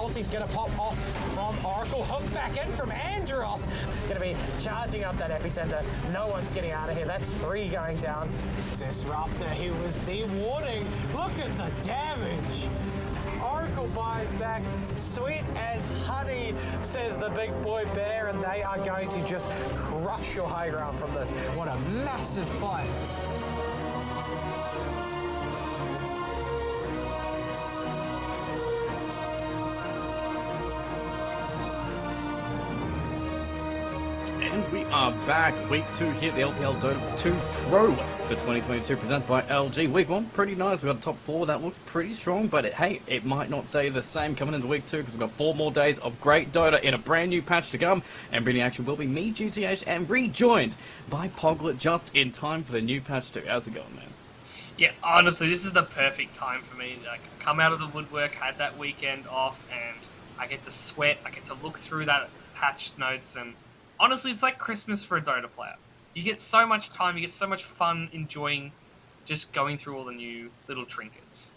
ulti's going to pop off from Oracle. Hook back in from Andros. Going to be charging up that epicenter. No one's getting out of here. That's 3 going down. Disruptor, he was de-warding. Look at the damage. Oracle buys back, sweet as honey, says the big boy bear, and they are going to just crush your high ground from this. What a massive fight. And we are back. Week 2 here, the LPL Dota 2 Pro for 2022, presented by LG. Week 1, pretty nice. We got a top 4 that looks pretty strong, but hey, it might not stay the same coming into week 2 because we've got 4 more days of great Dota in a brand new patch to come. And bringing action will be me, GTH, and rejoined by Poglet just in time for the new patch 2. How's it going, man? Yeah, honestly, this is the perfect time for me. Like, come out of the woodwork, had that weekend off, and I get to sweat. I get to look through that patch notes, and honestly, it's like Christmas for a Dota player. You get so much time, you get so much fun enjoying just going through all the new little trinkets.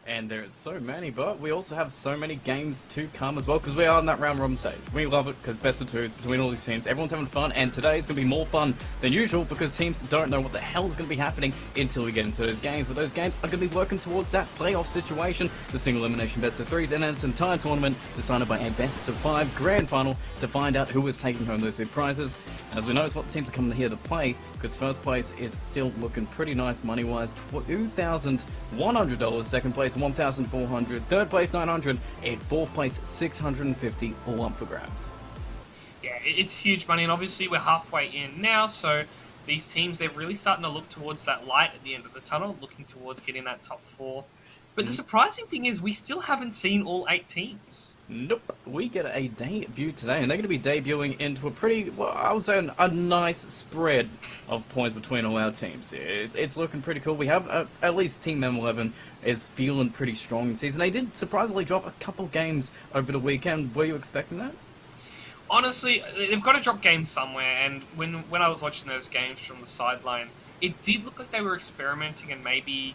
And there's so many, but we also have so many games to come as well, because we are in that round robin stage. We love it, because best of 2s between all these teams. Everyone's having fun, and today is going to be more fun than usual, because teams don't know what the hell is going to be happening until we get into those games. But those games are going to be working towards that playoff situation, the single elimination best of 3s, and then its entire tournament decided by a best of 5 grand final to find out who is taking home those big prizes. And as we know, it's what teams are coming here to play, because first place is still looking pretty nice money-wise, $2,100, second place $1,400, third place $900, and fourth place $650, all up for grabs. Yeah, it's huge money, and obviously we're halfway in now, so these teams, they're really starting to look towards that light at the end of the tunnel, looking towards getting that top 4. But the surprising thing is we still haven't seen all 8 teams. Nope. We get a debut today, and they're going to be debuting into a pretty, well, I would say a nice spread of points between all our teams. It's looking pretty cool. We have, at least Team M11 is feeling pretty strong this season. They did surprisingly drop a couple games over the weekend. Were you expecting that? Honestly, they've got to drop games somewhere, and when I was watching those games from the sideline, it did look like they were experimenting and maybe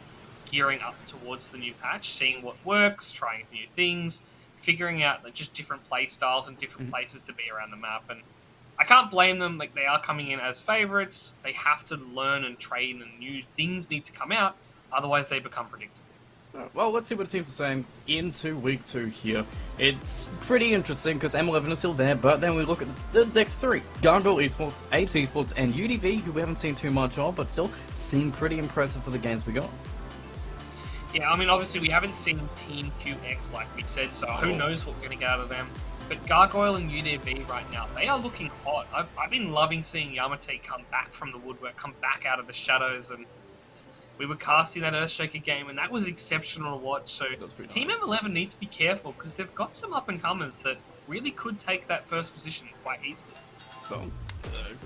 gearing up towards the new patch, seeing what works, trying new things, figuring out just different play styles and different places to be around the map. And I can't blame them. Like, they are coming in as favorites. They have to learn and train, and new things need to come out. Otherwise, they become predictable. Well, let's see what the teams are saying into week 2 here. It's pretty interesting because M11 is still there, but then we look at the next 3. Gargoyle Esports, Apes Esports, and UDV, who we haven't seen too much of, but still seem pretty impressive for the games we got. Yeah, I mean, obviously we haven't seen Team QX like we said, so who knows what we're going to get out of them. But Gargoyle and UDV right now, they are looking hot. I've been loving seeing Yamate come back from the woodwork, come back out of the shadows, and we were casting that Earthshaker game, and that was exceptional to watch. So Team nice. M11 needs to be careful, because they've got some up-and-comers that really could take that first position quite easily. So,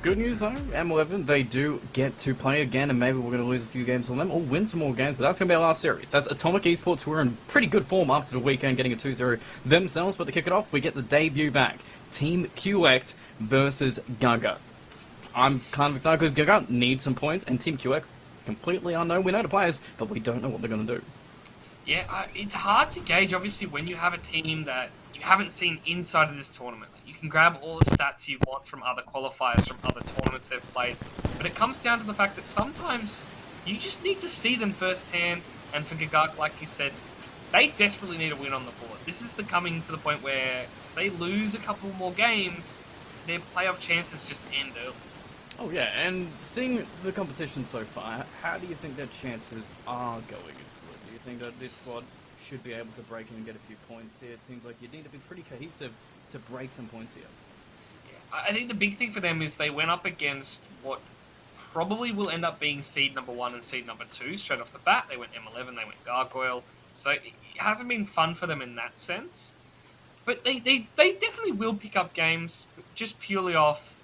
good news though, M11, they do get to play again, and maybe we're going to lose a few games on them, or win some more games, but that's going to be our last series. That's Atomic Esports, who are in pretty good form after the weekend, getting a 2-0 themselves, but to kick it off, we get the debut back. Team QX versus Gaga. I'm kind of excited, because Gaga needs some points, and Team QX, completely unknown. We know the players, but we don't know what they're going to do. Yeah, it's hard to gauge, obviously, when you have a team that you haven't seen inside of this tournament. You can grab all the stats you want from other qualifiers, from other tournaments they've played, but it comes down to the fact that sometimes you just need to see them firsthand, and for Gagak, like you said, they desperately need a win on the board. This is coming to the point where if they lose a couple more games, their playoff chances just end early. Oh yeah, and seeing the competition so far, how do you think their chances are going into it? Do you think that this squad should be able to break in and get a few points here? It seems like you need to be pretty cohesive to break some points here. Yeah, I think the big thing for them is they went up against what probably will end up being seed number 1 and seed number 2 straight off the bat. They went M11, they went Gargoyle, so it hasn't been fun for them in that sense. But they definitely will pick up games, just purely off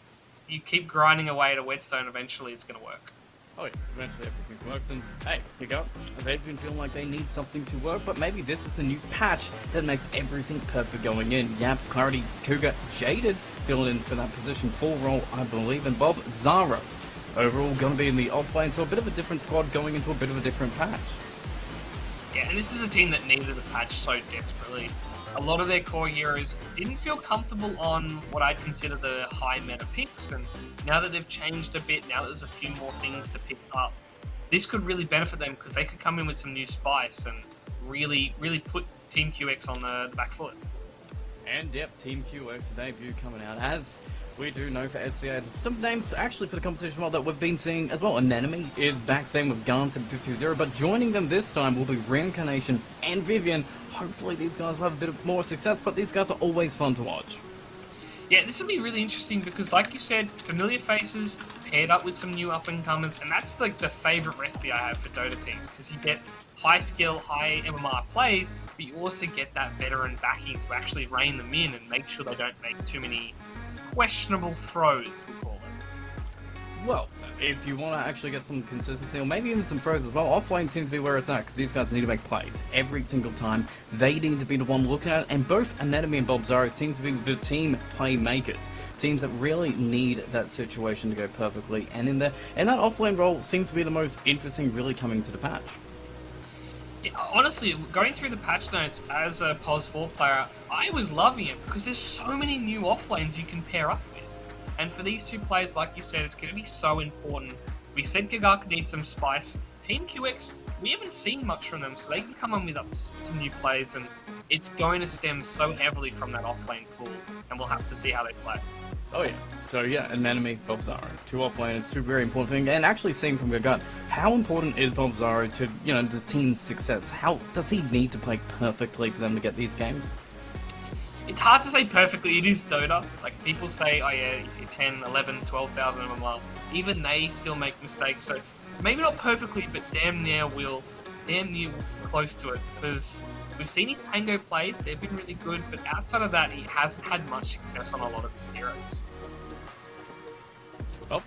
you keep grinding away at a whetstone, eventually it's going to work. Oh yeah, eventually everything works, and hey, you go. They've been feeling like they need something to work, but maybe this is the new patch that makes everything perfect going in. Yaps, Clarity, Cougar, Jaded filling in for that position 4 role, I believe, and Bob Zaro overall going to be in the off lane, so a bit of a different squad going into a bit of a different patch. Yeah, and this is a team that needed a patch so desperately. a lot of their core heroes didn't feel comfortable on what I'd consider the high meta picks, and now that they've changed a bit, now that there's a few more things to pick up, this could really benefit them because they could come in with some new spice and really put Team QX on the back foot. And yep, Team QX debut coming out. As we do know for SCA, some names actually for the competition that we've been seeing as well. Anemone is back, same with Garn 750, but joining them this time will be Reincarnation and Vivian. Hopefully these guys will have a bit of more success, but these guys are always fun to watch. Yeah, this will be really interesting because, like you said, familiar faces paired up with some new up-and-comers, and that's like the favourite recipe I have for Dota teams, because you get high skill, high MMR plays, but you also get that veteran backing to actually rein them in and make sure they don't make too many questionable throws, we call it. Well, if you want to actually get some consistency, or maybe even some throws as well, offlane seems to be where it's at, because these guys need to make plays every single time. They need to be the one looking at it, and both Anemone and Bobzaro seem to be the team playmakers. Teams that really need that situation to go perfectly, and that offlane role seems to be the most interesting really coming to the patch. Yeah, honestly, going through the patch notes as a POS 4 player, I was loving it because there's so many new offlanes you can pair up with. And for these two players, like you said, it's going to be so important. We said Gagaka needs some spice. Team QX, we haven't seen much from them, so they can come on with some new plays, and it's going to stem so heavily from that offlane pool, and we'll have to see how they play. Oh yeah. So yeah, Anemone, Bobzaro, two offlaners, two very important things. And actually seeing from your gut, how important is Bobzaro to, the team's success? How does he need to play perfectly for them to get these games? It's hard to say perfectly. It is Dota. Like, people say, oh yeah, 10, 11, 12,000 MMR. Even they still make mistakes. So maybe not perfectly, but damn near close to it. Because we've seen his Pango plays, they've been really good, but outside of that, he hasn't had much success on a lot of his heroes. Well,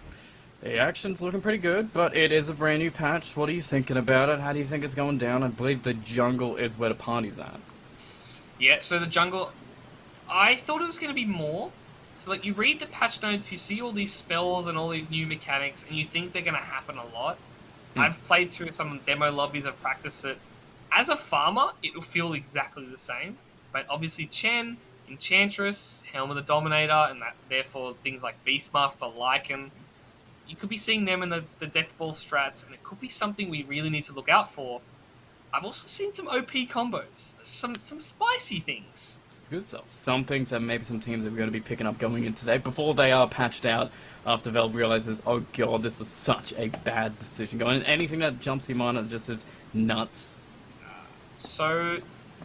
the action's looking pretty good, but it is a brand new patch. What are you thinking about it? How do you think it's going down? I believe the jungle is where the party's at. Yeah, so the jungle, I thought it was going to be more. So, like, you read the patch notes, you see all these spells and all these new mechanics, and you think they're going to happen a lot. I've played through some demo lobbies, I've practiced it. As a farmer, it will feel exactly the same. But obviously Chen, Enchantress, Helm of the Dominator, and that therefore things like Beastmaster, Lycan, you could be seeing them in the Death Ball strats, and it could be something we really need to look out for. I've also seen some OP combos, some spicy things. Good stuff. Some things that maybe some teams are going to be picking up going in today before they are patched out after Valve realizes, oh god, this was such a bad decision going. Anything that jumps to your mind that just is nuts. So,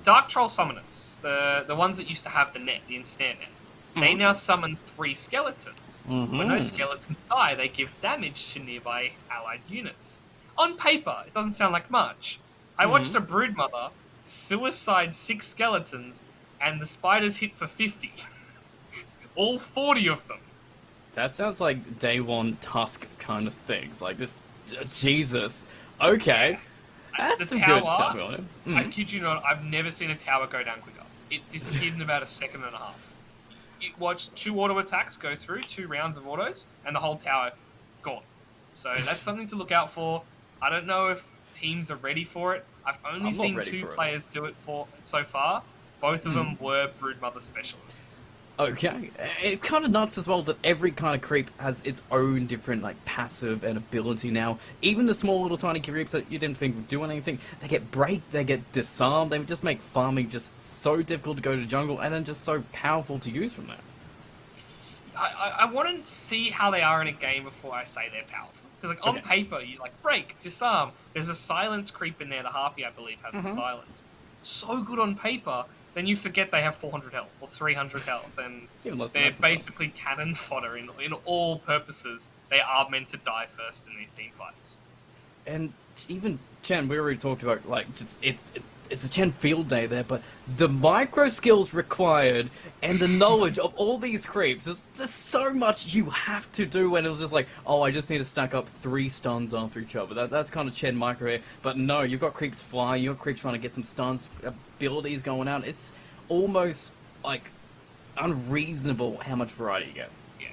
Dark Troll Summoners, the ones that used to have the net, the instant net, they now summon 3 skeletons. When those skeletons die, they give damage to nearby allied units. On paper, it doesn't sound like much. I watched a Broodmother suicide 6 skeletons, and the spiders hit for 50. All 40 of them. That sounds like day one Tusk kind of things. Like this, Jesus. Okay. That's some good stuff on it. I kid you not, I've never seen a tower go down quicker. It disappeared in about a second and a half. You watched 2 auto attacks go through, 2 rounds of autos, and the whole tower gone. So that's something to look out for. I don't know if teams are ready for it. I've only seen 2 players do it so far. Both of them were Broodmother specialists. Okay. It's kind of nuts as well that every kind of creep has its own different, like, passive and ability now. Even the small little tiny creeps that you didn't think would do anything, they get break, they get disarmed, they just make farming just so difficult to go to jungle, and then just so powerful to use from that. I want to see how they are in a game before I say they're powerful. Because, like, on paper, you, like, break, disarm. There's a silence creep in there, the Harpy, I believe, has a silence. So good on paper. Then you forget they have 400 health or 300 health, and they're basically cannon fodder in all purposes. They are meant to die first in these team fights. And even Chen, we already talked about, like, just it's a Chen field day there, but the micro skills required and the knowledge of all these creeps, there's just so much you have to do when it was just like, oh, I just need to stack up 3 stuns after each other. That's kind of Chen micro here. But no, you've got creeps fly, you've got creeps trying to get some stuns, abilities going out. It's almost, like, unreasonable how much variety you get. Yeah.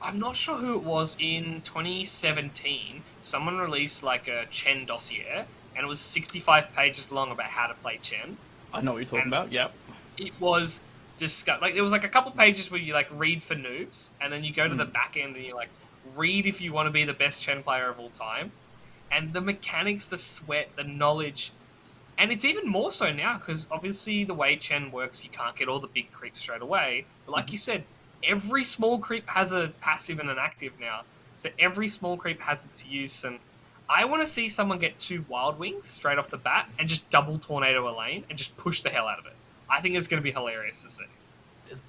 I'm not sure who it was in 2017. Someone released, like, a Chen dossier, and it was 65 pages long about how to play Chen. I know what you're talking about, yep. It was disgusting. Like there was like a couple pages where you like read for noobs, and then you go to the back end and you like read if you want to be the best Chen player of all time. And the mechanics, the sweat, the knowledge, and it's even more so now because obviously the way Chen works, you can't get all the big creeps straight away. But like you said, every small creep has a passive and an active now. So every small creep has its use, and I want to see someone get 2 Wild Wings straight off the bat and just double tornado a lane and just push the hell out of it. I think it's going to be hilarious to see.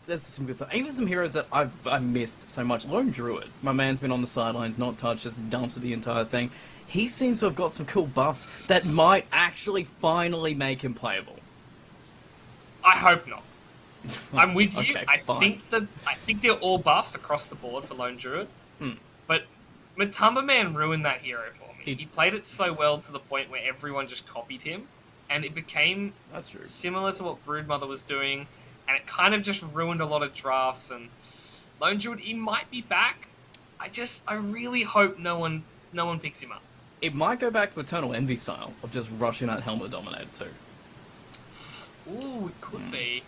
There's some good stuff. Even some heroes that I missed so much. Lone Druid, my man's been on the sidelines, not touched, just dumped the entire thing. He seems to have got some cool buffs that might actually finally make him playable. I hope not. I'm with you. Okay, I fine. think they're all buffs across the board for Lone Druid. But Matumba Man ruined that hero for me. He played it so well to the point where everyone just copied him, and it became That's true. similar to what Broodmother was doing, and it kind of just ruined a lot of drafts. And Lone Druid, he might be back. I really hope no one picks him up. It might go back to Eternal Envy style of just rushing that Helmet Dominator too. Ooh, it could be.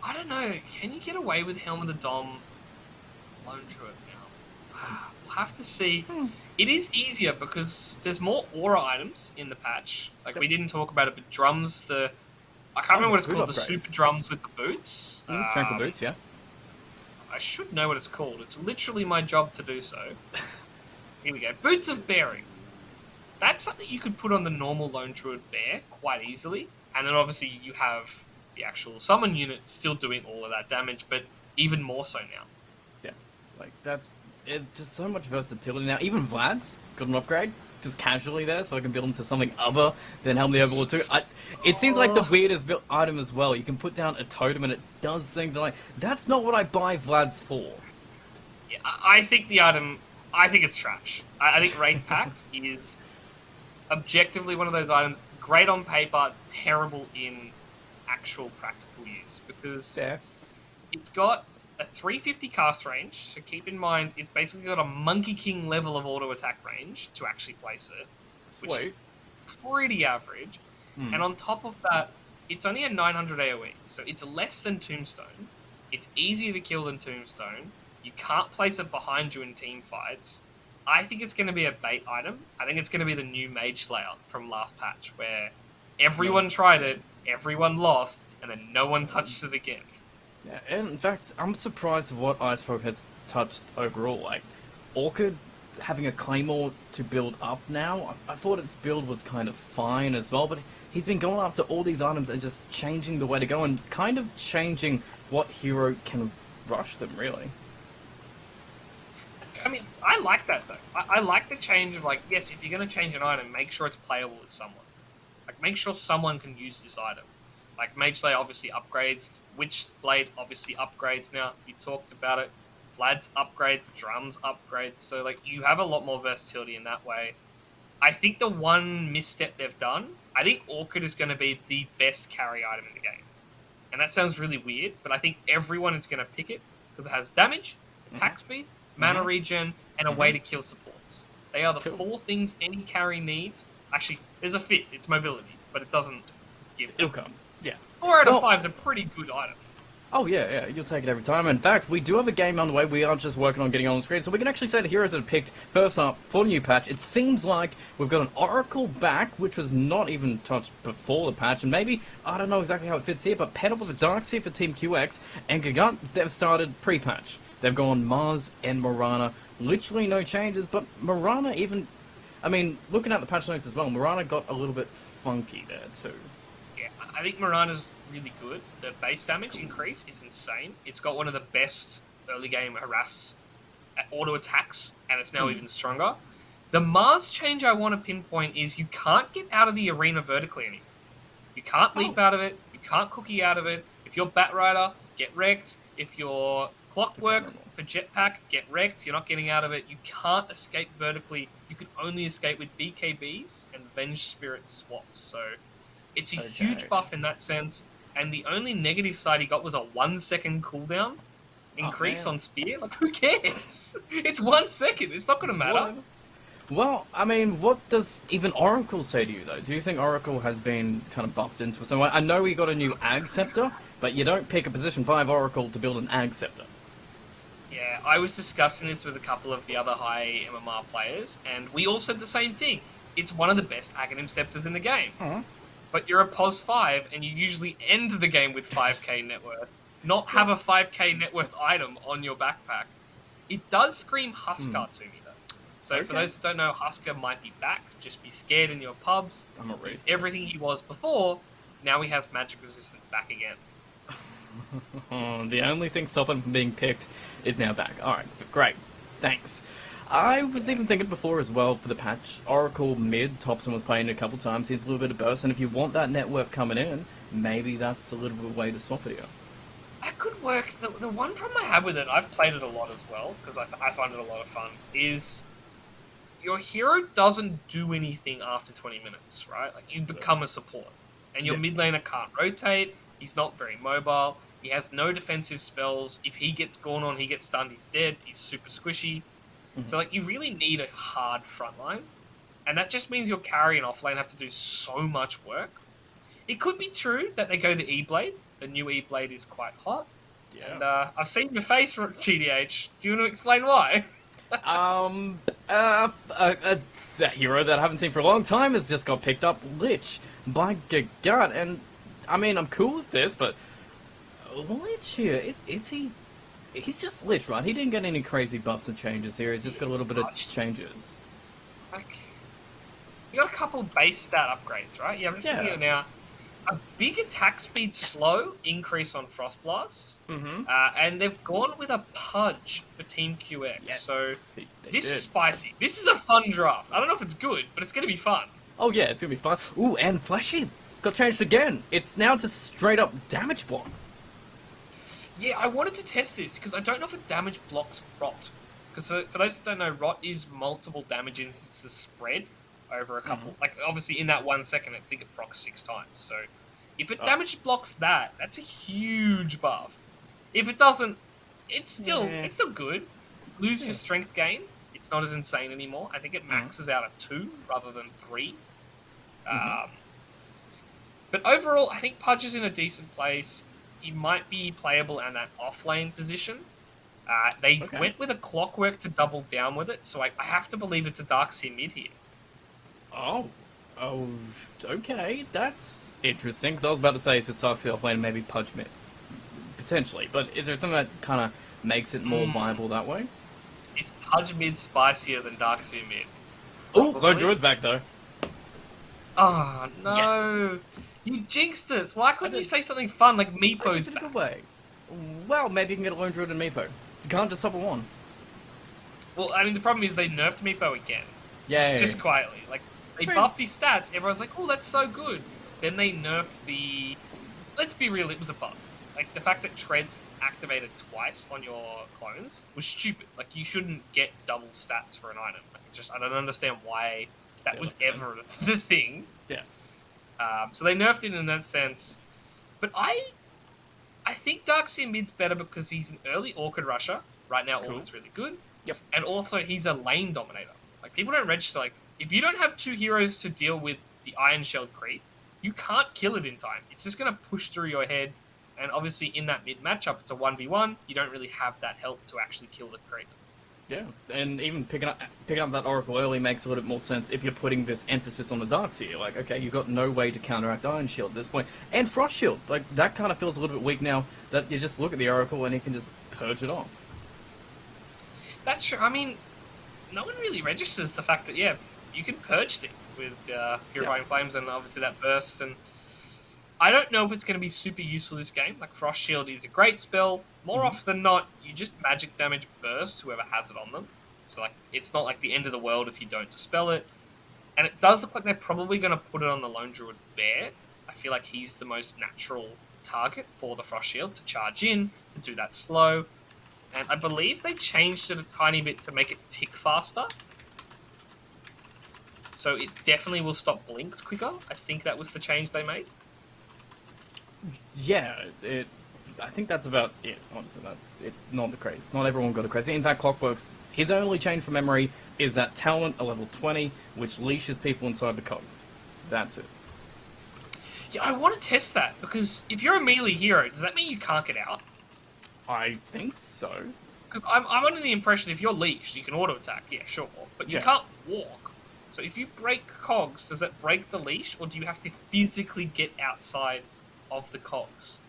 I don't know. Can you get away with Helm of the Dom Lone Druid now? We'll have to see. It is easier because there's more aura items in the patch. Like, we didn't talk about it, but drums, I can't remember what it's boot called, upgrades. the super drums with the boots. Tranquil Boots, yeah. I should know what it's called. It's literally my job to do so. Here we go. Boots of Bearing. That's something you could put on the normal Lone Druid Bear quite easily. And then obviously you have the actual summon unit still doing all of that damage, but even more so now. Yeah, like that is just so much versatility now. Even Vlad's got an upgrade, just casually there, so I can build him to something other than Helm the Overlord 2. It seems like the weirdest built item as well. You can put down a totem and it does things like, that's not what I buy Vlad's for. Yeah, I think the item, I think it's trash. I think Wraith Pact is objectively one of those items, great on paper, terrible in actual practical use, because it's got a 350 cast range, so keep in mind it's basically got a Monkey King level of auto attack range to actually place it, which is pretty average. And on top of that, it's only a 900 AoE, so it's less than Tombstone, it's easier to kill than Tombstone, you can't place it behind you in team fights. I think it's going to be a bait item. I think it's going to be the new Mage Slayer from last patch, where everyone tried it, everyone lost, and then no one touched it again. Yeah, and in fact, I'm surprised at what Icefolk has touched overall. Like, Orchid having a Claymore to build up now, I thought its build was kind of fine as well, but he's been going after all these items and just changing the way to go and kind of changing what hero can rush them, really. I mean, I like that, though. I like the change of, like, yes, if you're going to change an item, make sure it's playable with someone. Like, make sure someone can use this item. Like, Mage Slayer obviously upgrades. Witchblade obviously upgrades now. You talked about it. Vlad's upgrades. Drums upgrades. So, like, you have a lot more versatility in that way. I think the one misstep they've done, I think Orchid is going to be the best carry item in the game. And that sounds really weird, but I think everyone is going to pick it because it has damage, attack speed, mana regen, and a way to kill supports. They are the 4 things any carry needs. Actually, there's a fit. It's mobility, but it doesn't give It'll come. Yeah. 4 out of 5 is a pretty good item. Oh yeah, you'll take it every time. In fact, we do have a game on the way. We are just working on getting on the screen, so we can actually say the heroes that are picked first up for the new patch. It seems like we've got an Oracle back, which was not even touched before the patch, and maybe, I don't know exactly how it fits here, but Pet Up with a Darkseer for Team QX, and Gigant, they've started pre-patch. They've gone Mars and Mirana. Literally no changes, but Mirana even... I mean, looking at the patch notes as well, Mirana got a little bit funky there too. Yeah, I think Mirana's really good. The base damage increase is insane. It's got one of the best early game harass auto attacks, and it's now even stronger. The Mars change I want to pinpoint is you can't get out of the arena vertically anymore. You can't leap out of it. You can't cookie out of it. If you're Batrider, get wrecked. If you're Clockwork for Jetpack, get wrecked. You're not getting out of it. You can't escape vertically. You can only escape with BKBs and Venge Spirit swaps. So it's a huge buff in that sense. And the only negative side he got was a 1 second cooldown increase on Spear. Like, who cares? It's 1 second. It's not going to matter. Well, I mean, what does even Oracle say to you, though? Do you think Oracle has been kind of buffed into it? So I know he got a new Ag Scepter, but you don't pick a position 5 Oracle to build an Ag Scepter. Yeah, I was discussing this with a couple of the other high MMR players, and we all said the same thing. It's one of the best Aghanim Scepters in the game. But you're a POS 5, and you usually end the game with 5k net worth, not have a 5k net worth item on your backpack. It does scream Huskar to me, though. So for those that don't know, Huskar might be back. Just be scared in your pubs. He's everything he was before. Now he has magic resistance back again. The only thing stopping him from being picked is now back. Alright, great. Thanks. I was even thinking before as well for the patch, Oracle mid, Thompson was playing it a couple times, needs a little bit of burst, and if you want that net worth coming in, maybe that's a little bit of a way to swap it here. That could work. The one problem I have with it, I've played it a lot as well, because I find it a lot of fun, is your hero doesn't do anything after 20 minutes, right? Like, you become a support. And your mid laner can't rotate, he's not very mobile, he has no defensive spells, if he gets gone on, he gets stunned, he's dead, he's super squishy. So, like, you really need a hard front line. And that just means your carry and offlane have to do so much work. It could be true that they go the E-Blade. The new E-Blade is quite hot. Yeah. And I've seen your face, GDH. Do you want to explain why? A hero that I haven't seen for a long time has just got picked up, Lich, by Gagat. And, I mean, I'm cool with this, but Lich here, is he... He's just Lich, right? He didn't get any crazy buffs and changes here. He's just got a little bit of changes. Like, you got a couple of base stat upgrades, right? Yeah, I'm just looking at it now. A big attack speed slow increase on Frost Blast. And they've gone with a Pudge for Team QX. Yes, so this is spicy. This is a fun draft. I don't know if it's good, but it's going to be fun. Oh yeah, it's going to be fun. Ooh, and Flashy got changed again. It's now just straight up damage block. Yeah, I wanted to test this, because I don't know if it damage blocks Rot. Because for those that don't know, Rot is multiple damage instances spread over a couple... Like, obviously, in that 1 second, I think it procs 6 times. So, if it damage blocks that, that's a huge buff. If it doesn't, it's still good. Lose your strength gain. It's not as insane anymore. I think it maxes out at 2 rather than 3. But overall, I think Pudge is in a decent place. He might be playable in that off-lane position. They went with a Clockwork to double down with it, so I have to believe it's a Darkseer mid here. Oh, okay, that's interesting, because I was about to say it's just Darkseer off-lane and maybe Pudge mid. Potentially, but is there something that kind of makes it more viable that way? Is Pudge mid spicier than Darkseer mid? Oh, Lone Druid's back though. Oh, no. Yes. You jinxed us. Why couldn't you say something fun like Meepo's back? Good way. Well, maybe you can get a Lone Druid and Meepo. You can't just sub a one. Well, I mean, the problem is they nerfed Meepo again. Yeah. Just quietly. Like, they buffed his stats. Everyone's like, oh, that's so good. Then they nerfed the... Let's be real, it was a bug. Like, the fact that Treads activated twice on your clones was stupid. Like, you shouldn't get double stats for an item. Like, I don't understand why that was ever the thing. Yeah. So they nerfed it in that sense. But I think Darkseer mid's better because he's an early Orchid Rusher. Right now, Orchid's really good. Yep. And also, he's a lane dominator. Like, people don't register, like, if you don't have 2 heroes to deal with the Iron Shelled creep, you can't kill it in time. It's just going to push through your head. And obviously, in that mid matchup, it's a 1v1. You don't really have that help to actually kill the creep. Yeah, and even picking up that Oracle early makes a little bit more sense if you're putting this emphasis on the Darkseer. Like, okay, you've got no way to counteract Iron Shield at this point. And Frost Shield, like, that kind of feels a little bit weak now that you just look at the Oracle and you can just purge it off. That's true. I mean, no one really registers the fact that, yeah, you can purge things with Purifying Flames and obviously that burst. And I don't know if it's going to be super useful this game. Like, Frost Shield is a great spell. More often than not, you just magic damage burst whoever has it on them. So, like, it's not like the end of the world if you don't dispel it. And it does look like they're probably going to put it on the Lone Druid Bear. I feel like he's the most natural target for the Frost Shield to charge in, to do that slow. And I believe they changed it a tiny bit to make it tick faster. So it definitely will stop blinks quicker. I think that was the change they made. Yeah, I think that's about it, honestly. It's not the crazy. Not everyone got a crazy. In fact, Clockwork's, his only change from memory is that talent, a level 20, which leashes people inside the cogs. That's it. Yeah, I want to test that, because if you're a melee hero, does that mean you can't get out? I think so. Because I'm under the impression if you're leashed, you can auto-attack, yeah, sure, but you can't walk. So if you break cogs, does it break the leash, or do you have to physically get outside of the cogs?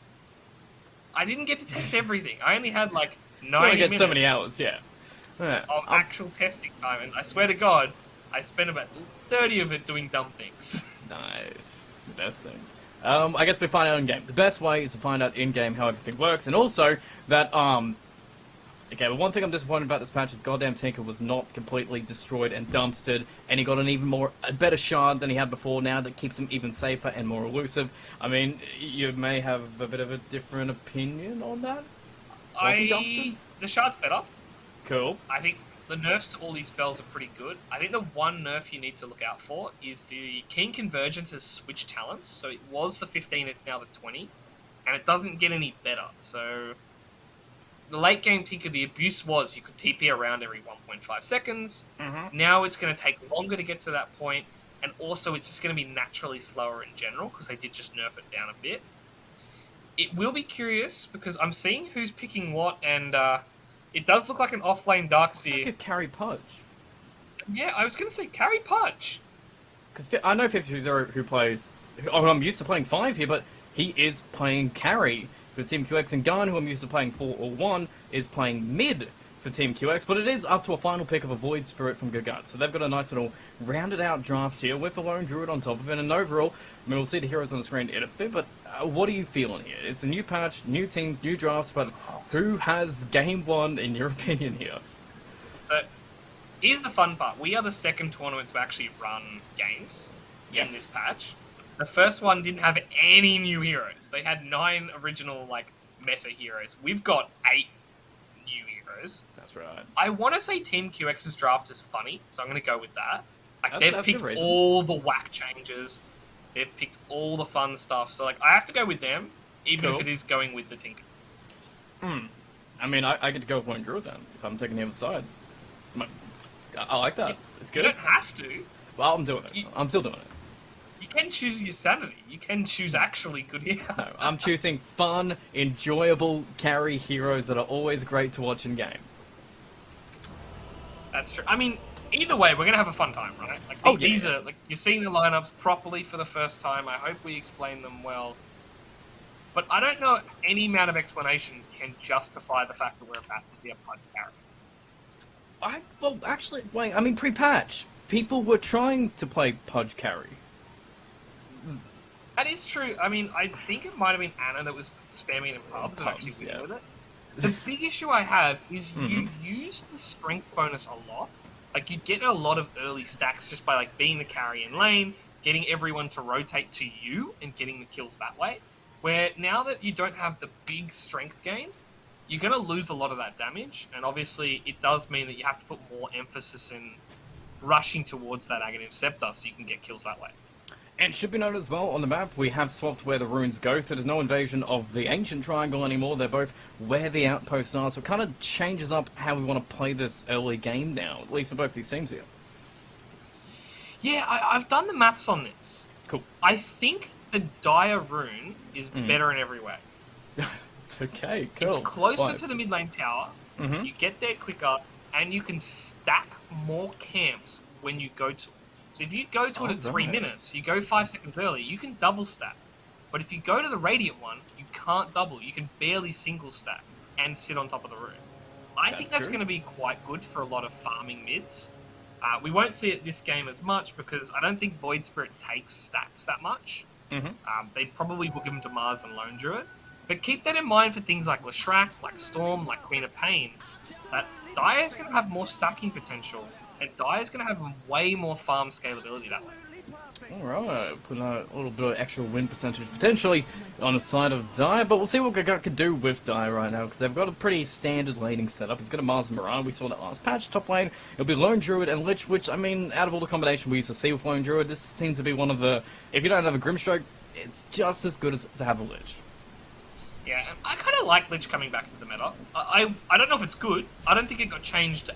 I didn't get to test everything. I only had like 90 minutes so many hours, of actual testing time, and I swear to God, I spent about 30 of it doing dumb things. Nice. The best things. I guess we find out in-game. The best way is to find out in-game how everything works, and also that, okay, but one thing I'm disappointed about this patch is goddamn Tinker was not completely destroyed and dumpstered, and he got a better shard than he had before now that keeps him even safer and more elusive. I mean, you may have a bit of a different opinion on that? Was he dumpstered? The shard's better. Cool. I think the nerfs to all these spells are pretty good. I think the one nerf you need to look out for is the Keen Convergence has switched talents, so it was the 15, it's now the 20, and it doesn't get any better, so... The late game Tinker, the abuse was you could TP around every 1.5 seconds. Now it's going to take longer to get to that point, and also it's just going to be naturally slower in general because they did just nerf it down a bit. It will be curious because I'm seeing who's picking what, and it does look like an offlane Darkseer. It's like a carry Pudge. Yeah, I was going to say carry Pudge. Because I know 52-0 who plays... I'm used to playing 5 here, but he is playing carry for Team QX, and Gun, who I'm used to playing 4 or 1, is playing mid for Team QX, but it is up to a final pick of a Void Spirit from Gagat. So they've got a nice little rounded out draft here with a Lone Druid on top of it, and overall, I mean, we'll see the heroes on the screen in a bit, but what are you feeling here? It's a new patch, new teams, new drafts, but who has game 1 in your opinion here? So, here's the fun part. We are the second tournament to actually run games in this patch. The first one didn't have any new heroes. They had 9 original, like, meta heroes. We've got 8 new heroes. That's right. I want to say Team QX's draft is funny, so I'm going to go with that. Like, they've that's picked all the whack changes. They've picked all the fun stuff. So, like, I have to go with them, even if it is going with the Tinker. I mean, I get to go with Lone Druid then, if I'm taking the other side. I like that. It's good. You don't have to. Well, I'm doing it. I'm still doing it. You can choose your sanity. You can choose actually good heroes. No, I'm choosing fun, enjoyable carry heroes that are always great to watch in game. That's true. I mean, either way, we're gonna have a fun time, right? Like these are like you're seeing the lineups properly for the first time. I hope we explain them well. But I don't know any amount of explanation can justify the fact that we're about to see a Pudge carry. Well, actually, wait. I mean, pre-patch, people were trying to play Pudge carry. That is true. I mean, I think it might have been Anna that was spamming in pubs and actually winning with it. The big issue I have is you use the strength bonus a lot. Like, you get a lot of early stacks just by, like, being the carry in lane, getting everyone to rotate to you, and getting the kills that way. Where now that you don't have the big strength gain, you're going to lose a lot of that damage, and obviously it does mean that you have to put more emphasis in rushing towards that Aghanim Scepter so you can get kills that way. And it should be noted as well, on the map, we have swapped where the runes go, so there's no invasion of the Ancient Triangle anymore. They're both where the outposts are, so it kind of changes up how we want to play this early game now, at least for both these teams here. Yeah, I've done the maths on this. Cool. I think the Dire rune is better in every way. Okay, cool. It's closer to the mid lane tower, you get there quicker, and you can stack more camps when you go to it. So if you go to it at 3 minutes, you go 5 seconds early, you can double stack. But if you go to the Radiant one, you can't double. You can barely single stack and sit on top of the rune. I think that's going to be quite good for a lot of farming mids. We won't see it this game as much because I don't think Void Spirit takes stacks that much. They probably will give them to Mars and Lone Druid. But keep that in mind for things like Leshrac, like Storm, like Queen of Pain. That Dire is going to have more stacking potential, and Dire is going to have way more farm scalability that way. Alright, put a little bit of extra win percentage potentially on the side of Dire, but we'll see what Gagat can do with Dire right now, because they've got a pretty standard laning setup. He's got a Mars and Mirage, we saw that last patch. Top lane, it'll be Lone Druid and Lich, which, I mean, out of all the combination we used to see with Lone Druid, this seems to be one of the... If you don't have a Grimstroke, it's just as good as to have a Lich. Yeah, and I kind of like Lich coming back into the meta. I don't know if it's good. I don't think it got changed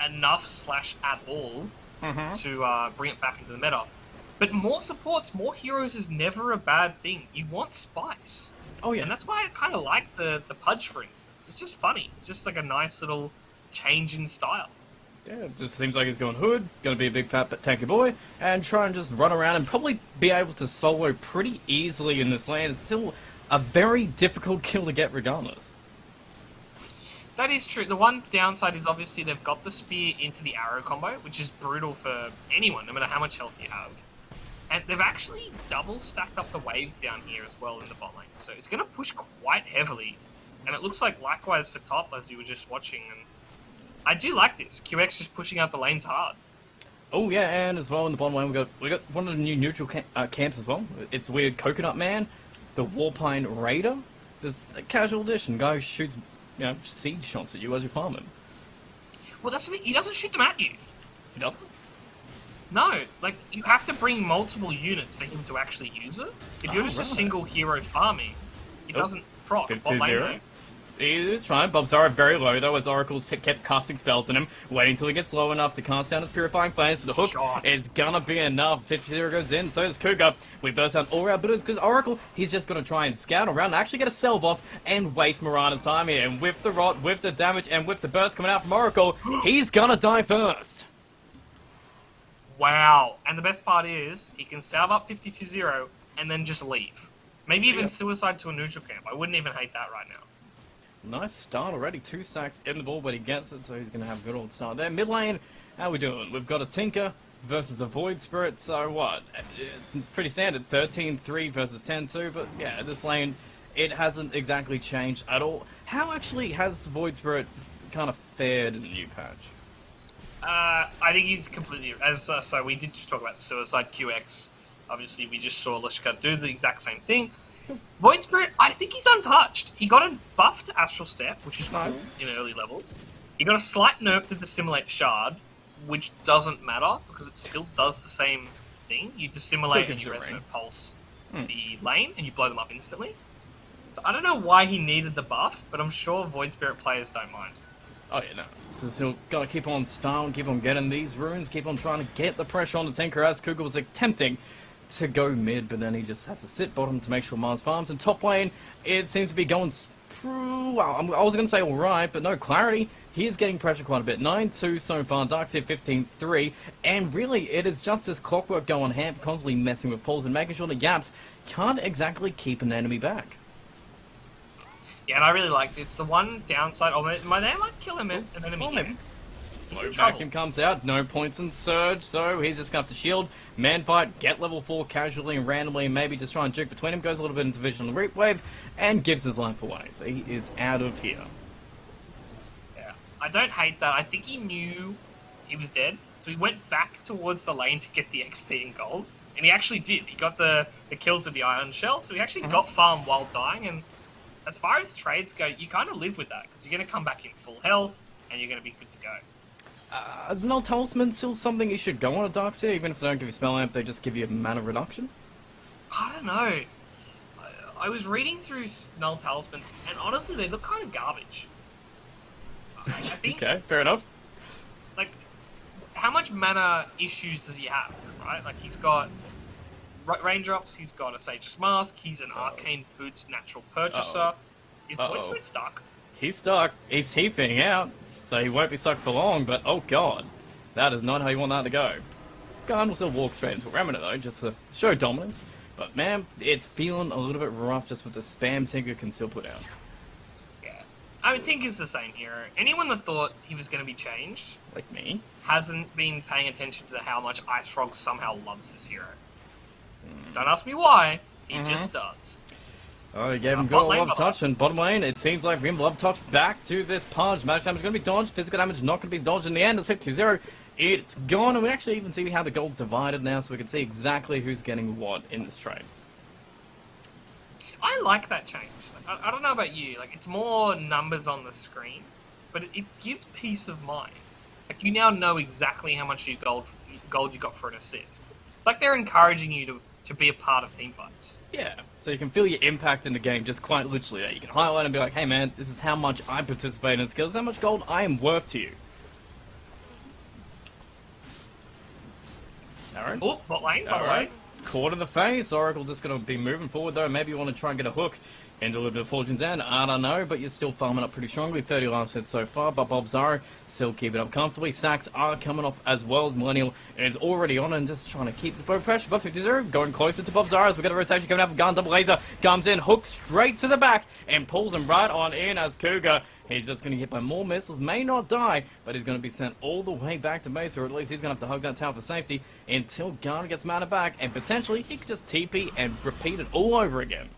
enough / at all to bring it back into the meta. But more supports, more heroes is never a bad thing. You want spice. Oh yeah. And that's why I kind of like the Pudge, for instance. It's just funny. It's just like a nice little change in style. Yeah, it just seems like he's going hood, going to be a big fat tanky boy, and try and just run around and probably be able to solo pretty easily in this lane. It's still a very difficult kill to get regardless. That is true. The one downside is obviously they've got the spear into the arrow combo, which is brutal for anyone, no matter how much health you have. And they've actually double stacked up the waves down here as well in the bot lane. So it's going to push quite heavily. And it looks like likewise for top, as you were just watching. And I do like this. QX just pushing out the lanes hard. Oh yeah, and as well in the bottom lane we got one of the new neutral camps as well. It's weird Coconut Man, the Warpine Raider. There's a casual edition guy who shoots, you know, siege shots at you as you're farming. Well, that's the thing. He doesn't shoot them at you. He doesn't? No, like, you have to bring multiple units for him to actually use it. If you're just a single hero farming, it doesn't proc. Bot lane, though. He is trying. Bobzara very low though, as Oracle's kept casting spells on him, waiting till he gets low enough to cast down his Purifying Flames, but the hook is gonna be enough. 50-0 goes in, so does Cougar. We burst out all our abilities because Oracle, he's just gonna try and scout around and actually get a Selv off and waste Mirana's time here. And with the rot, with the damage, and with the burst coming out from Oracle, he's gonna die first. Wow. And the best part is, he can salve up 52-0 and then just leave. Maybe even suicide to a neutral camp. I wouldn't even hate that right now. Nice start already, 2 stacks in the ball, but he gets it, so he's going to have a good old start there. Mid lane, how we doing? We've got a Tinker versus a Void Spirit, so what? Pretty standard, 13-3 versus 10-2, but yeah, this lane, it hasn't exactly changed at all. How actually has Void Spirit kind of fared in the new patch? I think he's completely... so we did just talk about the Suicide QX. Obviously, we just saw Lishka do the exact same thing. Void Spirit, I think he's untouched. He got a buff to Astral Step, which is nice in early levels. He got a slight nerf to Dissimulate Shard, which doesn't matter, because it still does the same thing. You Dissimulate and you Resonant Pulse the lane, and you blow them up instantly. So I don't know why he needed the buff, but I'm sure Void Spirit players don't mind. Oh yeah, no. So still gotta keep on styling, keep on getting these runes, keep on trying to get the pressure on the Tinker, as Cougar was attempting to go mid, but then he just has to sit bottom to make sure Mars farms. And top lane, it seems to be going through... Well, I was going to say alright, but no, Clarity, he is getting pressure quite a bit. 9-2 so far, Darkseid 15-3, and really, it is just this clockwork going ham, constantly messing with pulls and making sure the gaps can't exactly keep an enemy back. Yeah, and I really like this. The one downside... Oh, they might kill him an enemy here. Slow vacuum comes out, no points in Surge, so he's just going to have to shield, man fight, get level 4 casually and randomly, and maybe just try and juke between him, goes a little bit into Vision on the Reap Wave, and gives his life away, so he is out of here. Yeah, I don't hate that. I think he knew he was dead, so he went back towards the lane to get the XP and gold, and he actually did. He got the kills with the Iron Shell, so he actually got farm while dying, and as far as trades go, you kind of live with that, because you're going to come back in full health, and you're going to be good to go. Null Talisman still something you should go on a Darkseid, even if they don't give you Spell Amp, they just give you mana reduction? I don't know. I was reading through Null Talismans, and honestly, they look kind of garbage. I think, okay, fair enough. Like, how much mana issues does he have, right? Like, he's got Raindrops, he's got a Sage's Mask, he's an Arcane Boots Natural Purchaser. Is Void Spirit stuck? He's stuck. He's heaping out. So he won't be stuck for long, but oh god, that is not how you want that to go. Garn will still walk straight into a Remnant though, just to show dominance. But man, it's feeling a little bit rough just with the spam Tinker can still put out. Yeah. I mean, Tinker's the same hero. Anyone that thought he was going to be changed, like me, hasn't been paying attention to how much Ice Frog somehow loves this hero. Don't ask me why, he just does. Oh, he gave him good love touch, and bottom lane, it seems like Rim love touch back to this punch. Match damage is going to be dodged, physical damage not going to be dodged in the end. It's 50-0. It's gone, and we actually even see how the gold's divided now, so we can see exactly who's getting what in this trade. I like that change. I don't know about you, like, it's more numbers on the screen, but it gives peace of mind. Like, you now know exactly how much gold you got for an assist. It's like they're encouraging you to be a part of team fights. Yeah, so you can feel your impact in the game just quite literally. You can highlight and be like, hey man, this is how much I participate in skills, how much gold I am worth to you. Alright. Oh, bot lane, by the way. Caught in the face. Oracle just going to be moving forward, though. Maybe you want to try and get a hook into a little bit of Fortune's End. I don't know, but you're still farming up pretty strongly. 30 last hits so far, but Bob Zaro still keeping up comfortably. Sacks are coming off as well as Millennial is already on and just trying to keep the boat pressure. But 50-0 going closer to Bob Zaro as we get a rotation coming out from Gun. Double laser comes in, hooks straight to the back and pulls him right on in as Cougar. He's just going to get by more missiles, may not die, but he's going to be sent all the way back to base, or at least he's going to have to hug that tower for safety until Garner gets mounted back, and potentially he could just TP and repeat it all over again.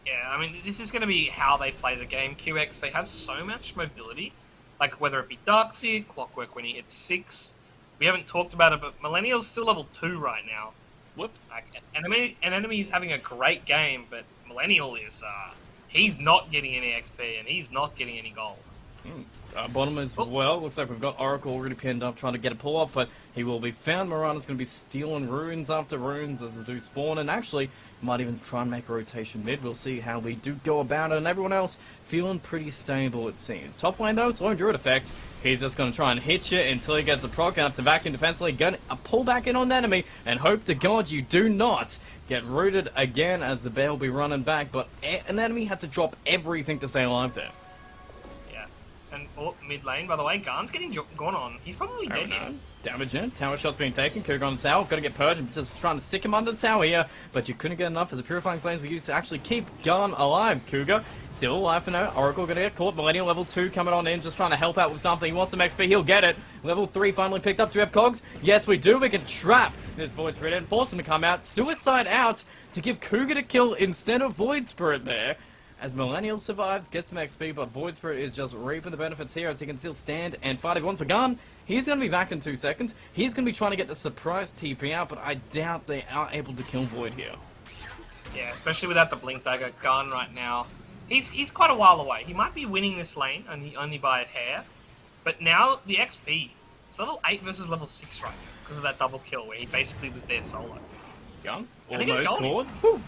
Yeah, I mean, this is going to be how they play the game. QX, they have so much mobility, like whether it be Darkseid, Clockwork when he hits 6. We haven't talked about it, but Millennial's still level 2 right now. Whoops. Like, an enemy is having a great game, but Millennial is... he's not getting any XP, and he's not getting any gold. Bottom as well. Looks like we've got Oracle already pinned up trying to get a pull-off, but he will be found. Mirana's going to be stealing runes after runes as they do spawn, and actually might even try and make a rotation mid. We'll see how we do go about it, and everyone else feeling pretty stable, it seems. Top lane, though, it's Lone Druid effect. He's just going to try and hit you until he gets a proc, and have to vacuum defensively, going to pull back in on the enemy, and hope to God you do not get rooted again as the bear will be running back, but an enemy had to drop everything to stay alive there. Yeah. And mid lane, by the way, Garn's getting gone on. He's probably dead here. Damage in. Tower shots being taken. Cougar on the tower. Got to get purged. Just trying to stick him under the tower here, but you couldn't get enough as the Purifying Flames were used to actually keep Garn alive. Cougar still alive for now. Oracle going to get caught. Millennial level 2 coming on in, just trying to help out with something. He wants some XP. He'll get it. Level 3 finally picked up. Do we have cogs? Yes, we do. We can trap this Void Spirit in, force him to come out. Suicide out to give Cougar to kill instead of Void Spirit there. As Millennial survives, gets some XP, but Void Spirit is just reaping the benefits here as he can still stand and fight if he wants. But Gun, he's going to be back in 2 seconds. He's going to be trying to get the surprise TP out, but I doubt they are able to kill Void here. Yeah, especially without the Blink Dagger. Gun right now, he's quite a while away. He might be winning this lane, only by a hair. But now, the XP, it's level 8 versus level 6 right now, because of that double kill where he basically was there solo. Gun, almost scored.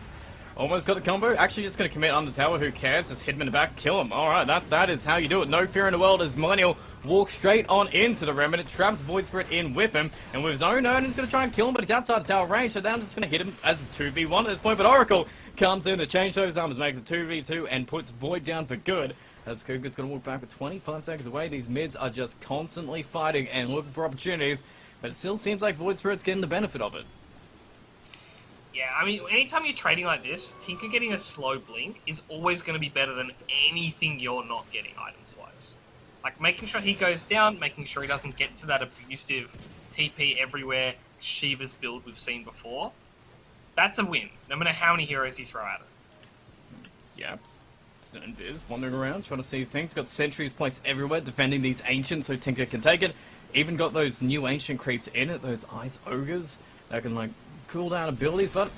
Almost got the combo. Actually just going to commit on the tower. Who cares? Just hit him in the back. Kill him. Alright, that is how you do it. No fear in the world as Millennial walks straight on into the Remnant. Traps Void Spirit in with him. And with his own earn, he's going to try and kill him, but he's outside the tower range. So now just going to hit him as 2v1 at this point. But Oracle comes in to change those numbers. Makes it 2v2 and puts Void down for good. As Cougar's going to walk back with 25 seconds away. These mids are just constantly fighting and looking for opportunities. But it still seems like Void Spirit's getting the benefit of it. Yeah, I mean, anytime you're trading like this, Tinker getting a slow blink is always going to be better than anything you're not getting items-wise. Like, making sure he goes down, making sure he doesn't get to that abusive TP everywhere Shiva's build we've seen before. That's a win, no matter how many heroes you throw at it. Yep. And is wandering around, trying to see things. Got sentries placed everywhere, defending these ancients so Tinker can take it. Even got those new ancient creeps in it, those ice ogres that can, like, cool down abilities, but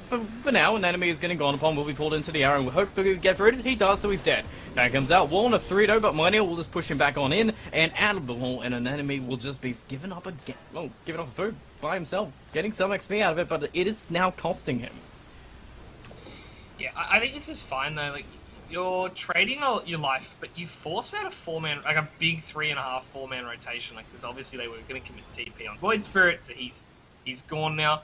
for now, an enemy is getting gone upon, will be pulled into the arrow, and we hope he gets rid of it. He does, so he's dead. Now he comes out, wall and a 3-0, but Millennial will just push him back on in, and out of the wall, and an enemy will just be given up again. Well, giving up food by himself, getting some XP out of it, but it is now costing him. Yeah, I think this is fine, though. Like, you're trading your life, but you force out a 4-man, like a big 3.5, 4-man rotation, like, because obviously they were going to commit TP on Void Spirit, so he's gone now.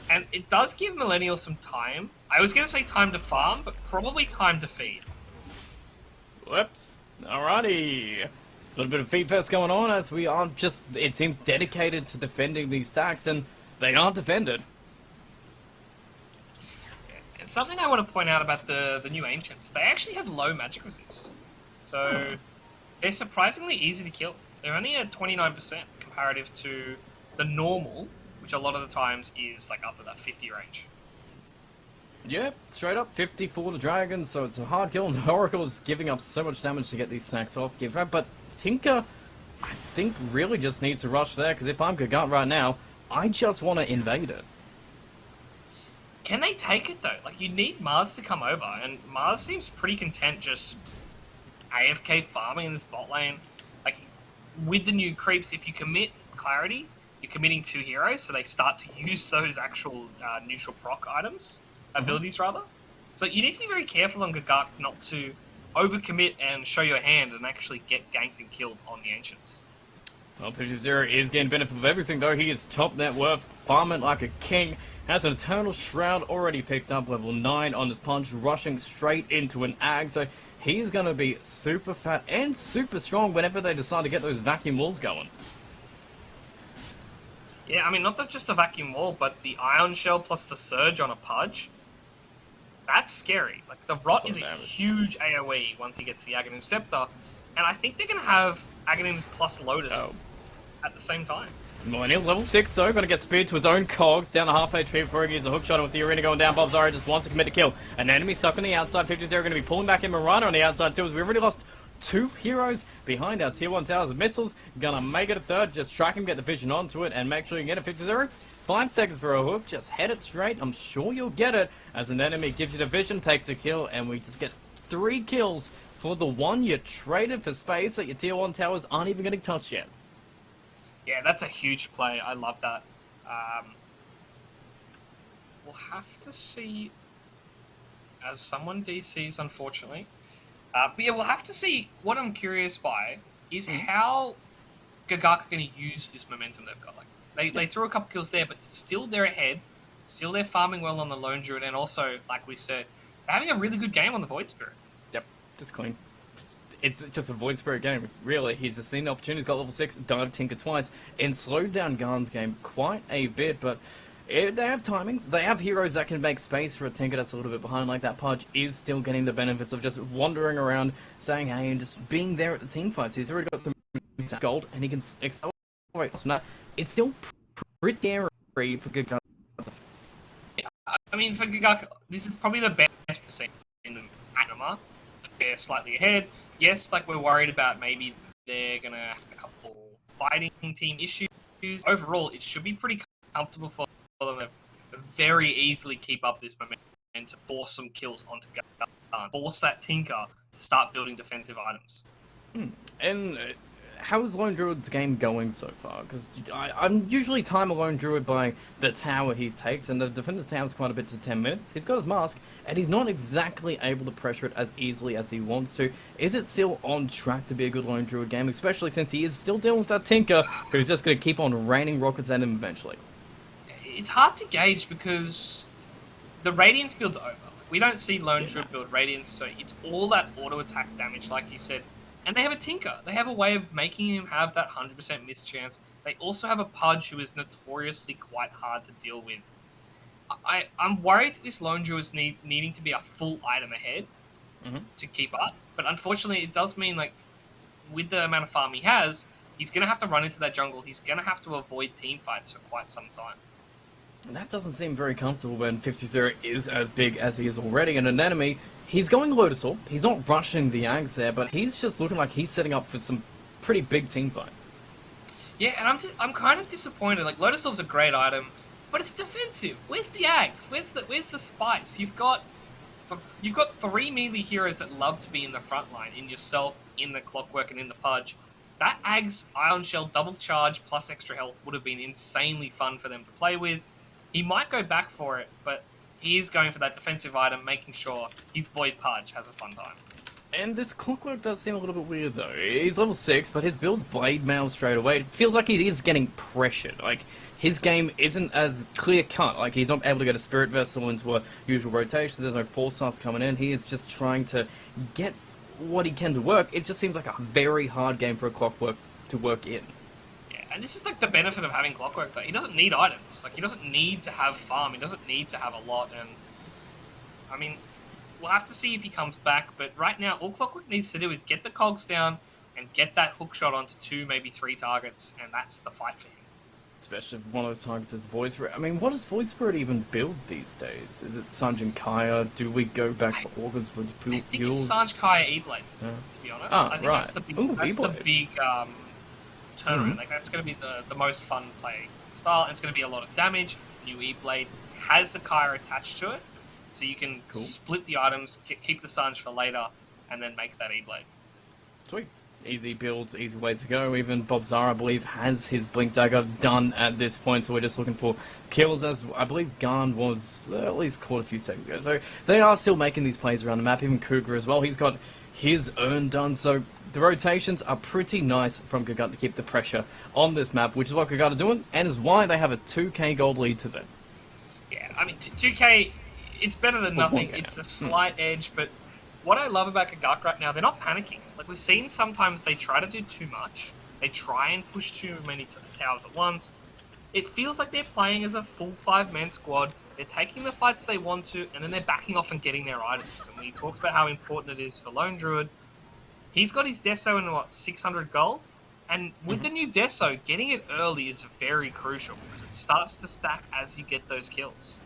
And it does give Millennial some time. I was going to say time to farm, but probably time to feed. Whoops. Alrighty. A little bit of feed fest going on as we are just, it seems, dedicated to defending these stacks, and they aren't defended. And something I want to point out about the new Ancients, they actually have low magic resist. So they're surprisingly easy to kill. They're only at 29% comparative to the normal, which a lot of the times is like up to that 50 range. Yeah, straight up 50 for the Dragons, so it's a hard kill, and Oracle's giving up so much damage to get these stacks off. But Tinker, I think, really just needs to rush there, because if I'm Gigant right now, I just want to invade it. Can they take it, though? Like, you need Mars to come over, and Mars seems pretty content just AFK farming in this bot lane. Like, with the new creeps, if you commit Clarity, you're committing 2 heroes, so they start to use those actual neutral proc items, abilities rather. So you need to be very careful on Gagak not to overcommit and show your hand and actually get ganked and killed on the Ancients. Well, Zero is getting benefit of everything, though. He is top net worth, farming like a king. Has an Eternal Shroud already picked up, level 9 on his punch, rushing straight into an Ag. So he's going to be super fat and super strong whenever they decide to get those vacuum walls going. Yeah, I mean, not that just a vacuum wall, but the Ion Shell plus the Surge on a Pudge. That's scary. Like, the Rot is a huge AoE once he gets the Aghanim Scepter. And I think they're going to have Aghanims plus Lotus at the same time. Millennial's level 6, though, going to get speared to his own cogs, down to half HP before he gets a hook shot, and with the arena going down, Bob Zara just wants to commit a kill. An enemy stuck on the outside, 50-0 going to be pulling back in Marana on the outside too, as we've already lost 2 heroes behind our tier 1 towers of missiles. Gonna make it a third, just track him, get the vision onto it, and make sure you get it 50-0. 5 seconds for a hook, just head it straight, I'm sure you'll get it, as an enemy gives you the vision, takes a kill, and we just get 3 kills for the one you traded for space that your tier 1 towers aren't even getting touched yet. Yeah, that's a huge play. I love that. We'll have to see as someone DCs, unfortunately. But yeah, we'll have to see. What I'm curious by is how Gagaku are going to use this momentum they've got. Like they threw a couple kills there, but still they're ahead. Still they're farming well on the Lone Druid, and also, like we said, they're having a really good game on the Void Spirit. Yep, just clean. It's just a Void Spirit game, really. He's just seen the opportunity, he's got level 6, dived Tinker twice, and slowed down Garn's game quite a bit, but they have timings. They have heroes that can make space for a Tinker that's a little bit behind, like that Pudge is still getting the benefits of just wandering around, saying hey, and just being there at the team fights. He's already got some gold, and he can accelerate from that. It's still pretty scary for Gagaku. Yeah, I mean, for Gagaku, this is probably the best percent in the Anima. They're slightly ahead. Yes, like we're worried about maybe they're going to have a couple fighting team issues. Overall, it should be pretty comfortable for them to very easily keep up this momentum and to force some kills onto Garn. Force that Tinker to start building defensive items. And how is Lone Druid's game going so far? Because I'm usually time a Lone Druid by the tower he takes, and the defensive tower's quite a bit to 10 minutes. He's got his mask, and he's not exactly able to pressure it as easily as he wants to. Is it still on track to be a good Lone Druid game, especially since he is still dealing with that Tinker, who's just going to keep on raining rockets at him eventually? It's hard to gauge because the Radiance build's over. We don't see Lone Druid build Radiance, so it's all that auto-attack damage, like you said. And they have a Tinker. They have a way of making him have that 100% miss chance. They also have a Pudge who is notoriously quite hard to deal with. I'm worried that this Lone Druid is needing to be a full item ahead to keep up. But unfortunately, it does mean, like, with the amount of farm he has, he's going to have to run into that jungle. He's going to have to avoid team fights for quite some time. And that doesn't seem very comfortable when 50-0 is as big as he is already, and an enemy. He's going Lotus Orb. He's not rushing the Ags there, but he's just looking like he's setting up for some pretty big team fights. Yeah, and I'm kind of disappointed. Like, Lotus Orb's a great item, but it's defensive. Where's the Ags? Where's the spice? You've got 3 melee heroes that love to be in the front line, in yourself, in the Clockwork, and in the Pudge. That Ags Ion Shell double charge plus extra health would have been insanely fun for them to play with. He might go back for it, but he is going for that defensive item, making sure his Void Pudge has a fun time. And this Clockwork does seem a little bit weird, though. He's level 6, but his build's Blade Mail straight away. It feels like he is getting pressured. Like, his game isn't as clear-cut. Like, he's not able to get a Spirit Vessel into a usual rotation. There's no 4-stars coming in. He is just trying to get what he can to work. It just seems like a very hard game for a Clockwork to work in. And this is like the benefit of having Clockwork, though. He doesn't need items. Like, he doesn't need to have farm. He doesn't need to have a lot. And, I mean, we'll have to see if he comes back. But right now, all Clockwork needs to do is get the cogs down and get that hook shot onto 2, maybe 3 targets. And that's the fight for him. Especially if one of those targets is Void Spirit. I mean, what does Void Spirit even build these days? Is it Sanjin Kaya? Do we go back for Augurs for fuels? I think it's Sanj Kaya E-Blade, to be honest. I think that's the big tournament. Like, that's going to be the most fun play style, and it's going to be a lot of damage. New E-Blade has the Kaya attached to it, so you can split the items, keep the Sanj for later, and then make that E-Blade. Sweet. Easy builds, easy ways to go. Even Bob Zara, I believe, has his Blink Dagger done at this point, so we're just looking for kills, as I believe Garn was at least caught a few seconds ago. So they are still making these plays around the map. Even Cougar as well, he's got his urn done, so the rotations are pretty nice from Gagata to keep the pressure on this map, which is what Gagata are doing, and is why they have a 2k gold lead to them. Yeah, I mean, 2k, it's better than nothing. 1K It's now. a slight edge, but what I love about Gagak right now, they're not panicking. Like, we've seen sometimes they try to do too much. They try and push too many towers at once. It feels like they're playing as a full 5-man squad. They're taking the fights they want to, and then they're backing off and getting their items. And we talked about how important it is for Lone Druid. He's got his Deso in, 600 gold? And with the new Deso, getting it early is very crucial, because it starts to stack as you get those kills.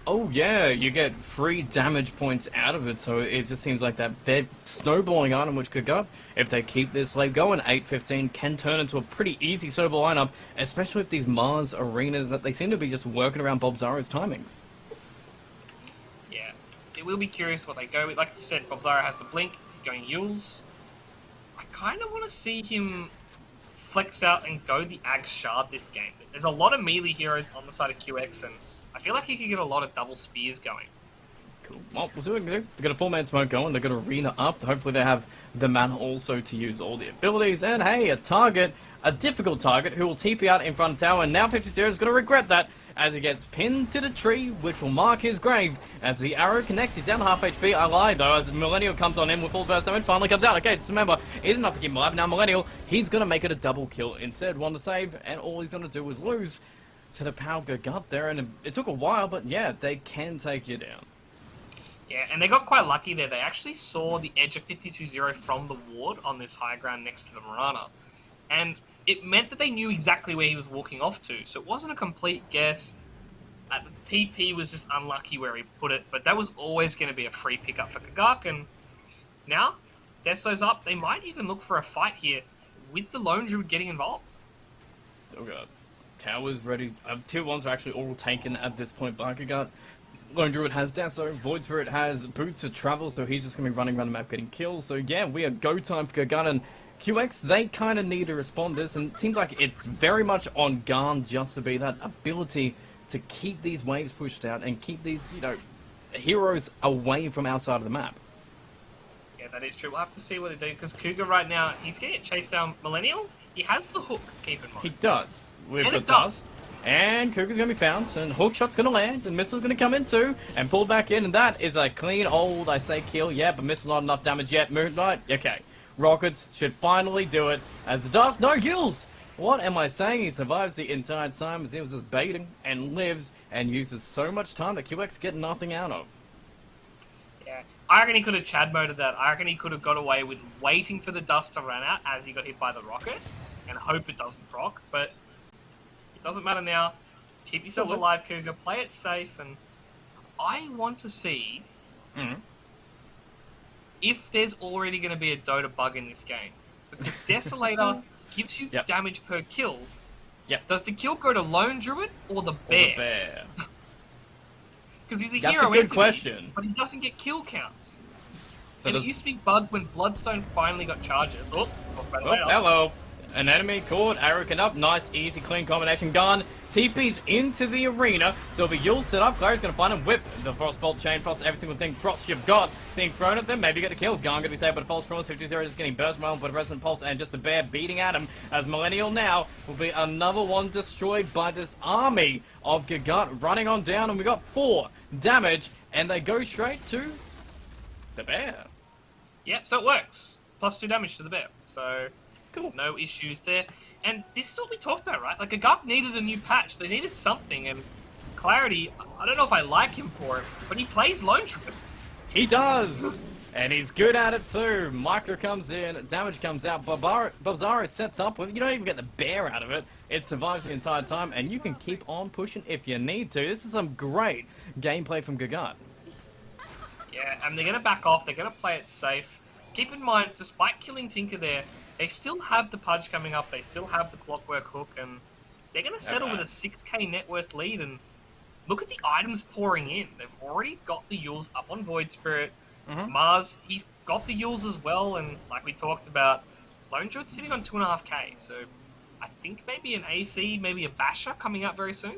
Oh yeah, you get free damage points out of it, so it just seems like that they're snowballing item which could go. If they keep this late going, 8-15 can turn into a pretty easy snowball lineup, especially with these Mars arenas that they seem to be just working around Bob Zara's timings. Yeah, it will be curious what they go with. Like you said, Bob Zara has the blink, going Yules. I kind of want to see him flex out and go the Ag Shard this game. There's a lot of melee heroes on the side of QX, and I feel like he could get a lot of double spears going. Cool. Well, we'll see what we can do. They've got a 4-man smoke going, they've got arena up, hopefully they have the mana also to use all the abilities, and hey, a target, a difficult target, who will TP out in front of tower, and now 50 is going to regret that, as he gets pinned to the tree, which will mark his grave, as the arrow connects. He's down half HP. I lied, though, as Millennial comes on in with full burst damage, finally comes out. Okay, just remember, it isn't enough to keep him alive. Now Millennial, he's going to make it a double kill instead. One to save, and all he's going to do is lose to the power Gagut there, and it took a while, but yeah, they can take you down. Yeah, and they got quite lucky there. They actually saw the edge of 52-0 from the ward on this high ground next to the Marana. And it meant that they knew exactly where he was walking off to. So it wasn't a complete guess. The TP was just unlucky where he put it, but that was always going to be a free pickup for Gagak. And now, Deso's up. They might even look for a fight here with the Lone Druid getting involved. Oh god. Towers ready. Tier 1s are actually all taken at this point by Gagak. Lone Druid has Deso, Void Spirit has Boots of Travel, so he's just going to be running around the map getting kills. So yeah, we are go time for Gagak, and QX, they kind of need to respond to this, and it seems like it's very much on Garn just to be that ability to keep these waves pushed out and keep these, heroes away from outside of the map. Yeah, that is true. We'll have to see what they do, because Cougar right now, he's going to get chased down. Millennial, he has the hook, keep in mind. He does. With And the it does. And Cougar's going to be found, and hook shot's going to land, and missile's going to come in too, and pull back in, and that is a clean old, I say kill, yeah, but missile not enough damage yet. Moonlight, okay. Rockets should finally do it, as the Dark, no kills! What am I saying? He survives the entire time as he was just baiting, and lives, and uses so much time that QX get nothing out of. Yeah, I reckon he could have Chad moded that. I reckon he could have got away with waiting for the dust to run out as he got hit by the rocket, and hope it doesn't proc, but it doesn't matter now. Keep yourself alive, Cougar. Play it safe, and I want to see if there's already going to be a Dota bug in this game. Because Desolator gives you damage per kill. Yep. Does the kill go to Lone Druid or the Bear? Or the Bear. Because he's a That's hero a good entity, question. but he doesn't get kill counts. So and it used to be bugs when Bloodstone finally got charges. Oh, hello. An enemy caught, arrow can up, nice, easy, clean combination gun. TP's into the arena, so it'll be Yule set up, Clary's gonna find him, whip the Frostbolt, Chain Frost, every single thing Frost you've got being thrown at them, maybe get the kill. Gun gonna be saved by the False Promise, 50-0 just getting burst around, but Resonant Pulse and just the Bear beating at him, as Millennial now will be another one destroyed by this army of Gagak running on down, and we got 4 damage, and they go straight to the Bear. Yep, so it works. Plus 2 damage to the Bear, so cool. No issues there. And this is what we talked about, right? Like, Gagak needed a new patch. They needed something, and Clarity, I don't know if I like him for it, but he plays Lone Druid. He does! And he's good at it too. Micro comes in, damage comes out, Bobzaro sets up with it. You don't even get the Bear out of it. It survives the entire time, and you can keep on pushing if you need to. This is some great gameplay from Gagak. Yeah, and they're going to back off. They're going to play it safe. Keep in mind, despite killing Tinker there, they still have the Pudge coming up. They still have the Clockwork Hook, and they're going to settle with a 6k net worth lead. And look at the items pouring in. They've already got the Yules up on Void Spirit. Mars, he's got the Yules as well, and like we talked about, Lone Druid's sitting on 2.5k. So I think maybe an AC, maybe a Basher coming out very soon.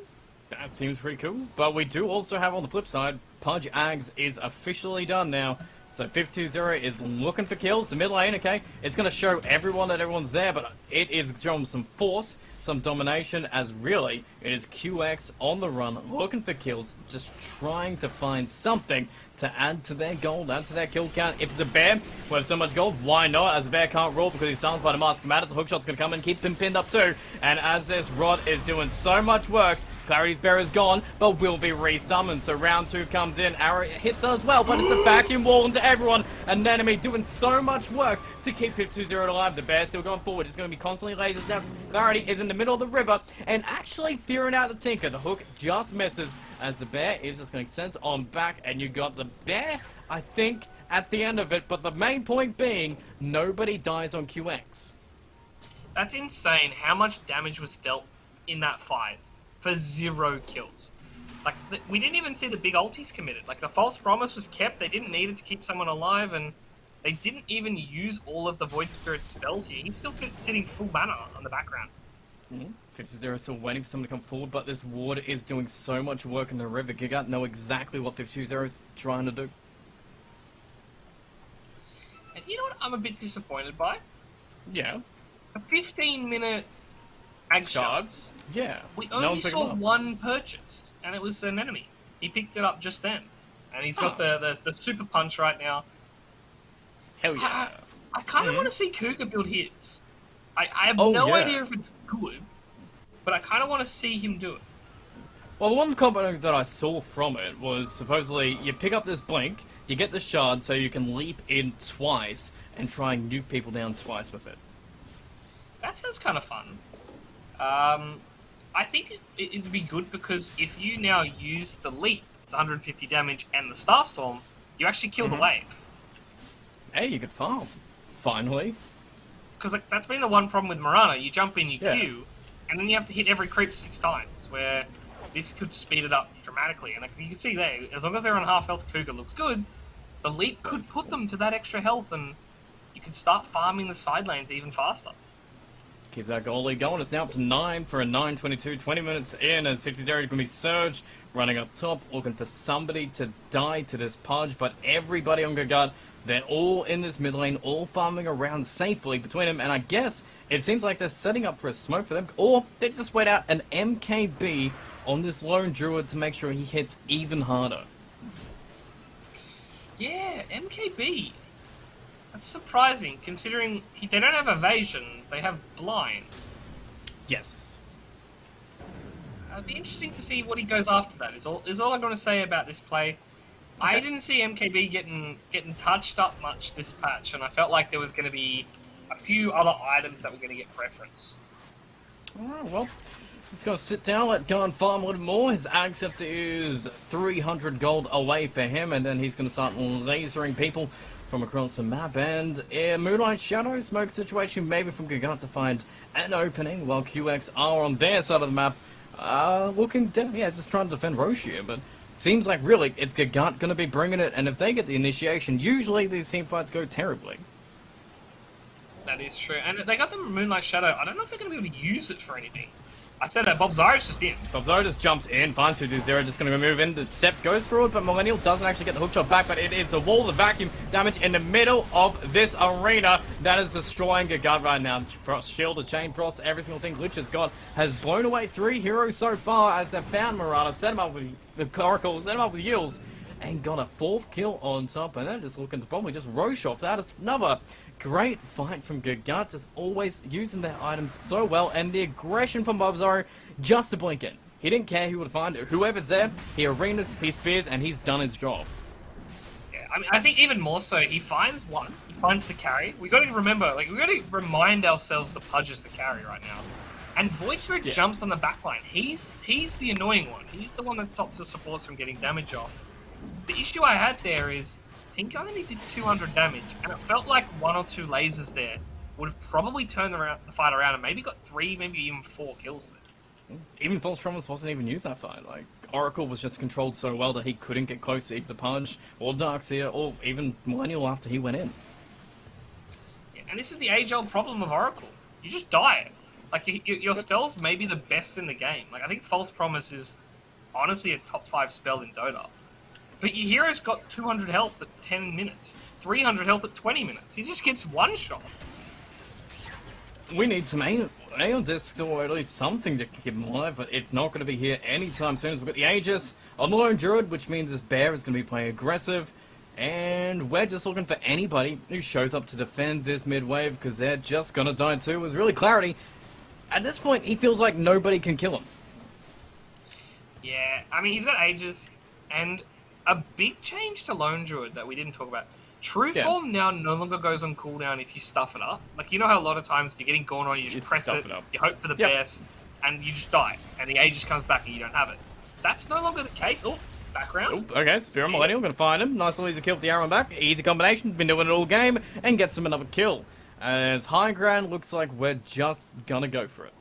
That seems pretty cool. But we do also have on the flip side, Pudge Ags is officially done now. So 520 is looking for kills. The mid lane, okay, it's going to show everyone that everyone's there, but it is showing some force, some domination, as really it is QX on the run, looking for kills, just trying to find something to add to their gold, add to their kill count. If it's a bear with so much gold, why not? As the bear can't roll because he's silenced by the Mask of Madness, the hookshot's going to come and keep them pinned up too. And as this Rod is doing so much work, Clarity's bear is gone, but will be resummoned. So round 2 comes in, arrow hits her as well, but it's a vacuum wall into everyone. An enemy doing so much work to keep 520 alive. The bear still going forward. It's going to be constantly lasered down. Clarity is in the middle of the river and actually fearing out the Tinker. The hook just misses as the bear is just going to sense on back, and you got the bear, I think, at the end of it. But the main point being, nobody dies on QX. That's insane how much damage was dealt in that fight for 0 kills. Like, we didn't even see the big ultis committed. Like, the false promise was kept. They didn't need it to keep someone alive, and they didn't even use all of the Void Spirit spells here. He's still sitting full mana on the background. 520 still waiting for someone to come forward, but this ward is doing so much work in the river. Giga know exactly what 520 is trying to do. And you know what I'm a bit disappointed by? Yeah. A 15-minute ag shards. Yeah. We only saw one purchased, and it was an enemy. He picked it up just then. And he's got the super punch right now. Hell yeah. I kind of want to see Cougar build his. I have no idea if it's good, but I kind of want to see him do it. Well, the one combo that I saw from it was supposedly you pick up this blink, you get the shard so you can leap in twice and try and nuke people down twice with it. That sounds kind of fun. I think it'd be good because if you now use the leap, it's 150 damage, and the Starstorm, you actually kill the wave. Hey, you could farm. Finally. Because like, that's been the one problem with Mirana. You jump in, you Q, and then you have to hit every creep 6 times, where this could speed it up dramatically. And like, you can see there, as long as they're on half health, Cougar looks good. The leap could put them to that extra health, and you could start farming the side lanes even faster. Keep that goal lead going. It's now up to 9 for a 9:22. 20 minutes in as 50 going to be Surge running up top, looking for somebody to die to this Pudge, but everybody on Gagard, they're all in this mid lane, all farming around safely between them, and I guess it seems like they're setting up for a smoke for them, or they just wait out an MKB on this lone druid to make sure he hits even harder. Yeah, MKB. That's surprising, considering they don't have evasion, they have blind. Yes. It'd be interesting to see what he goes after that, is all I'm going to say about this play. Okay. I didn't see MKB getting touched up much this patch, and I felt like there was going to be a few other items that were going to get preference. Alright, well, just going to sit down, let go and farm a little more. His ag scepter is 300 gold away for him, and then he's going to start lasering people from across the map. And Moonlight Shadow smoke situation, maybe from Gigant to find an opening, while QX are on their side of the map, looking down, just trying to defend Roche here, but seems like really it's Gigant going to be bringing it, and if they get the initiation, usually these team fights go terribly. That is true, and they got the Moonlight Shadow. I don't know if they're going to be able to use it for anything. I said that Bob Zara's just in. Bob Zara just jumps in, finds 220, just going to move in. The step goes through it, but Millennial doesn't actually get the hookshot back, but it is the wall, the vacuum damage in the middle of this arena that is destroying Gigant right now. Frost Shield, the Chain Frost, every single thing Glitch has got has blown away 3 heroes so far as they found Murata, set him up with the Coracle, set him up with Yields, and got a 4th kill on top, and they're just looking to probably just Roche off. That is another great fight from Gigant, just always using their items so well, and the aggression from Bob Zara just to blink in. He didn't care who would find it. Whoever's there, he arenas, he spears, and he's done his job. Yeah, I mean, I think even more so, he finds one. He finds the carry. We got to remember, like, we got to remind ourselves the Pudge is the carry right now. And Void Spirit jumps on the backline. He's the annoying one. He's the one that stops the supports from getting damage off. The issue I had there is Tinker only did 200 damage, and it felt like 1 or 2 lasers there would have probably turned the fight around and maybe got 3, maybe even 4 kills there. Even False Promise wasn't even used that fight. Like, Oracle was just controlled so well that he couldn't get close to either the Pudge or Darkseer or even Millennial after he went in. Yeah, and this is the age-old problem of Oracle. You just die. Like, your spells may be the best in the game. Like, I think False Promise is honestly a top 5 spell in Dota. But your hero's got 200 health at 10 minutes, 300 health at 20 minutes. He just gets one shot. We need some Aeon discs or at least something to keep him alive, but it's not going to be here anytime soon. So we've got the Aegis on the lone druid, which means this bear is going to be playing aggressive. And we're just looking for anybody who shows up to defend this mid wave, because they're just going to die too. It was really clarity. At this point, he feels like nobody can kill him. Yeah, I mean, he's got Aegis, and a big change to lone druid that we didn't talk about. True form now no longer goes on cooldown if you stuff it up. Like, you know how a lot of times you're getting gone on, you just press it, you hope for the best, and you just die. And the Aegis comes back and you don't have it. That's no longer the case. Oh, background. Oh, okay, Spirit Millennial, gonna find him. Nice little easy kill with the arrow back. Easy combination, been doing it all game, and gets him another kill. As high ground looks like we're just gonna go for it.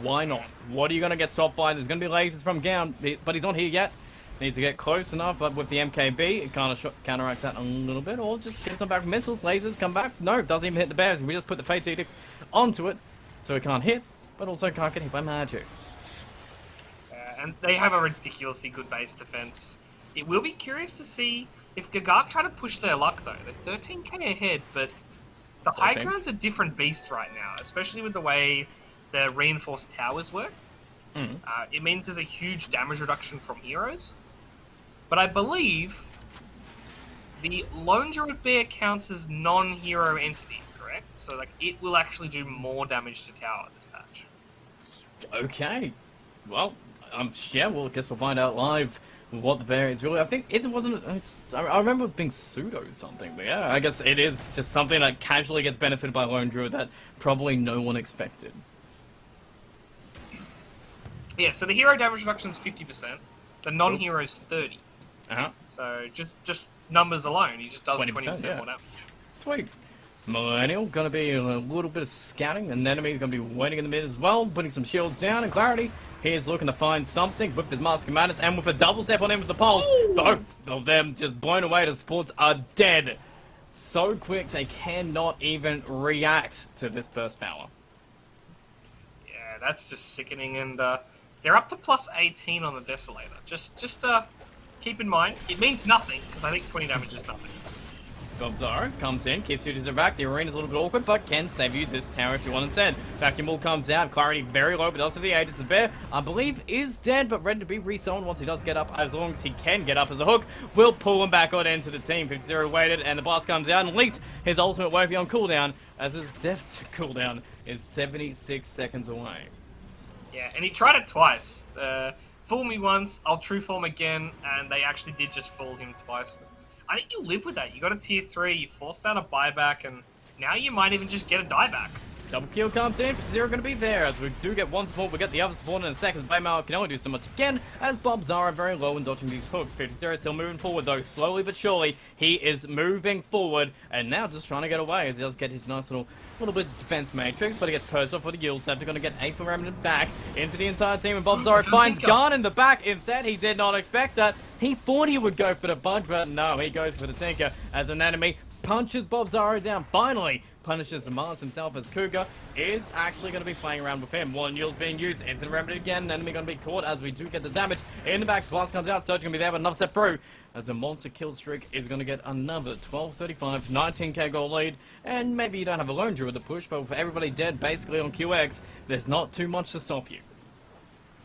Why not? What are you gonna get stopped by? There's gonna be lasers from Gown, but he's not here yet. Needs to get close enough, but with the MKB, it kind of counteracts that a little bit, or just gets them back with missiles, lasers, come back. No, doesn't even hit the bears. We just put the Fate's Edict onto it, so it can't hit, but also can't get hit by magic. And they have a ridiculously good base defense. It will be curious to see if Gagak try to push their luck, though. They're 13k ahead, but the high ground's a different beast right now, especially with the way the reinforced towers work. It means there's a huge damage reduction from heroes. But I believe the Lone Druid Bear counts as non-hero entity, correct? So like it will actually do more damage to tower this patch. Okay. Well, yeah, well, I guess we'll find out live what the bear is really. I think it wasn't. I remember it being pseudo something, but yeah, I guess it is just something that casually gets benefited by Lone Druid that probably no one expected. Yeah, so the hero damage reduction is 50%. The non-hero is 30%. So just numbers alone, he just does 20% more damage. Sweet. Millennial gonna be a little bit of scouting, and the enemy gonna be waiting in the mid as well, putting some shields down. And Clarity, he's looking to find something with his Mask of Madness, and with a double step on him with the pulse. Both of them just blown away. The supports are dead. So quick they cannot even react to this burst power. Yeah, that's just sickening, and they're up to plus 18 on the Desolator. Just keep in mind, it means nothing, because I think 20 damage is nothing. Bobzaro comes in, keeps you to the back. The arena's a little bit awkward, but can save you this tower if you want instead. Vacuum Ball comes out, Clarity very low, but does have the Aegis. The bear, I believe, is dead, but ready to be resown once he does get up. As long as he can get up as a hook, we'll pull him back on into the team. 50 waited, and the blast comes out, and at least his ultimate won't be on cooldown, as his death cooldown is 76 seconds away. Yeah, and he tried it twice. Fool me once, I'll true form again, and they actually did just fool him twice. I think you live with that. You got a tier 3, you forced out a buyback, and now you might even just get a dieback. Double kill comes in, 50 going to be there, as we do get one support, we get the other support in a second. Baymail can only do so much again, as Bobzaro very low and dodging these hooks. 50 still moving forward though, slowly but surely, he is moving forward, and now just trying to get away, as he does get his nice little bit of defense matrix, but he gets purged off for the Yield Scepter. Going to get 8 for Remnant back into the entire team, and Bobzaro finds Garn in the back. Instead, he did not expect that. He thought he would go for the punch, but no, he goes for the Tinker as an enemy punches Bobzaro down. Finally, punishes the Mars himself, as Cougar is actually going to be playing around with him. One Yield's being used into the Remnant again. Enemy going to be caught as we do get the damage in the back. Blast comes out, Surge going to be there, but another step through, as the monster kill streak is going to get another 12:35, 19k goal lead. And maybe you don't have a Lone Druid to push, but with everybody dead basically on QX, there's not too much to stop you.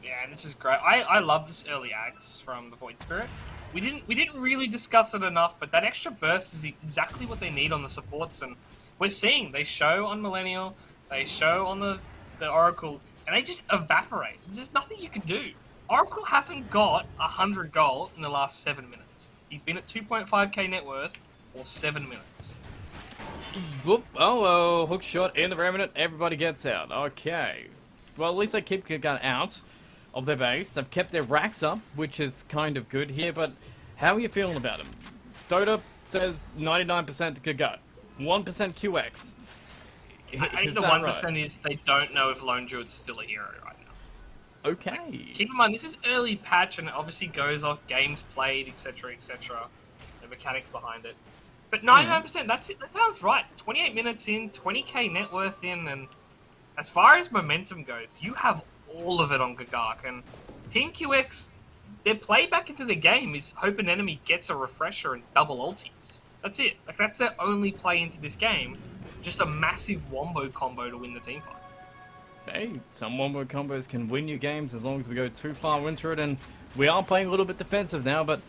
Yeah, this is great. I love this early acts from the Void Spirit. We didn't really discuss it enough, but that extra burst is exactly what they need on the supports, and we're seeing they show on Millennial, they show on the Oracle, and they just evaporate. There's nothing you can do. Oracle hasn't got 100 gold in the last 7 minutes. He's been at 2.5k net worth for 7 minutes. Whoop. Oh, hook shot in the Remnant. Everybody gets out. Okay. Well, at least they keep Gagan out of their base. They've kept their racks up, which is kind of good here, but how are you feeling about them? DOTA says 99% Gagan, 1% QX. I think the 1% is they don't know if Lone Druid's still a hero right now. Okay. Like, keep in mind, this is early patch, and it obviously goes off games played, etc., etc., the mechanics behind it. But 99%, that's it. That sounds right. 28 minutes in, 20k net worth in, and as far as momentum goes, you have all of it on Gagak. And Team QX, their play back into the game is hope an enemy gets a refresher and double ultis. That's it. Like, that's their only play into this game. Just a massive wombo combo to win the team fight. Hey, some wombo combos can win you games as long as we go too far into it, and we are playing a little bit defensive now, but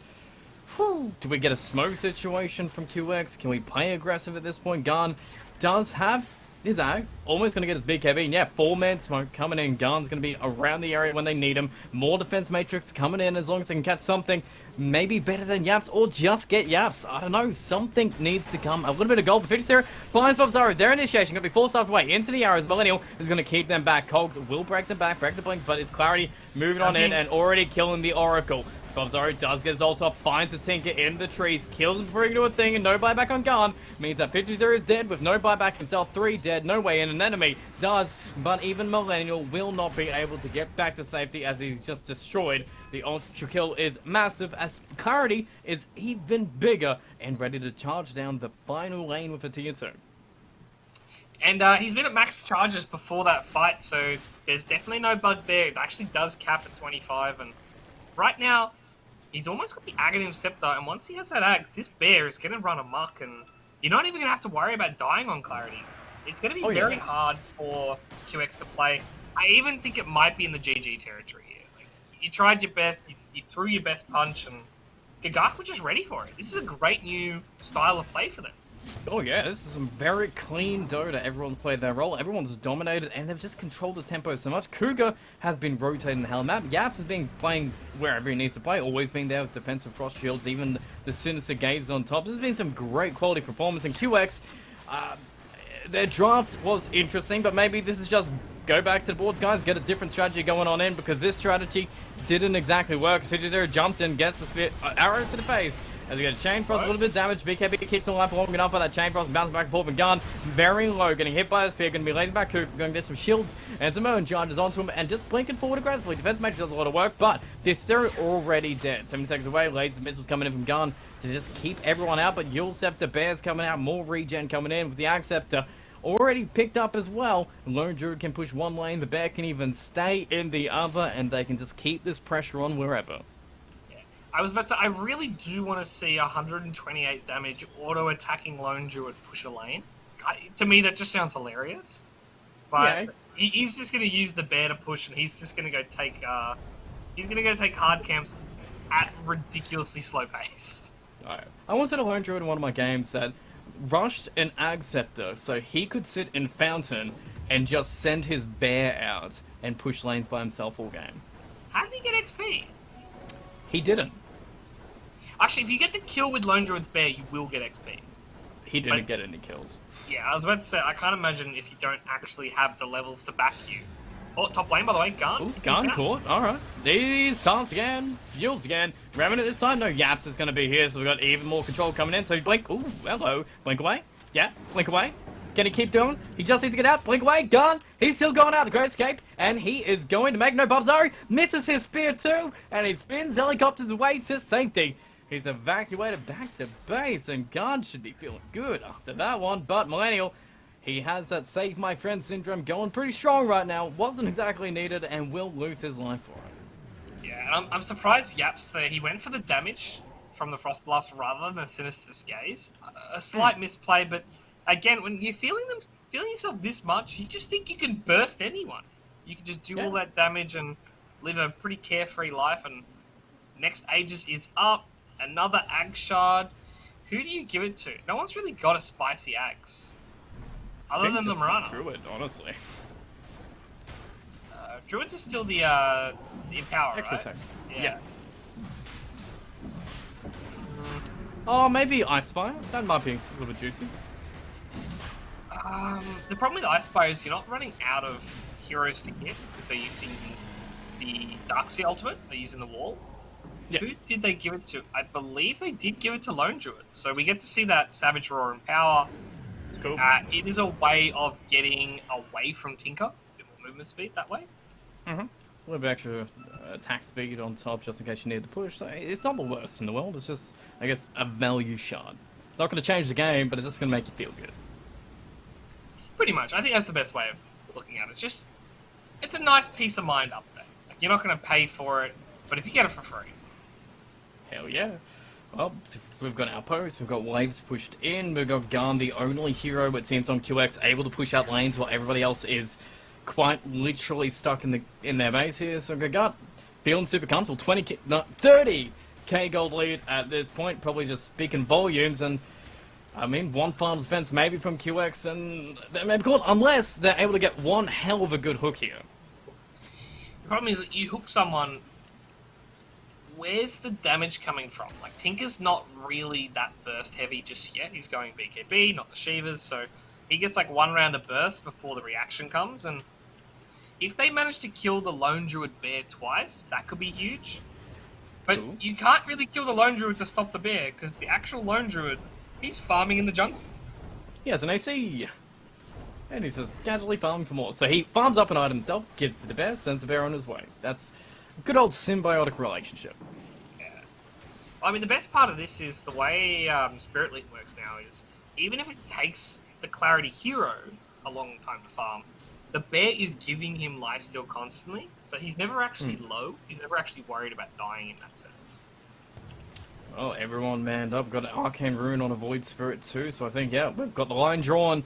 do we get a smoke situation from QX? Can we play aggressive at this point? Garn does have his Ags, almost going to get his big heavy, and yeah, 4-man smoke coming in. Garn's going to be around the area when they need him. More defense matrix coming in as long as they can catch something. Maybe better than Yaps, or just get Yaps. I don't know, something needs to come. A little bit of gold for 50 finds Bobzaro. Their initiation going to be 4 stars away into the arrows. Millennial is going to keep them back. Cogs will break them back, break the blinks, but it's Clarity moving on in and already killing the Oracle. Bobzaro does get his ult off, finds the Tinker in the trees, kills him before he can do a thing, and no buyback on Garn. Means that 50 is dead with no buyback himself, 3 dead, no way in. An enemy does, but even Millennial will not be able to get back to safety as he's just destroyed. The ultra kill is massive as Clarity is even bigger and ready to charge down the final lane with a tier 2. And he's been at max charges before that fight, so there's definitely no bug there. It actually does cap at 25, and right now, he's almost got the Aghanim Scepter, and once he has that Axe, this bear is going to run amok, and you're not even going to have to worry about dying on Clarity. It's going to be very hard for QX to play. I even think it might be in the GG territory here. Like, you tried your best, you threw your best punch, and Gagak was just ready for it. This is a great new style of play for them. Oh yeah, this is some very clean Dota. Everyone's played their role, everyone's dominated, and they've just controlled the tempo so much. Cougar has been rotating the hell map. Yaps has been playing wherever he needs to play, always being there with defensive frost shields, even the Sinister Gaze on top. There's been some great quality performance, and QX, their draft was interesting, but maybe this is just go back to the boards, guys, get a different strategy going on in, because this strategy didn't exactly work. 50 jumps in, gets the spear, arrow to the face. As we get a Chain Frost, a little bit of damage. BKB keeps on life long enough by that Chain Frost, bouncing back and forth, and Garn very low, getting hit by the spear, going to be laid back Coop, going to get some shields, and some own charges onto him, and just blinking forward aggressively. Defense Mage does a lot of work, but they're still already dead. 7 seconds away, laser missiles coming in from Garn to just keep everyone out, but Yule Scepter, Bears coming out, more regen coming in with the Axe Scepter already picked up as well. Lone Druid can push one lane, the Bear can even stay in the other, and they can just keep this pressure on wherever. I was about to say, I really do want to see 128 damage auto-attacking Lone Druid push a lane. To me, that just sounds hilarious. But yeah, he's just going to use the bear to push, and he's just going to go take hard camps at ridiculously slow pace. I once had a Lone Druid in one of my games that rushed an Ag Scepter so he could sit in Fountain and just send his bear out and push lanes by himself all game. How did he get XP? He didn't. Actually, if you get the kill with Lone Druid's bear, you will get XP. He didn't get any kills. Yeah, I was about to say, I can't imagine if you don't actually have the levels to back you. Oh, top lane, by the way, Garn. Ooh, Garn caught, alright. These starts again, yields again. Revenant this time, no Yaps is going to be here, so we've got even more control coming in. So Blink, ooh, hello. Blink away. Yeah, Blink away. Can he keep doing? He just needs to get out. Blink away. Garn. He's still going out. The Great Escape. And he is going to make no Bobzaro. Misses his spear too. And he spins helicopters away to safety. He's evacuated back to base. And Garn should be feeling good after that one. But Millennial, he has that Save My Friend syndrome going pretty strong right now. Wasn't exactly needed and will lose his life for it. Yeah, and I'm surprised Yaps there. He went for the damage from the Frost Blast rather than the Sinister Gaze. A slight misplay, but again, when you're feeling yourself this much, you just think you can burst anyone. You can just do all that damage and live a pretty carefree life. And next Aegis is up. Another Ag Shard. Who do you give it to? No one's really got a spicy Axe. Other than the Mirana. Druid, honestly. Druids are still the Empower, Extra right? tech. Yeah. Oh, maybe Ice Spire? That might be a little bit juicy. The problem with Ice Spire is you're not running out of heroes to get because they're using the Darkseid ultimate. They're using the wall. Yeah. Who did they give it to? I believe they did give it to Lone Druid. So we get to see that Savage Roar and Power. Cool. It is a way of getting away from Tinker. A bit more movement speed that way. Mm-hmm. A little bit extra attack speed on top just in case you need to push. So it's not the worst in the world. It's just, I guess, a value shard. It's not going to change the game, but it's just going to make you feel good. Pretty much. I think that's the best way of looking at it. It's a nice peace of mind up there. Like, you're not going to pay for it. But if you get it for free, hell yeah. Well, we've got our post, we've got waves pushed in, we've got Garn, the only hero, it seems, on QX, able to push out lanes while everybody else is quite literally stuck in their base here. So Garn feeling super comfortable, 30k gold lead at this point, probably just speaking volumes, and I mean, one final defense maybe from QX, and they may be caught, unless they're able to get one hell of a good hook here. the problem is that you hook someone. Where's the damage coming from? Like, Tinker's not really that burst heavy just yet. He's going BKB, not the Shivas, so he gets like one round of burst before the reaction comes, and if they manage to kill the Lone Druid Bear twice, that could be huge. But you can't really kill the Lone Druid to stop the Bear, because the actual Lone Druid, he's farming in the jungle. He has an AC, and he's just casually farming for more. So he farms up an item himself, gives it to the Bear, sends the Bear on his way. That's a good old symbiotic relationship. Yeah. I mean, the best part of this is the way Spirit League works now is, even if it takes the Clarity hero a long time to farm, the Bear is giving him lifesteal constantly, so he's never actually low. He's never actually worried about dying in that sense. Well, everyone manned up. Got an Arcane Rune on a Void Spirit too, so I think, yeah, we've got the line drawn.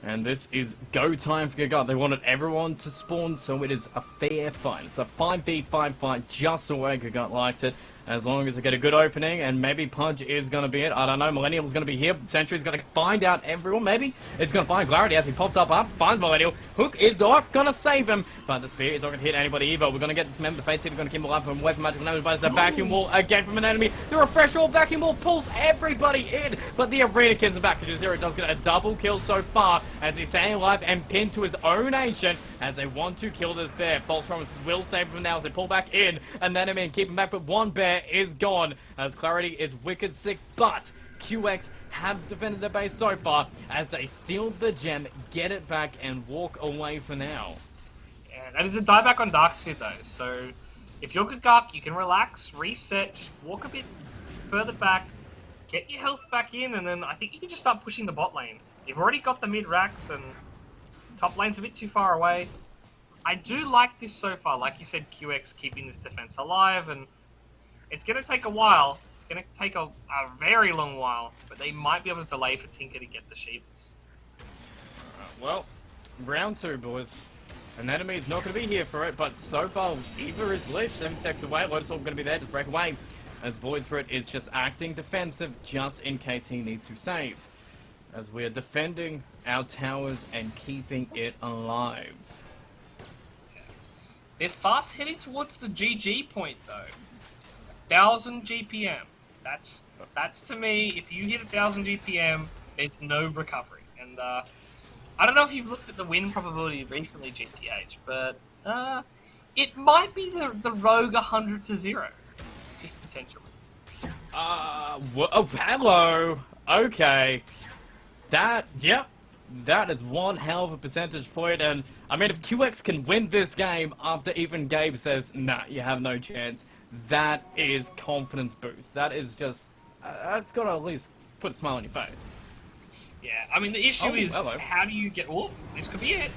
And this is go time for Giga. They wanted everyone to spawn, so it is a fair fight. It's a 5v5 fight, just the way Giga likes it. As long as they get a good opening, and maybe Pudge is going to be it. I don't know, Millennial's going to be here. Sentry's going to find out everyone, maybe. It's going to find Clarity as he pops up, finds Millennial. Hook is not going to save him, but the spear is not going to hit anybody either. We're going to get this member, the Fate Seeker, going to keep him alive from West Magical Damage, but it's a vacuum wall again from an enemy. The refresh wall, vacuum wall pulls everybody in, but the Arena Kid's back to Zero. Does get a double kill so far, as he's staying alive and pinned to his own Ancient, as they want to kill this Bear. False Promise will save him now as they pull back in, and then and keep him back, but one Bear is gone, as Clarity is wicked sick, but QX have defended their base so far, as they steal the gem, get it back, and walk away for now. Yeah, that is a dieback on Darkseid though, so if you're Gagak, you can relax, reset, just walk a bit further back, get your health back in, and then I think you can just start pushing the bot lane. You've already got the mid racks, and top lane's a bit too far away. I do like this so far, like you said, QX keeping this defense alive, and it's going to take a while. It's going to take a very long while, but they might be able to delay for Tinker to get the Sheets. Well, round 2, boys. An enemy is not going to be here for it, but so far, Eva is lit. 7 seconds away. Lotus Orb going to be there to break away, as Void Spirit is just acting defensive just in case he needs to save. As we are defending our towers and keeping it alive. They're fast heading towards the GG point, though. 1,000 GPM. That's to me, if you hit 1,000 GPM, there's no recovery. And I don't know if you've looked at the win probability recently, GTH, but it might be the Rogue 100 to 0. Just potentially. Oh, hello. Okay. That is one hell of a percentage point, and I mean, if QX can win this game after even Gabe says, nah, you have no chance, that is confidence boost. That is just, that's got to at least put a smile on your face. Yeah, I mean, the issue is, how do you get, oh, this could be it.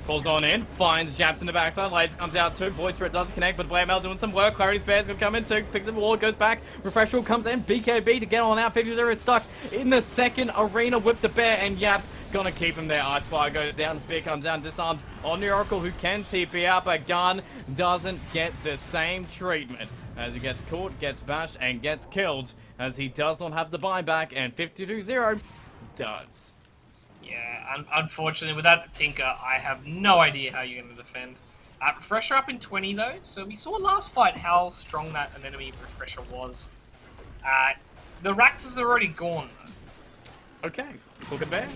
Falls on in, finds Japs in the backside, Laser comes out too, Void Spirit doesn't connect, but Blair Mel's doing some work, Clarity's Bear's gonna come in too, picks up the wall, goes back, Refresh Wall comes in, BKB to get on out, 50-0 is stuck in the second arena with the Bear, and Yaps gonna keep him there. Ice Fire goes down, Spear comes down, disarmed on the Oracle, who can TP out, but Gun doesn't get the same treatment, as he gets caught, gets bashed, and gets killed, as he does not have the buyback, and 52-0 does. Yeah, unfortunately, without the Tinker, I have no idea how you're going to defend. Refresher up in 20, though, so we saw last fight how strong that an enemy Refresher was. The Raxus are already gone, though. Okay, Hook and Bear?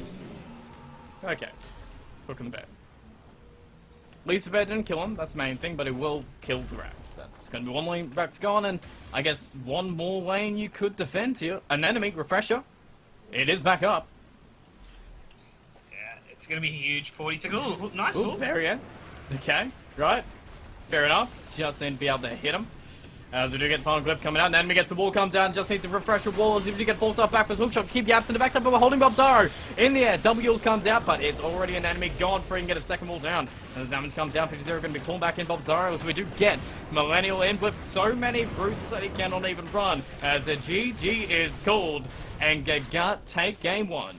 Okay, Hook and Bear. At least the Bear didn't kill him, that's the main thing, but it will kill the Rax. That's going to be one lane Rax gone, and I guess one more lane you could defend here. An enemy Refresher. It is back up. It's going to be huge. 40 seconds. Ooh, nice. Ooh, there we go. Okay, right. Fair enough. Just need to be able to hit him. As we do get the final clip coming out, and the enemy gets the wall, comes down, just needs to refresh the wall. If you get forced off back for his hookshot, keep Yaps in the backside, but we're holding Bobzaro in the air. W's comes out, but it's already an enemy gone free and get a second wall down. And the damage comes down, 50 going to be pulled back in Bobzaro, so we do get Millennial in with so many brutes that he cannot even run. As the GG is called, and Gagat take game 1.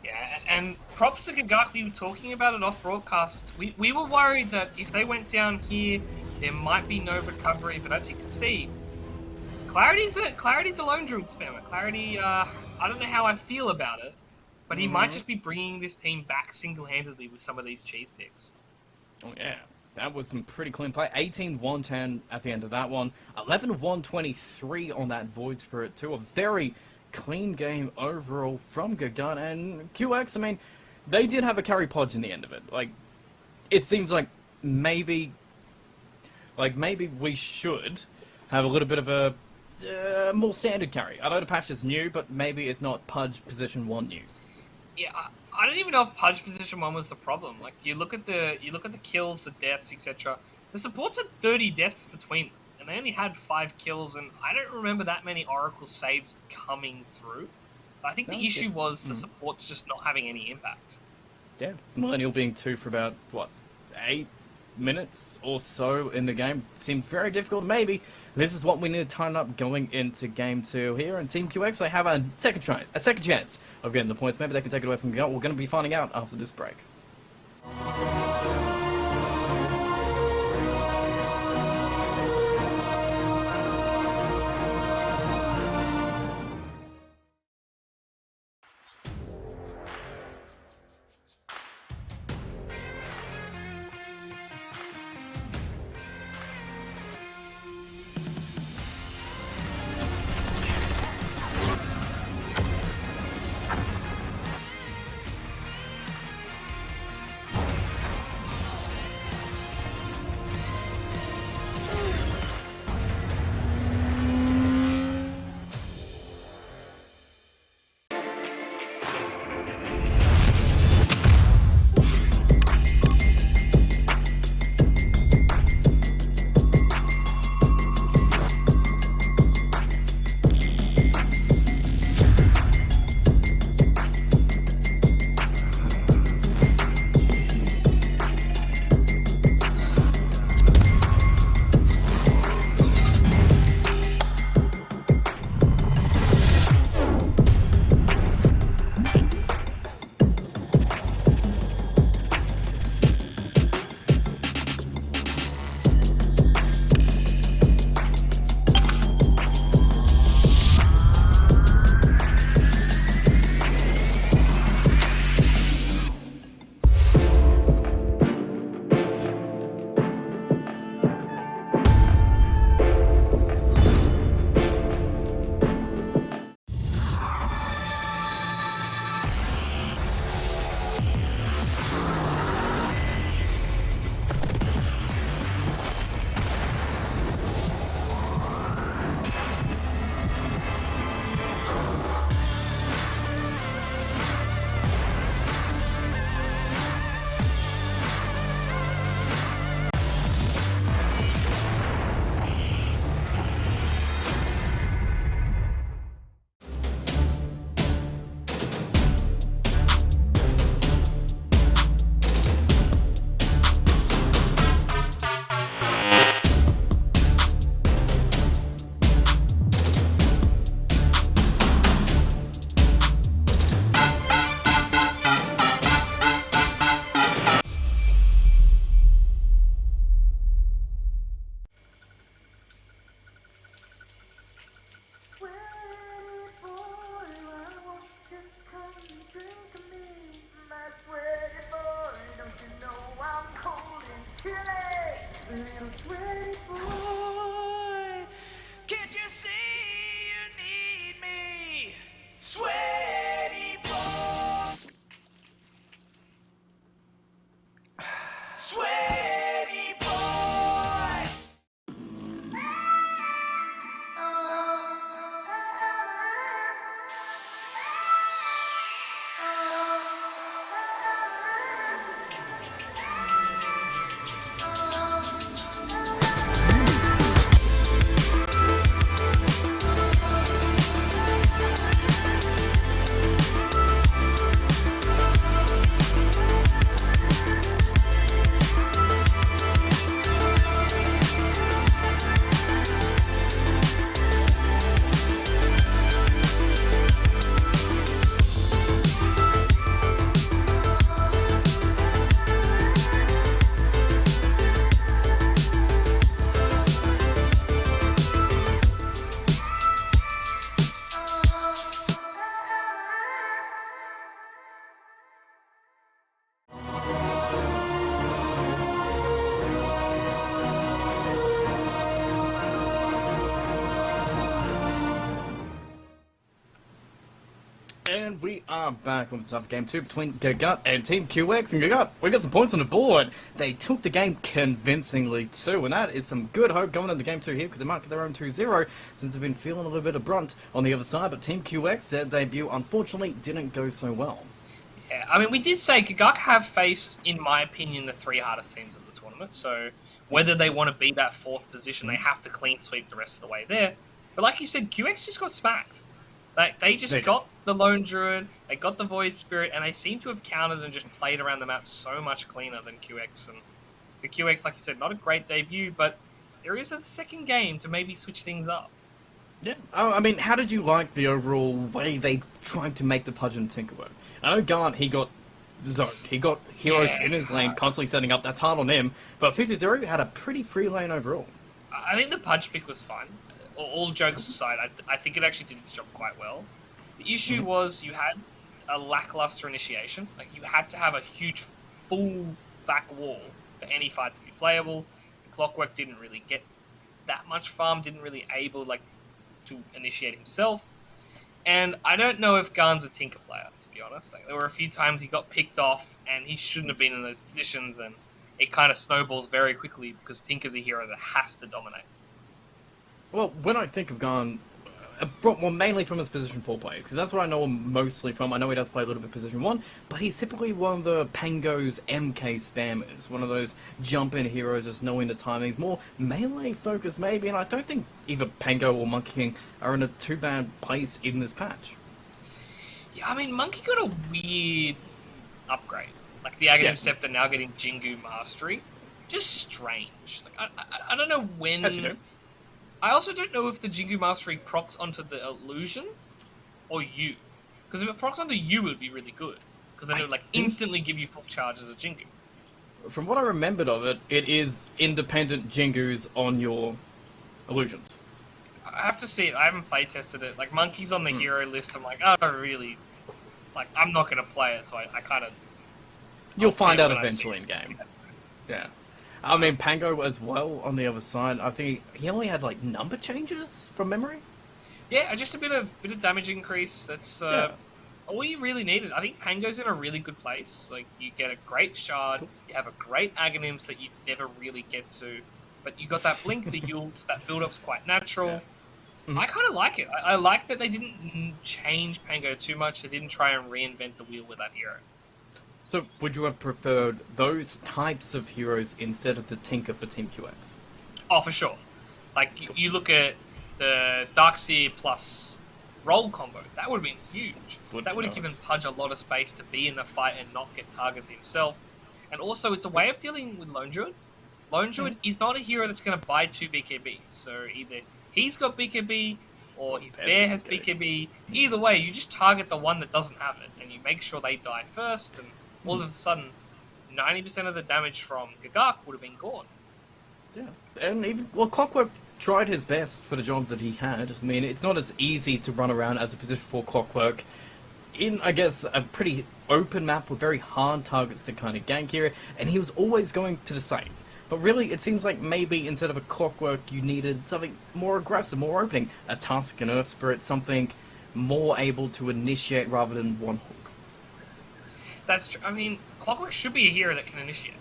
Yeah, and props to Gagat. We were talking about it off broadcast. We were worried that if they went down here, there might be no recovery, but as you can see, Clarity's a lone druid spammer. Clarity, I don't know how I feel about it, but he might just be bringing this team back single-handedly with some of these cheese picks. Oh yeah, that was some pretty clean play. 18-1-10 at the end of that one. 11-1-23 on that Void Spirit too. A very clean game overall from Gagat and QX. I mean, they did have a carry podge in the end of it. Like, it seems like maybe we should have a little bit of a more standard carry. I know the patch is new, but maybe it's not Pudge position 1 new. Yeah, I don't even know if Pudge position 1 was the problem. Like, you look at the kills, the deaths, etc. The supports had 30 deaths between them, and they only had 5 kills, and I don't remember that many Oracle saves coming through. So I think the issue was the supports just not having any impact. Yeah, Millennial being 2 for about, what, 8 minutes or so in the game seemed very difficult. Maybe this is what we need to tighten up going into game 2 here. And Team QX, they have a second chance of getting the points. Maybe they can take it away from Gagat. We're going to be finding out after this break. And we are back on the start of Game 2 between Gagut and Team QX. And Gagut, we got some points on the board. They took the game convincingly too, and that is some good hope going into Game 2 here, because they might get their own 2-0, since they've been feeling a little bit of brunt on the other side. But Team QX, their debut, unfortunately, didn't go so well. Yeah, I mean, we did say Gagak have faced, in my opinion, the 3 hardest teams of the tournament, so whether they want to be that 4th position, they have to clean sweep the rest of the way there. But like you said, QX just got smacked. They just got the Lone Druid, they got the Void Spirit, and they seem to have countered and just played around the map so much cleaner than QX. And the QX, like you said, not a great debut, but there is a second game to maybe switch things up. Yeah. Oh, I mean, how did you like the overall way they tried to make the Pudge and Tinker work? I know Garnt, he got zoned. He got heroes in his lane, constantly setting up. That's hard on him. But 50-0 had a pretty free lane overall. I think the Pudge pick was fun. All jokes aside, I think it actually did its job quite well. The issue was you had a lackluster initiation. Like, you had to have a huge full back wall for any fight to be playable. The Clockwork didn't really get that much farm, didn't really able to initiate himself. And I don't know if Garn's a Tinker player, to be honest. Like, there were a few times he got picked off and he shouldn't have been in those positions, and it kind of snowballs very quickly because Tinker's a hero that has to dominate. Well, when I think of Garn, mainly from his position 4 play, because that's what I know him mostly from. I know he does play a little bit position 1, but he's typically one of the Pango's MK spammers, one of those jump-in heroes just knowing the timings, more melee focused maybe, and I don't think either Pango or Monkey King are in a too bad place in this patch. Yeah, I mean, Monkey got a weird upgrade. Like, the Aghanim Scepter now getting Jingu Mastery. Just strange. Like, I don't know when... As you do. I also don't know if the Jingu Mastery procs onto the Illusion or you. Because if it procs onto you, it would be really good. Because then it would instantly give you full charge as a Jingu. From what I remembered of it, it is independent Jingus on your Illusions. I have to see it. I haven't play tested it. Like, Monkey's on the hero list. I'm like, oh, really? Like, I'm not going to play it, so I kind of... You'll find out eventually in game. Yeah. I mean, Pango as well on the other side. I think he only had like number changes from memory. Yeah, just a bit of damage increase. That's all you really needed. I think Pango's in a really good place. Like, you get a great shard, you have a great Aghanims that you never really get to, but you got that blink, the Yults, that build-up's quite natural. Yeah. I kind of like it. I like that they didn't change Pango too much. They didn't try and reinvent the wheel with that hero. So, would you have preferred those types of heroes instead of the Tinker for Team QX? Oh, for sure. Like, you look at the Darkseer plus roll combo, that would have been huge. That would have given Pudge a lot of space to be in the fight and not get targeted himself. And also, it's a way of dealing with Lone Druid. Lone Druid is not a hero that's going to buy 2 BKB. So, either he's got BKB or his bear has BKB. Either way, you just target the one that doesn't have it, and you make sure they die first, and all of a sudden, 90% of the damage from Gagak would have been gone. Yeah, and even Clockwork tried his best for the job that he had. I mean, it's not as easy to run around as a position 4 Clockwork in, I guess, a pretty open map with very hard targets to kind of gank here, and he was always going to the save. But really, it seems like maybe instead of a Clockwork, you needed something more aggressive, more opening. A Tusk, an Earth Spirit, something more able to initiate rather than one hook. That's true. I mean, Clockwork should be a hero that can initiate.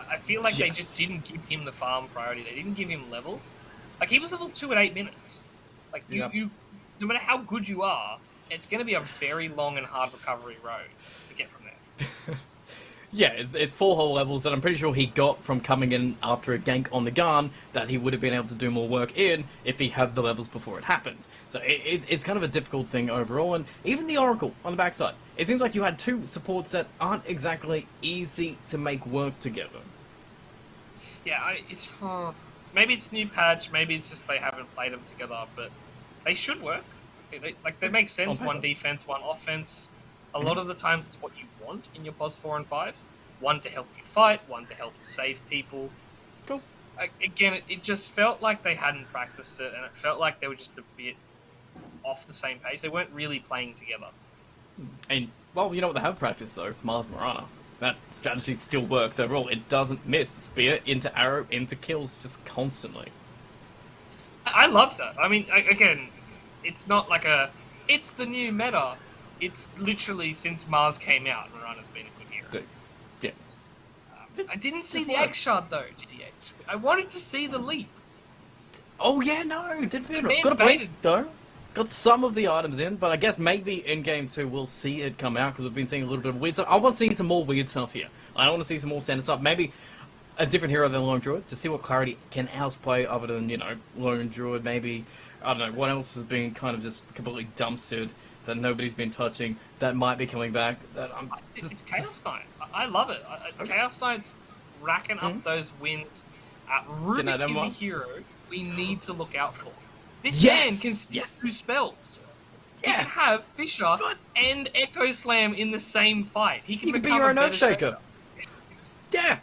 I feel like they just didn't give him the farm priority. They didn't give him levels. Like, he was level 2 at 8 minutes. Like, you no matter how good you are, it's going to be a very long and hard recovery road to get from there. Yeah, it's 4 whole levels that I'm pretty sure he got from coming in after a gank on the Garn that he would have been able to do more work in if he had the levels before it happened. So it's kind of a difficult thing overall, and even the Oracle on the backside. It seems like you had 2 supports that aren't exactly easy to make work together. Yeah, maybe it's new patch, maybe it's just they haven't played them together, but they should work. They make sense, one defense, one offense. A lot of the times it's what you want in your pos 4 and 5. One to help you fight, one to help you save people. Cool. Again, it just felt like they hadn't practiced it, and it felt like they were just a bit off the same page. They weren't really playing together. And, well, you know what they have practiced, though? Mars Morana. That strategy still works overall. It doesn't miss. Spear into arrow into kills just constantly. I love that. I mean, again, it's not like it's the new meta. It's literally since Mars came out, Mirana's been a good hero. Yeah. I didn't see the egg shard though, GDH. I wanted to see the leap. Oh yeah, no, did we Man got a baited. break though? Got some of the items in, but I guess maybe in game 2 we'll see it come out because we've been seeing a little bit of weird stuff. I want to see some more weird stuff here. I want to see some more standard stuff. Maybe a different hero than Lone Druid to see what clarity can else play other than, you know, Lone Druid. Maybe, I don't know, what else has been kind of just completely dumpstered that nobody's been touching that might be coming back. That It's Chaos Knight. I love it. Chaos Knight's racking up those wins. Rubik is a hero we need to look out for. This man can steal 2 spells. He can have Fisher and Echo Slam in the same fight. He can be your own Earthshaker. Yeah.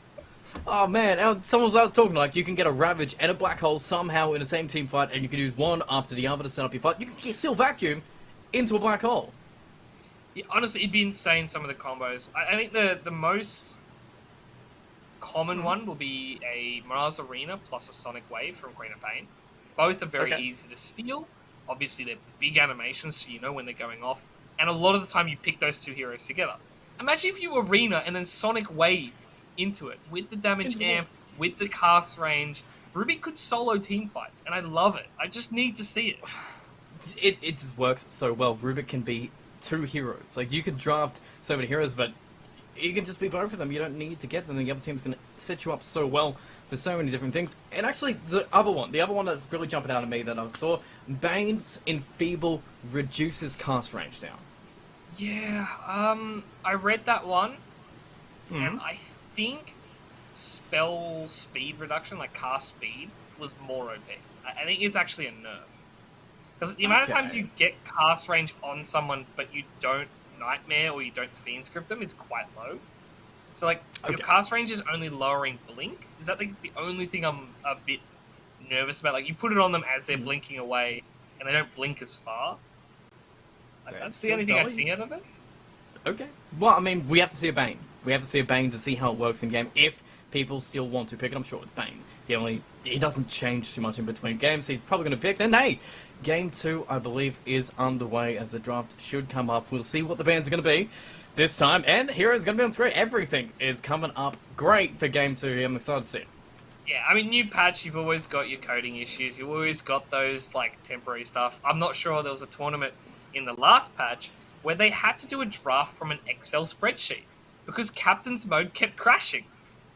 Oh man, and someone was talking like you can get a Ravage and a Black Hole somehow in the same team fight, and you can use one after the other to set up your fight. You can still vacuum into a Black Hole. Yeah, honestly, it'd be insane, some of the combos. I think the most common one will be a Mars Arena plus a Sonic Wave from Queen of Pain. Both are very easy to steal. Obviously, they're big animations, so you know when they're going off. And a lot of the time, you pick those 2 heroes together. Imagine if you Arena and then Sonic Wave into it with the damage amp, with the cast range. Rubik could solo team fights, and I love it. I just need to see it. It just works so well. Rubik can be 2 heroes. Like, you could draft so many heroes, but you can just be both of them. You don't need to get them. The other team's going to set you up so well for so many different things. And actually, the other one that's really jumping out at me that I saw, Bane's Enfeeble reduces cast range down. Yeah, I read that one, and I think spell speed reduction, like cast speed, was more OP. I think it's actually a nerf. Because the amount of times you get cast range on someone, but you don't Nightmare or you don't Fiend Script them, it's quite low. So, like, your cast range is only lowering Blink. Is that like the only thing I'm a bit nervous about? Like, you put it on them as they're blinking away, and they don't blink as far. Like, that's the only thing I see out of it. Okay. Well, I mean, we have to see a Bane. We have to see a Bane to see how it works in game. If people still want to pick it, I'm sure it's Bane. He doesn't change too much in between games. He's probably going to pick. Then, hey, game 2, I believe, is underway as the draft should come up. We'll see what the bands are going to be this time. And the hero's going to be on screen. Everything is coming up great for game 2. I'm excited to see it. Yeah, I mean, new patch, you've always got your coding issues. You've always got those, like, temporary stuff. I'm not sure there was a tournament in the last patch where they had to do a draft from an Excel spreadsheet because Captain's Mode kept crashing.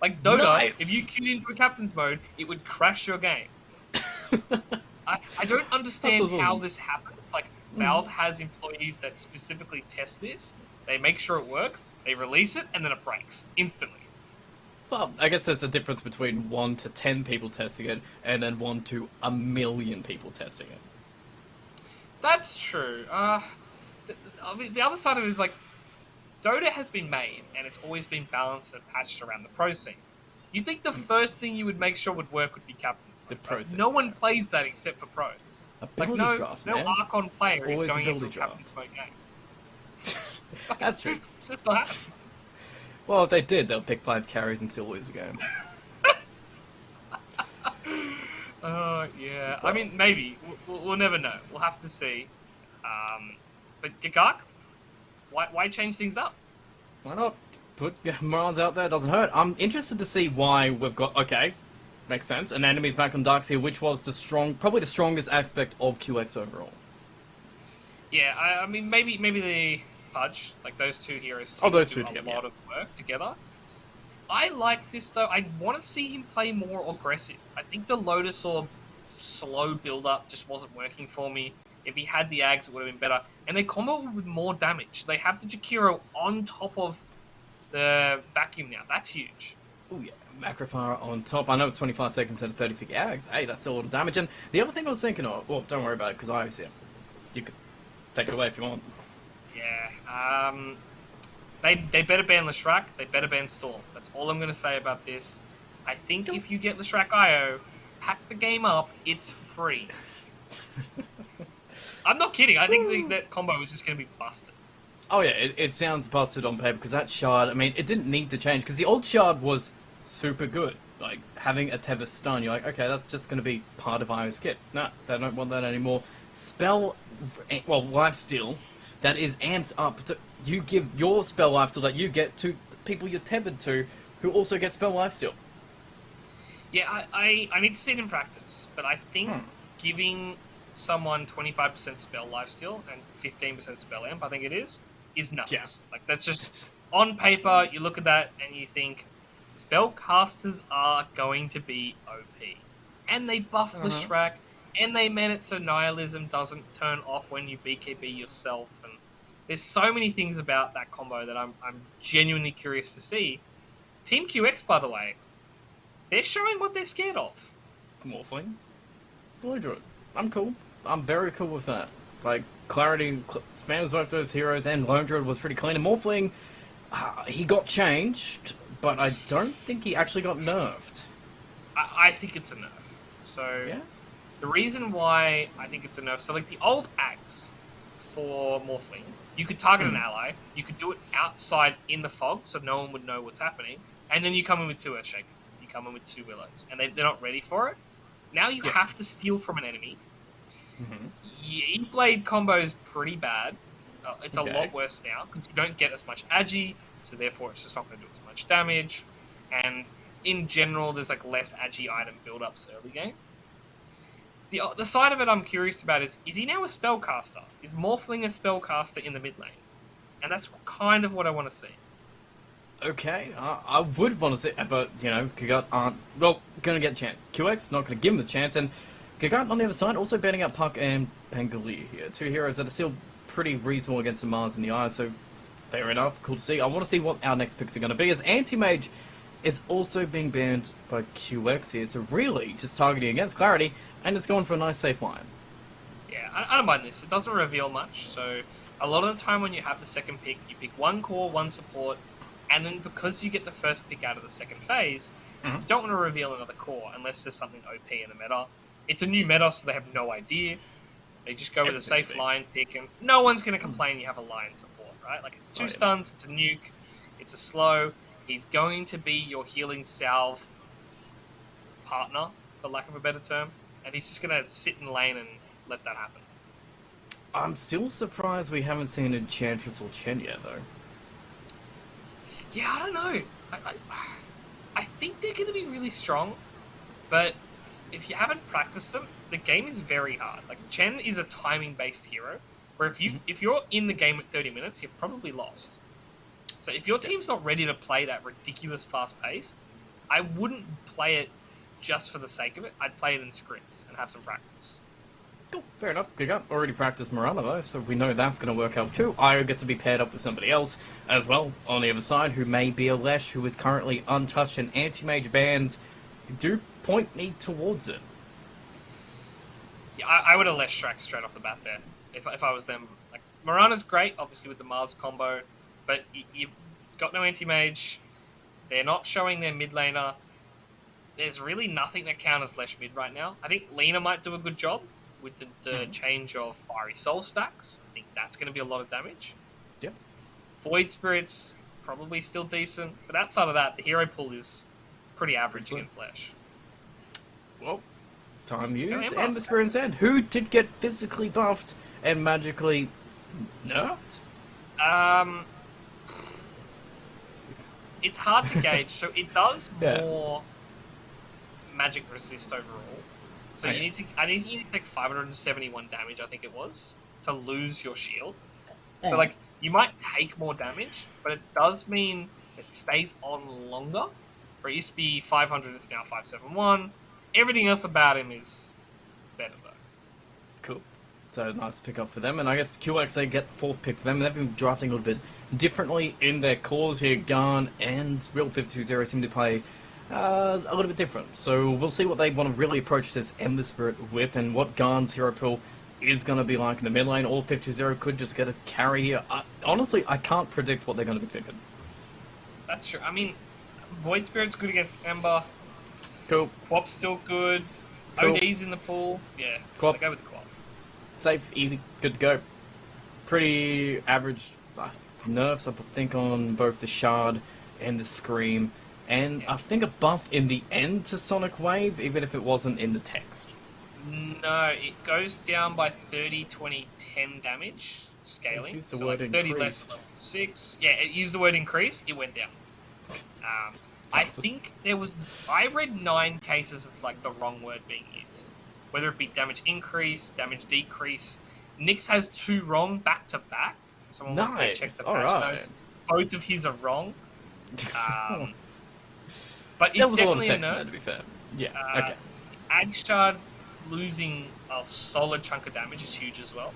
Like Dota, if you queued into a Captain's Mode, it would crash your game. I don't understand how this happens. Like, Valve has employees that specifically test this. They make sure it works, they release it, and then it breaks instantly. Well, I guess there's the difference between 1 to 10 people testing it, and then 1 to 1 million people testing it. That's true. I mean, the other side of it is, like, Dota has been made, and it's always been balanced and patched around the pro scene. You'd think the first thing you would make sure would work would be Captain's Mode. The pro scene. No one plays that except for pros. Like, no Archon player is going into a Captain's Mode game. That's true. It's just not happening. Well, if they did, they'll pick 5 carries and still lose the game. Yeah. I mean, maybe. We'll never know. We'll have to see. But Gagak, why change things up? Why not? Put morons out there, doesn't hurt. I'm interested to see why we've got... Okay, makes sense. An enemy's back on Darkseer, which was probably the strongest aspect of QX overall. Yeah, I mean, maybe the Pudge, like those 2 heroes, do a lot of work together. I like this, though. I want to see him play more aggressive. I think the Lotus Orb slow build-up just wasn't working for me. If he had the Ags, it would have been better. And they combo with more damage. They have the Jakiro on top of the Vacuum now. That's huge. Oh yeah, Macrofire on top. I know it's 25 seconds instead of 30 for Ag. Hey, that's still a lot of damage. And the other thing I was thinking of... Well, don't worry about it, because I see it. You could take it away if you want. Yeah, they better ban Leshrac, they better ban Storm. That's all I'm going to say about this. I think if you get Leshrac IO, pack the game up, it's free. I'm not kidding, I think that combo is just going to be busted. Oh yeah, it sounds busted on paper, because that shard, I mean, it didn't need to change, because the old shard was super good. Like, having a Tether stun, you're like, okay, that's just going to be part of IO's kit. No, they don't want that anymore. Spell, well, Lifesteal that is amped up. You give your spell life so that you get to the people you're tethered to, who also get spell life steal. Yeah, I need to see it in practice, but I think giving someone 25% spell lifesteal and 15% spell amp, I think it is nuts. Yeah. Like, that's just, on paper, you look at that and you think, spellcasters are going to be OP. And they buff Lishrak, and they made it so Nihilism doesn't turn off when you BKB yourself, and there's so many things about that combo that I'm genuinely curious to see. Team QX, by the way, they're showing what they're scared of. Morphling. Blue Druid. I'm cool. I'm very cool with that. Like, Clarity spams both those heroes, and Lone Druid was pretty clean. And Morphling, he got changed, but I don't think he actually got nerfed. I think it's a nerf. So, yeah? The reason why I think it's a nerf, so like the old axe for Morphling, you could target an ally, you could do it outside in the fog so no one would know what's happening, and then you come in with 2 Earthshakers, you come in with 2 Willows, and they're not ready for it. Now you have to steal from an enemy. E-Blade combo is pretty bad. It's a lot worse now, because you don't get as much agi, so therefore it's just not going to do as much damage, and in general there's like less agi item build-ups early game. The side of it I'm curious about is he now a spellcaster? Is Morphling a spellcaster in the mid lane? And that's kind of what I want to see. Okay, I would want to see, but, you know, Kagat aren't, well, going to get a chance. QX, not going to give him the chance, and Kagat on the other side also banning out Puck and Pangolier here. 2 heroes that are still pretty reasonable against the Mars in the Eye, so fair enough, cool to see. I want to see what our next picks are going to be, as Anti-Mage is also being banned by QX here, so really just targeting against Clarity, and it's going for a nice safe line. Yeah, I don't mind this. It doesn't reveal much, so a lot of the time when you have the second pick, you pick 1 core, 1 support, and then because you get the first pick out of the second phase, you don't want to reveal another core unless there's something OP in the meta. It's a new meta, so they have no idea. They just go with a safe line pick, and no one's going to complain you have a line support, right? Like, it's 2 stuns, it's a nuke, it's a slow. He's going to be your healing salve partner, for lack of a better term, and he's just going to sit in lane and let that happen. I'm still surprised we haven't seen Enchantress or Chen yet, though. Yeah, I don't know. I think they're going to be really strong, but if you haven't practiced them, the game is very hard. Like, Chen is a timing-based hero, where if you're in the game at 30 minutes, you've probably lost. So if your team's not ready to play that ridiculous fast-paced, I wouldn't play it just for the sake of it. I'd play it in scrims and have some practice. Cool, fair enough. We got already practiced Miranda though, so we know that's going to work out too. Io gets to be paired up with somebody else as well on the other side, who may be a Lesh, who is currently untouched, and anti-mage bans do point me towards it. Yeah, I would have Lesh Shrek straight off the bat there if I was them. Like, Mirana's great, obviously with the Mars combo, but you've got no anti-mage. They're not showing their mid laner. There's really nothing that counters Lesh mid right now. I think Lena might do a good job with the change of Fiery Soul stacks. I think that's going to be a lot of damage. Yep. Void Spirit's probably still decent, but outside of that, the hero pool is pretty average against Lesh. Well, time used, and the Spirit's End, who did get physically buffed and magically nerfed? It's hard to gauge. So it does more magic resist overall. So you need to take 571 damage, I think it was, to lose your shield. So like you might take more damage, but it does mean it stays on longer. Where it used to be 500, it's now 571. Everything else about him is better though. Cool. So nice pick up for them, and I guess QX they get the 4th pick for them. They've been drafting a little bit differently in their cores here. Garn and Real 520 seem to play a little bit different. So we'll see what they want to really approach this Ember Spirit with, and what Garn's hero pool is going to be like in the mid lane. All 520 could just get a carry here. Honestly, I can't predict what they're going to be picking. That's true. I mean, Void Spirit's good against Ember. Cool. Quap's still good. Cool. OD's in the pool. Yeah, Quap. so go with the Quap. Safe, easy, good to go. Pretty average nerfs, I think, on both the Shard and the Scream. And I think a buff in the end to Sonic Wave, even if it wasn't in the text. No, it goes down by 30, 20, 10 damage scaling. Use the So word like 30 increase. less level 6. Yeah, it used the word increase, it went down. I think I read 9 cases of like the wrong word being used. Whether it be damage increase, damage decrease. Nyx has 2 wrong back to back. Someone wants to go check Nice. the All patch right. notes. Both of his are wrong. But There it's was a lot of definitely a text in there, nerf. to be fair. Yeah. Okay. Agshard losing a solid chunk of damage is huge as well.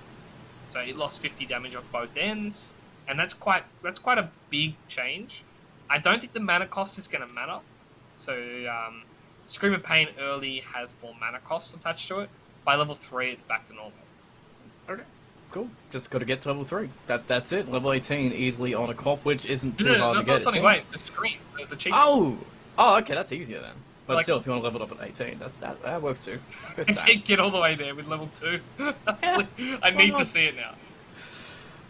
So it lost 50 damage on both ends, and that's quite a big change. I don't think the mana cost is going to matter. So Scream of Pain early has more mana costs attached to it. By level 3, it's back to normal. Okay. Cool. Just got to get to level 3. That's it. Level 18 easily on a cop, which isn't too hard to get. Not something. Wait, the Scream, the cheap. Oh, okay, that's easier then. But Like- still, if you want to level it up at 18, that works too. Good I stats. can't get all the way there with level 2. I need to see it now.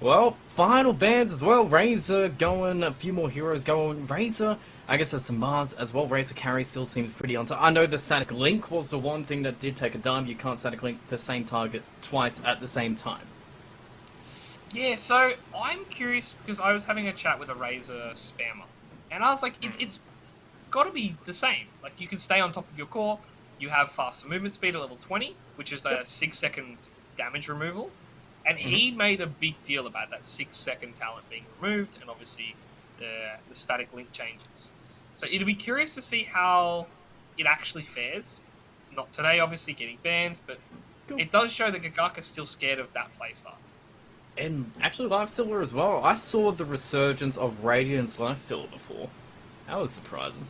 Well, final bans as well. Razor going, a few more heroes going. Razor, I guess there's some Mars as well. Razor carry still seems pretty on top. I know the static link was the one thing that did take a dime. You can't static link the same target twice at the same time. Yeah, so I'm curious because I was having a chat with a Razor spammer, and I was like, it's got to be the same. Like, you can stay on top of your core, you have faster movement speed at level 20, which is a 6-second damage removal, and he made a big deal about that 6-second talent being removed, and obviously the static link changes. So it'll be curious to see how it actually fares. Not today, obviously, getting banned, but it does show that Gagaka's still scared of that playstyle. And actually, Lifestealer as well. I saw the resurgence of Radiant's Lifestealer before. That was surprising.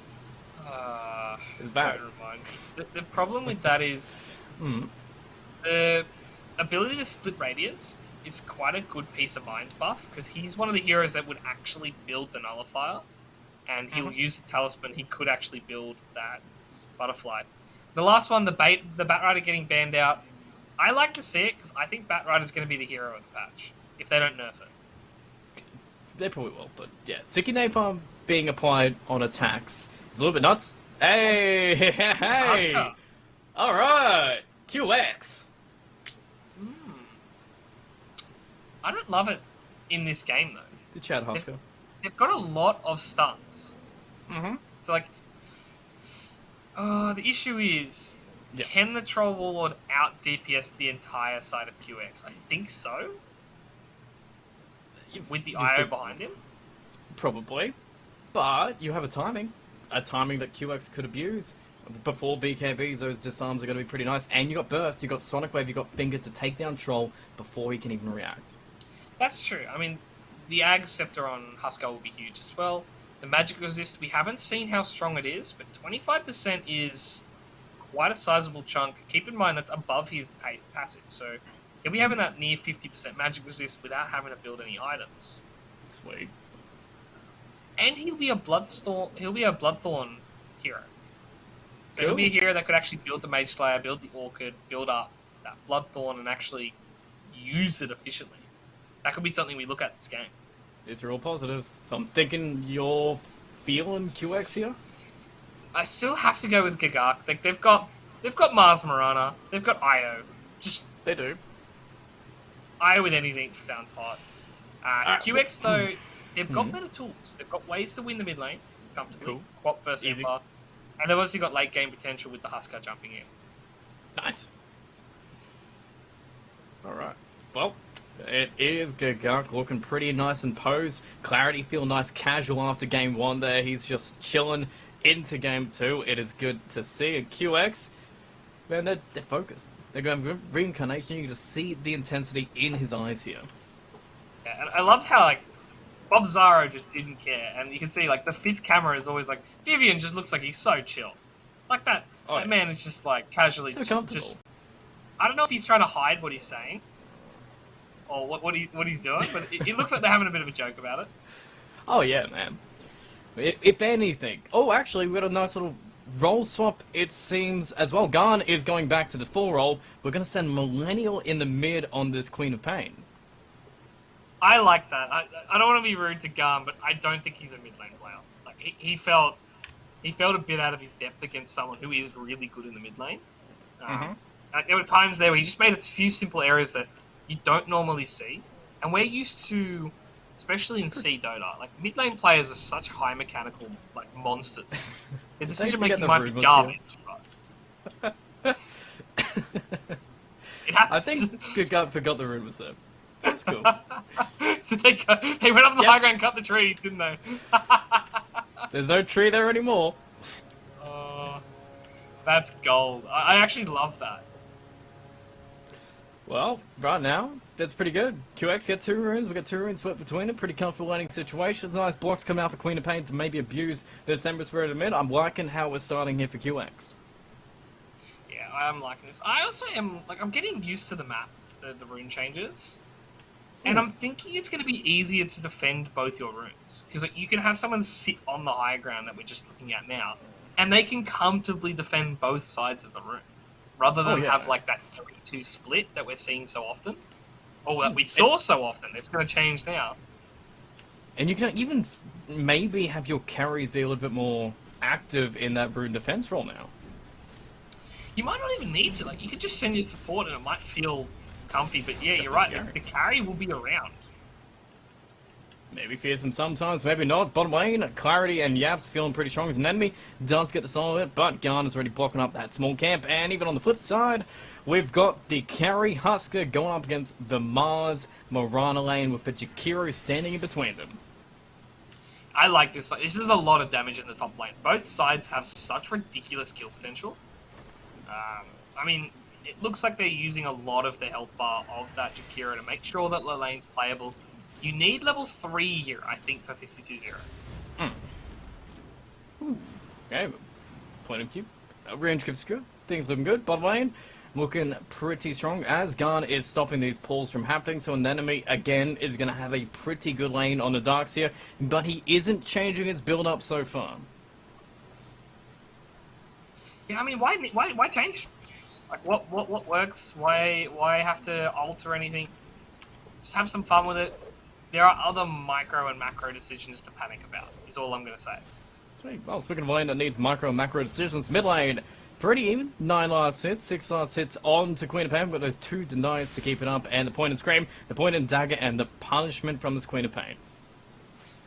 It's bad. Don't remind me. The problem with that is the ability to split Radiance is quite a good piece of mind buff, because he's one of the heroes that would actually build the Nullifier, and he'll use the Talisman. He could actually build that Butterfly. The last one, the Batrider getting banned out, I like to see it because I think Batrider's going to be the hero of the patch if they don't nerf it. They probably will, but yeah. Sicky Napalm being applied on attacks is a little bit nuts. Hey! Husker. Alright! QX! I don't love it in this game though. The Chad Husker. They've got a lot of stuns. So like, the issue is, can the Troll Warlord out DPS the entire side of QX? I think so. With the IO behind him? Probably. But you have a timing that QX could abuse. Before BKBs, those disarms are going to be pretty nice. And you got Burst, you got Sonic Wave, you got Finger to take down Troll before he can even react. That's true. I mean, the Ag Scepter on Husker will be huge as well. The Magic Resist, we haven't seen how strong it is, but 25% is quite a sizable chunk. Keep in mind that's above his passive, so he'll be having that near 50% Magic Resist without having to build any items. Sweet. And he'll be a Bloodthorn hero. So he'll be a hero that could actually build the Mage Slayer, build the Orchid, build up that Bloodthorn, and actually use it efficiently. That could be something we look at this game. It's real positives. So I'm thinking you're feeling QX here? I still have to go with Gagak. Like, they've got Mars Marana, they've got IO. They do. IO with anything sounds hot. QX though, they've got better tools. They've got ways to win the mid lane comfortably. Cool. Quap versus Easy. Ember. And they've obviously got late game potential with the Husker jumping in. Nice. Alright. Well, it is Gagak looking pretty nice and posed. Clarity feel nice casual after game 1 there. He's just chilling into game 2. It is good to see. And QX, man, they're focused. They're going reincarnation. You can just see the intensity in his eyes here. Yeah, and I love how, like, Bob Zaro just didn't care. And you can see, like, the 5th camera is always like, Vivian just looks like he's so chill. Like that. Oh, that man is just, like, casually so comfortable. just... I don't know if he's trying to hide what he's saying. Or what he's doing, but it looks like they're having a bit of a joke about it. Oh yeah, man. If anything... Oh, actually, we got a nice little role swap, it seems, as well. Garn is going back to the full role. We're going to send Millennial in the mid on this Queen of Pain. I like that. I don't want to be rude to Garn, but I don't think he's a mid lane player. Like he felt a bit out of his depth against someone who is really good in the mid lane. There were times there where he just made a few simple errors that you don't normally see. And we're used to, especially in C Dota, like mid lane players are such high mechanical like monsters. Their decision making might be garbage, but it happens. I think Good Gut forgot the rumors there. That's cool. Did they go? They went up the high ground and cut the trees, didn't they? There's no tree there anymore. That's gold. I actually love that. Well, right now, that's pretty good. QX get 2 runes, we got 2 runes split between them, pretty comfortable landing situations. Nice blocks coming out for Queen of Pain to maybe abuse the December Spirit of Mid. I'm liking how we're starting here for QX. Yeah, I'm liking this. I also am, like, I'm getting used to the map, the rune changes. And I'm thinking it's going to be easier to defend both your runes. Because like, you can have someone sit on the high ground that we're just looking at now, and they can comfortably defend both sides of the rune. Rather than have like that 3-2 split that we're seeing so often. Or that we saw so often. It's going to change now. And you can even maybe have your carries be a little bit more active in that rune defense role now. You might not even need to. Like, you could just send your support and it might feel comfy. But yeah, Just you're right. scary. The carry will be around. Maybe fearsome sometimes, maybe not. Bottom lane, Clarity and Yaps feeling pretty strong as an enemy. Does get to solve it, but Garn is already blocking up that small camp. And even on the flip side, we've got the carry Husker going up against the Mars Morana lane with the Jakiro standing in between them. I like this. This is a lot of damage in the top lane. Both sides have such ridiculous kill potential. I mean, it looks like they're using a lot of the health bar of that Jakiro to make sure that the lane's playable. You need level 3 here, I think, for 52-0. Okay, point of cube. Range keeps good. Things looking good. Bottom lane, looking pretty strong as Garn is stopping these pulls from happening. So an enemy, again, is going to have a pretty good lane on the darks here. But he isn't changing his build-up so far. Yeah, I mean, why change? Like, what works? Why have to alter anything? Just have some fun with it. There are other micro and macro decisions to panic about, is all I'm going to say. Sweet. Well, speaking of a lane that needs micro and macro decisions, mid lane, pretty even. 9 last hits, 6 last hits on to Queen of Pain, but those 2 denies to keep it up, and the point and Scream, the point and Dagger, and the punishment from this Queen of Pain.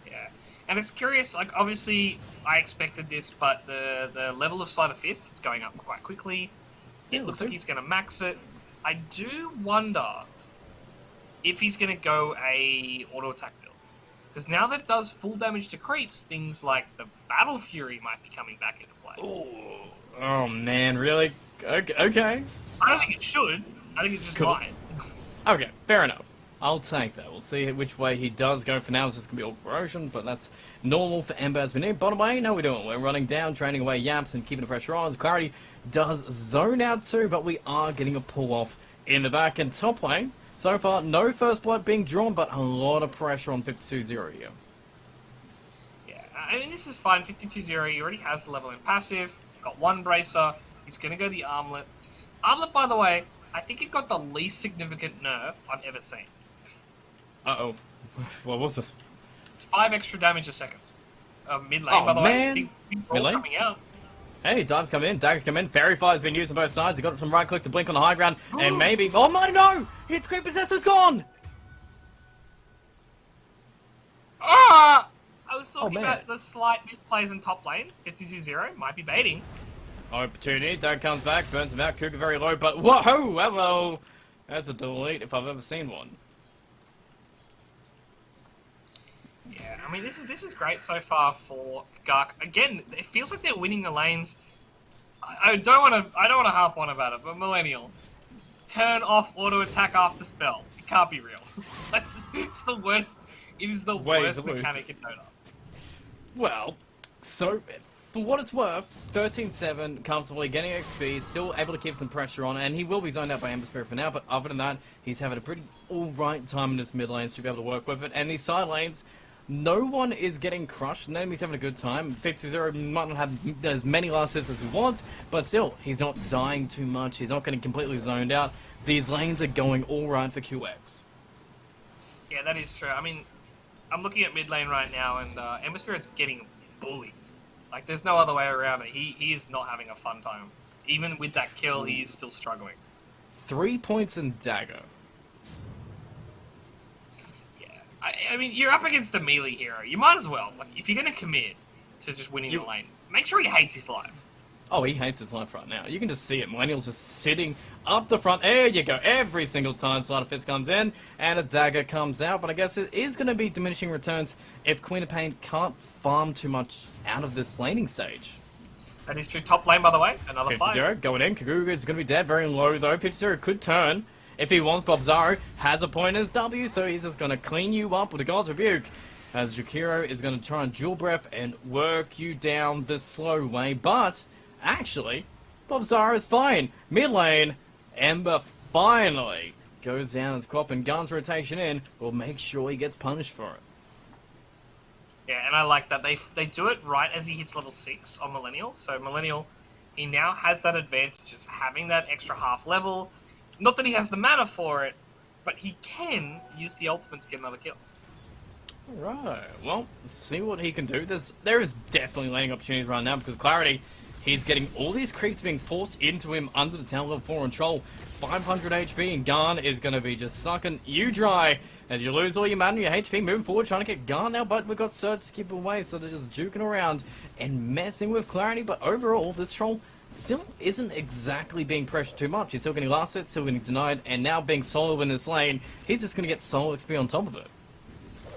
Yeah. And it's curious, like, obviously, I expected this, but the level of Sleight of Fist is going up quite quickly. It looks like he's going to max it. I do wonder if he's going to go a auto attack build. Because now that it does full damage to creeps, things like the Battle Fury might be coming back into play. Ooh. Oh man, really? Okay. I don't think it should. I think it just might. Okay, fair enough. I'll take that. We'll see which way he does go. For now, it's just going to be all corrosion, but that's normal for Ember as we need. Bottom lane, how are we doing? We're running down, training away Yaps and keeping the pressure on. Clarity does zone out too, but we are getting a pull off in the back. And top lane, so far, no first blood being drawn, but a lot of pressure on 52-0 here. Yeah, I mean, this is fine. 52-0, he already has the level in passive, got 1 bracer, he's going to go the armlet. Armlet, by the way, I think it got the least significant nerf I've ever seen. Uh-oh. What was it? It's 5 extra damage a second. Mid lane, by the man. way. Big ball coming out. Hey, dives come in, daggers come in, Fairy Fire's been used on both sides, he got some right clicks to blink on the high ground, and maybe... Oh my no! His Creep Possessor's gone! Ah! I was talking about the slight misplays in top lane. 52-0, might be baiting. Opportunity, Dag comes back, burns him out, Cougar very low, but whoa! Hello! That's a delete if I've ever seen one. Yeah, I mean, this is great so far for Gark. Again, it feels like they're winning the lanes. I don't want to harp on about it, but Millennial, turn off auto attack after spell. It can't be real. It's the worst. It is the worst mechanic in Dota. Well, so for what it's worth, 13-7, comfortably getting XP, still able to keep some pressure on, and he will be zoned out by Ember Spirit for now. But other than that, he's having a pretty alright time in this mid lane to be able to work with it, and these side lanes. No one is getting crushed, and enemy's having a good time. 52-0 might not have as many last hits as he wants, but still, he's not dying too much. He's not getting completely zoned out. These lanes are going alright for QX. Yeah, that is true. I mean, I'm looking at mid lane right now, and Ember Spirit's getting bullied. Like, there's no other way around it. He is not having a fun time. Even with that kill, he is still struggling. 3 points in Dagger. I mean, you're up against a melee hero. You might as well. Like, if you're going to commit to just winning the lane, make sure he hates his life. Oh, he hates his life right now. You can just see it. Millennial's just sitting up the front. There you go. Every single time Slider Fist comes in and a dagger comes out. But I guess it is going to be diminishing returns if Queen of Pain can't farm too much out of this laning stage. That is true. Top lane, by the way. Another 50-0 going in. Kaguga is going to be dead. Very low, though. 50-0 could turn if he wants. Bobzaro has a point as W, so he's just going to clean you up with a God's Rebuke. As Jakiro is going to try and dual breath and work you down the slow way. But actually, Bobzaro is fine. Mid lane, Ember finally goes down as Quap and Guns rotation in. Will make sure he gets punished for it. Yeah, and I like that. They do it right as he hits level 6 on Millennial. So Millennial, he now has that advantage of having that extra half level. Not that he has the mana for it, but he can use the ultimate to get another kill. Alright, well, see what he can do. There is definitely laning opportunities right now because Clarity, he's getting all these creeps being forced into him under the tower level 4 on Troll. 500 HP and Garn is going to be just sucking you dry as you lose all your mana and your HP moving forward trying to get Garn now, but we've got Surge to keep away, so they're just juking around and messing with Clarity, but overall this Troll still isn't exactly being pressured too much. He's still getting last hit, still getting denied, and now being solo in this lane, he's just going to get solo XP on top of it.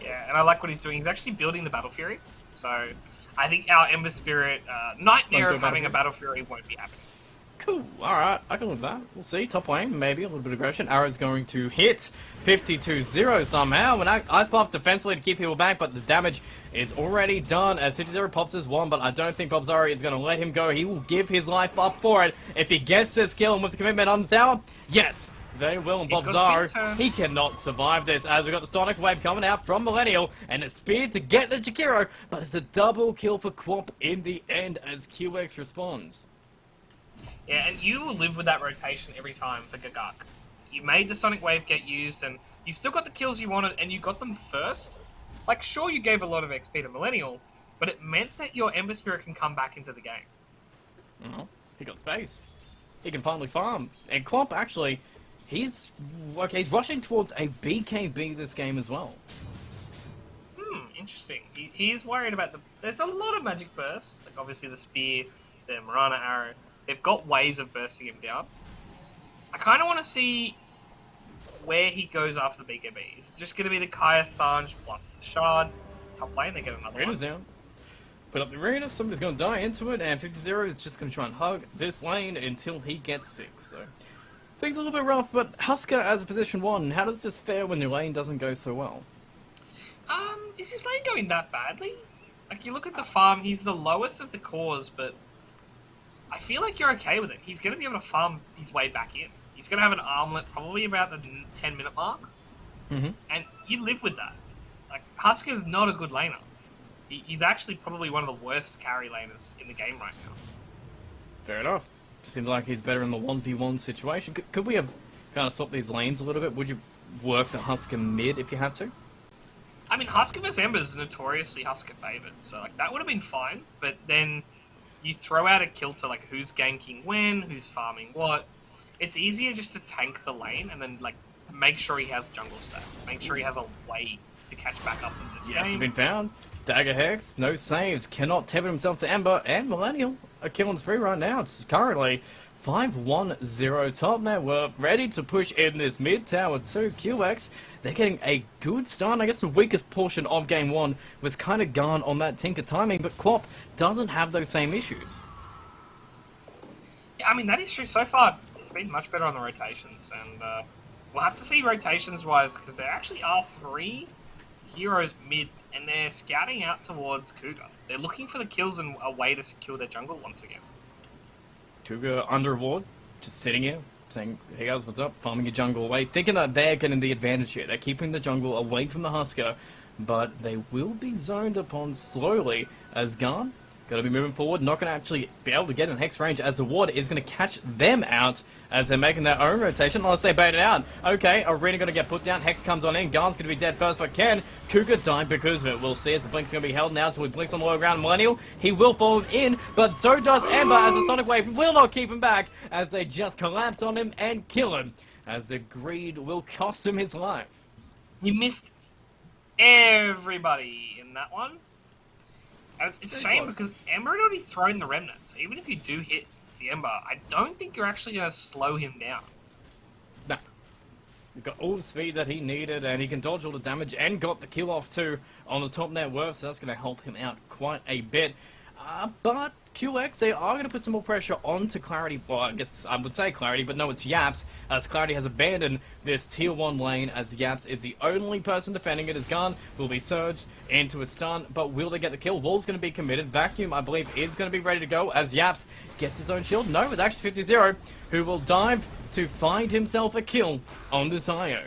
Yeah, and I like what he's doing. He's actually building the Battle Fury, so I think our Ember Spirit nightmare of having a Battle Fury won't be happening. Cool, alright, I can live with that. We'll see, top lane, maybe a little bit of aggression. Arrow's going to hit 52-0 somehow, and Ice Path defensively to keep people back, but the damage is already done as 50-0 pops his one, but I don't think Bobzaro is going to let him go. He will give his life up for it if he gets this kill and with the commitment on the tower. Yes, they will, and Bobzaro, he cannot survive this as we got the Sonic Wave coming out from Millennial, and it's speed to get the Jakiro, but it's a double kill for Quap in the end as QX responds. Yeah, and you will live with that rotation every time for Gagak. You made the Sonic Wave get used, and you still got the kills you wanted, and you got them first. Like, sure, you gave a lot of XP to Millennial, but it meant that your Ember Spirit can come back into the game. Oh, he got space. He can finally farm. And Quap, actually, he's rushing towards a BKB this game as well. Interesting. He's worried about there's a lot of magic bursts, like obviously the Spear, the Marana Arrow. They've got ways of bursting him down. I kind of want to see where he goes after the BKB. Is it just going to be the Kaya Sanj plus the Shard? Top lane, they get another Arena's one. down. Put up the arena, somebody's going to die into it, and 50-0 is just going to try and hug this lane until he gets 6. So things are a little bit rough, but Husker as a position 1, how does this fare when your lane doesn't go so well? Is his lane going that badly? Like, you look at the farm, he's the lowest of the cores, but I feel like you're okay with it. He's going to be able to farm his way back in. He's going to have an armlet probably about the 10-minute mark, and you live with that. Like, Husker's not a good laner. He's actually probably one of the worst carry laners in the game right now. Fair enough. Seems like he's better in the 1v1 situation. Could we have kind of swapped these lanes a little bit? Would you work the Husker mid if you had to? I mean, Husker vs Ember is notoriously Husker favored, so like that would have been fine. But then you throw out a kill to like who's ganking when, who's farming what. It's easier just to tank the lane and then like make sure he has jungle stats, make sure he has a way to catch back up in this game. Yes, been found. Dagger Hex, no saves, cannot tether himself to Ember, and Millennial are killing spree right now. It's currently 5-1-0 top net. We're ready to push in this mid tower too. QX, they're getting a good start. I guess the weakest portion of game 1 was kind of gone on that Tinker timing, but Quap doesn't have those same issues. Yeah, I mean, that is true so far. It's been much better on the rotations, and we'll have to see rotations-wise, because there actually are 3 heroes mid, and they're scouting out towards Cougar. They're looking for the kills and a way to secure their jungle once again. Cougar under ward, just sitting here, saying, hey guys, what's up? Farming your jungle away, thinking that they're getting the advantage here. They're keeping the jungle away from the Husker, but they will be zoned upon slowly as Garn got to be moving forward, not going to actually be able to get in Hex range as the ward is going to catch them out as they're making their own rotation unless they bait it out. Okay, Arena going to get put down, Hex comes on in, Garn's going to be dead first, but can Cougar die because of it? We'll see as the Blink's going to be held now, so he blinks on the low ground. Millennial, he will fall in, but so does Ember as the Sonic Wave will not keep him back as they just collapse on him and kill him as the greed will cost him his life. You missed everybody in that one. And it's a shame because Ember had already thrown the remnants. Even if you do hit the Ember, I don't think you're actually going to slow him down. Nah. He got all the speed that he needed, and he can dodge all the damage, and got the kill off too on the top net worth, so that's going to help him out quite a bit. But QX, they are going to put some more pressure onto Clarity. Well, I guess I would say Clarity, but no, it's Yaps, as Clarity has abandoned this tier 1 lane, as Yaps is the only person defending it. His gun will be surged into a stun, but will they get the kill? Wall's going to be committed. Vacuum, I believe, is going to be ready to go, as Yaps gets his own shield. No, it's actually 50-0, who will dive to find himself a kill on this IO.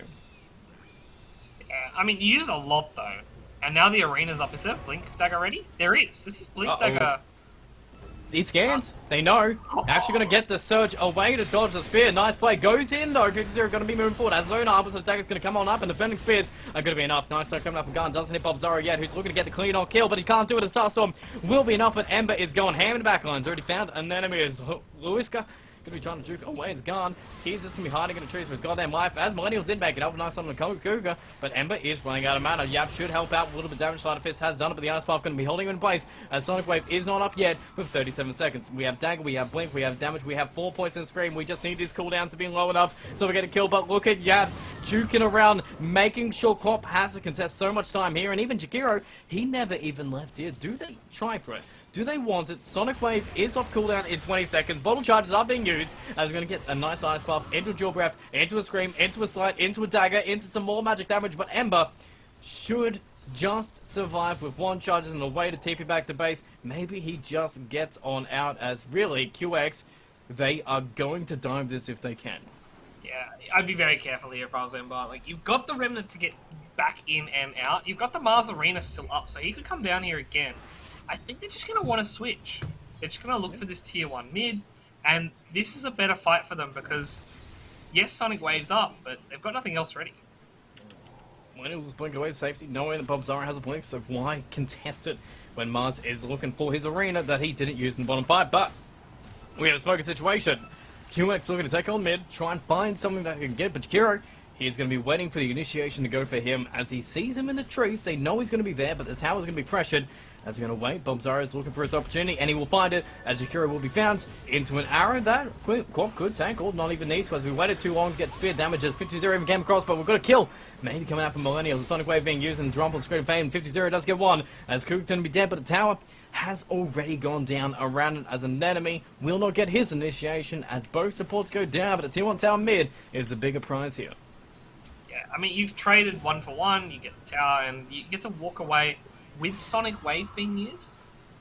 Yeah, I mean, you use a lot, though. And now the arena's up. Is there a Blink Dagger ready? There is. This is Blink Dagger. He's scanned. They know. Actually going to get the surge away to dodge the spear. Nice play. Goes in, though. 50-0 going to be moving forward. As zone up, so the dagger's going to come on up, and the bending spears are going to be enough. Nice start coming up from Gun. Doesn't hit Bob Zara yet, who's looking to get the clean on kill, but he can't do it. A Starstorm will be enough, but Ember is going ham in the backlines. Already found an enemy. Is Lewiska going to be trying to juke away. It's gone. He's just going to be hiding in the trees for his goddamn life, as Millennial did make it up. Nice on the Cougar, but Ember is running out of mana. Yap should help out. A little bit of damage. Slider Fist has done it, but the Ice Path going to be holding him in place, as Sonic Wave is not up yet with 37 seconds. We have Dagger, we have Blink, we have damage, we have 4 points in Scream. We just need these cooldowns to be low enough so we get a kill, but look at Yaps juking around, making sure Clop has to contest so much time here, and even Jakiro, he never even left here. Do they try for it? Do they want it? Sonic Wave is off cooldown in 20 seconds. Bottle charges are being used, as we're going to get a nice Ice Buff into a Dual Breath, into a Scream, into a Slide, into a Dagger, into some more magic damage, but Ember should just survive with 1 charges and a way to TP back to base. Maybe he just gets on out, as really, QX, they are going to dive this if they can. Yeah, I'd be very careful here if I was Ember. Like, you've got the Remnant to get back in and out. You've got the Mars Arena still up, so he could come down here again. I think they're just going to want to switch. They're just going to look for this tier 1 mid, and this is a better fight for them because, yes, Sonic Wave's up, but they've got nothing else ready. Millennials blink away to safety, knowing that Bob Zara has a blink, so why contest it when Mars is looking for his arena that he didn't use in the bottom 5, but we have a smoking situation. QX looking to take on mid, try and find something that he can get, but Jakiro, he's going to be waiting for the initiation to go for him as he sees him in the trees. They know he's going to be there, but the tower's going to be pressured. As he's going to wait, Bob Zara is looking for his opportunity, and he will find it, as Jakiro will be found into an arrow that Quap could tank, or not even need to, as we waited too long to get spear damage, as 50-0 even came across, but we've got a kill. Maybe coming out from Millennials, the Sonic Wave being used, and Drump on Screen of Fame, 50-0 does get 1, as Cook's going to be dead, but the tower has already gone down around it, as an enemy will not get his initiation, as both supports go down, but the tier 1 tower mid is the bigger prize here. Yeah, I mean, you've traded 1 for 1, you get the tower, and you get to walk away with Sonic Wave being used.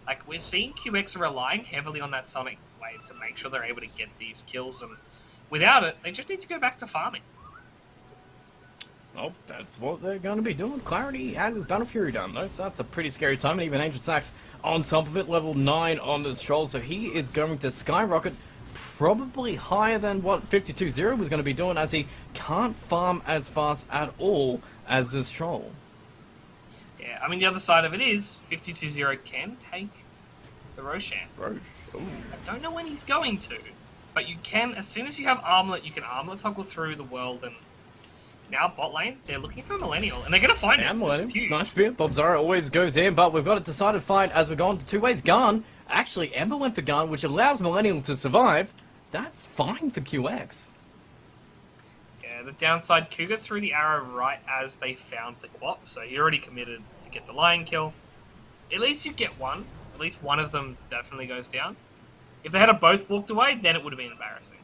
Like, we're seeing QX relying heavily on that Sonic Wave to make sure they're able to get these kills, and without it, they just need to go back to farming. Well, that's what they're going to be doing. Clarity has his Battle Fury done. That's a pretty scary time, and even Angel Sax on top of it, level 9 on this troll, so he is going to skyrocket probably higher than what 52-0 was going to be doing, as he can't farm as fast at all as this troll. Yeah, I mean, the other side of it is 52-0 can take the Roshan. Roche. Ooh. I don't know when he's going to, but you can, as soon as you have Armlet, you can Armlet toggle through the world, and now bot lane, they're looking for Millennial, and they're going to find him. Nice spear. Bob Zara always goes in, but we've got a decided fight as we're going to 2 ways. Gun. Actually, Ember went for Gun, which allows Millennial to survive. That's fine for QX. Yeah, the downside, Cougar threw the arrow right as they found the Quap, so he already committed to get the lion kill. At least you get one. At least one of them definitely goes down. If they had both walked away, then it would have been embarrassing.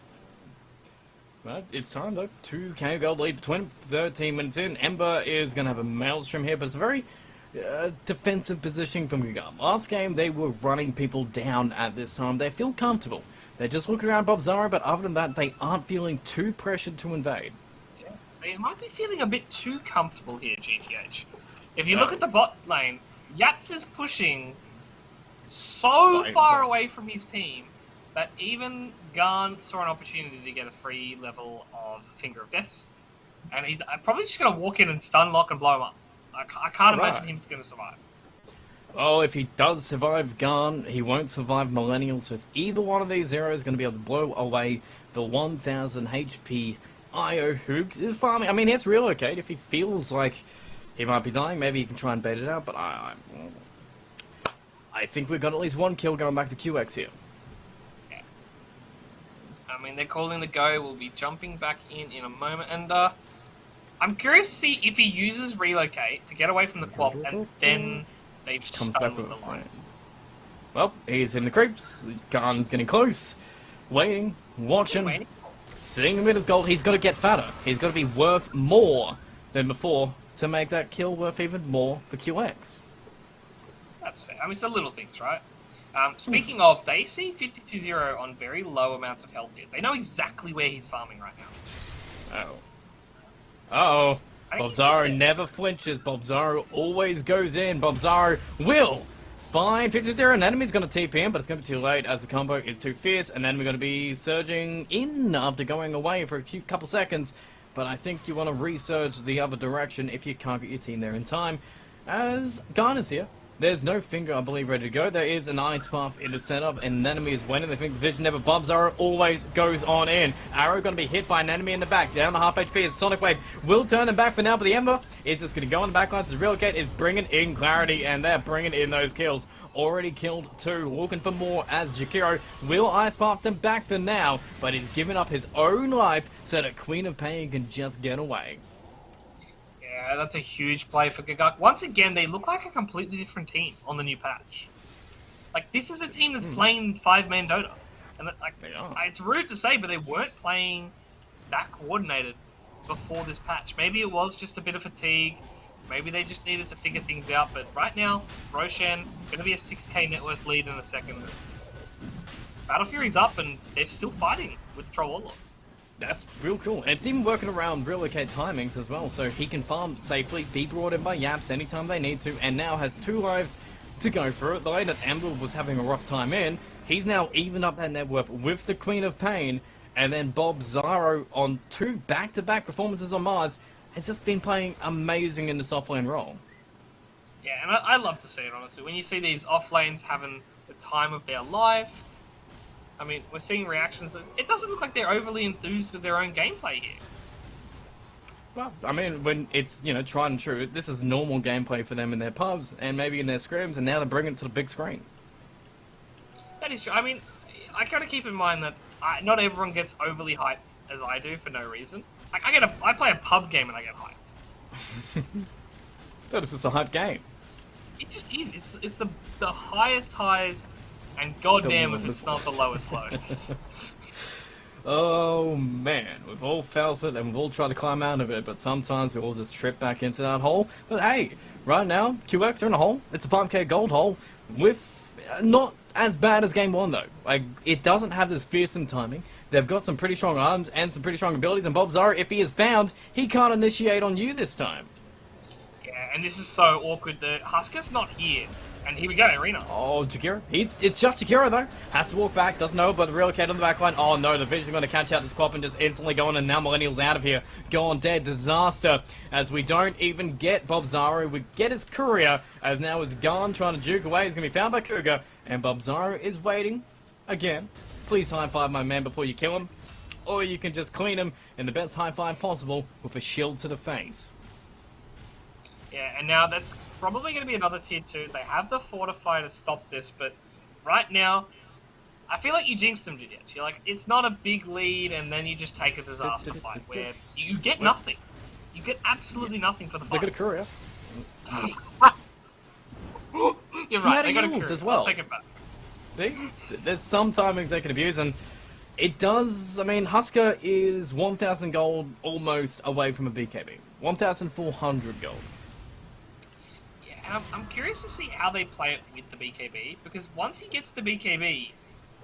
But it's time, though. 2k gold lead between 13 minutes in. Ember is going to have a maelstrom here, but it's a very defensive positioning from Cougar. Last game, they were running people down at this time. They feel comfortable. They're just looking around Bob Zara, but other than that, they aren't feeling too pressured to invade. Yeah, they might be feeling a bit too comfortable here, GTH. If you look at the bot lane, Yaps is pushing so far away from his team that even Garn saw an opportunity to get a free level of Finger of Death, and he's probably just going to walk in and stun lock and blow him up. I can't imagine him going to survive. Oh, if he does survive Garn, he won't survive Millennial, so it's either one of these arrows going to be able to blow away the 1000 HP IO who is farming. I mean, he's relocate if he feels like He might be dying. Maybe he can try and bait it out, but I think we've got at least one kill going back to QX here. Yeah. I mean, they're calling the go. We'll be jumping back in a moment. And I'm curious to see if he uses relocate to get away from the quap, and then they just comes stun back with with the line. Well, he's in the creeps. Gun's getting close. Waiting, watching, seeing him in his gold. He's got to get fatter. He's got to be worth more than before to make that kill worth even more for QX. That's fair. I mean, it's the little things, right? Speaking of, they see 52-0 on very low amounts of health here. They know exactly where he's farming right now. Uh-oh. Uh-oh. Bobzaro never flinches. Bobzaro always goes in. Bobzaro will find 50-0. An enemy's going to TP in, but it's going to be too late as the combo is too fierce. And then we're going to be surging in after going away for a couple seconds. But I think you want to resurge the other direction if you can't get your team there in time. As Garner's here. There's no finger, I believe, ready to go. There is an ice path in the setup, and an enemy is waiting. They think the vision never. Bobzaro always goes on in. Arrow going to be hit by an enemy in the back. Down to half HP. The Sonic Wave will turn them back for now, but the Ember is just going to go on the back lines. The Relocate is bringing in clarity, and they're bringing in those kills. Already killed 2. Looking for more as Jakiro will ice path them back for now, but he's giving up his own life so that Queen of Pain can just get away. Yeah, that's a huge play for Gagak. Once again, they look like a completely different team on the new patch. Like, this is a team that's playing 5-man Dota. And it's rude to say, but they weren't playing that coordinated before this patch. Maybe it was just a bit of fatigue. Maybe they just needed to figure things out. But right now, Roshan, going to be a 6k net worth lead in a second. Battle Fury's up, and they're still fighting with Troll Warlord. That's real cool. And it's even working around relocate timings as well, so he can farm safely, be brought in by Yaps anytime they need to, and now has 2 lives to go through it. The lane that Amber was having a rough time in, he's now evened up that net worth with the Queen of Pain, and then Bobzaro on 2 back-to-back performances on Mars has just been playing amazing in the soft lane role. Yeah, and I love to see it, honestly. When you see these off lanes having the time of their life, I mean, we're seeing reactions. It doesn't look like they're overly enthused with their own gameplay here. Well, I mean, when it's, you know, tried and true, this is normal gameplay for them in their pubs and maybe in their scrims, and now they're bringing it to the big screen. That is true. I mean, I gotta keep in mind that not everyone gets overly hyped as I do for no reason. Like, I play a pub game and I get hyped. That is just a hype game. It just is. It's the highest highs. And goddamn if it's not the lowest lows. Oh man, we've all felt it and we've all tried to climb out of it, but sometimes we all just trip back into that hole. But hey, right now, QX are in a hole. It's a 5k gold hole with not as bad as game 1 though. Like, it doesn't have this fearsome timing. They've got some pretty strong arms and some pretty strong abilities, and Bobzaro, if he is found, he can't initiate on you this time. Yeah, and this is so awkward. The Husker's not here. And here we go, Arena. Oh, Jakiro. It's just Jakiro, though. Has to walk back. Doesn't know about the relocate on the back line. Oh, no. The Vision's going to catch out this Quap and just instantly go on. And now Millennial's out of here. Gone dead. Disaster. As we don't even get Bobzaro. We get his courier. As now it's gone. Trying to juke away. He's going to be found by Cougar. And Bobzaro is waiting. Again. Please high-five my man before you kill him. Or you can just clean him in the best high-five possible with a shield to the face. Yeah, and now that's probably going to be another tier 2. They have the Fortify to stop this, but right now, I feel like you jinxed them, did you? You're like, it's not a big lead, and then you just take a disaster fight where you get nothing. You get absolutely nothing for the fight. They got a courier. You're right, they got a courier courier. as well. I'll take it back. See? There's some timings they can abuse, and it does. I mean, Husker is 1,000 gold almost away from a BKB. 1,400 gold. And I'm curious to see how they play it with the BKB, because once he gets the BKB,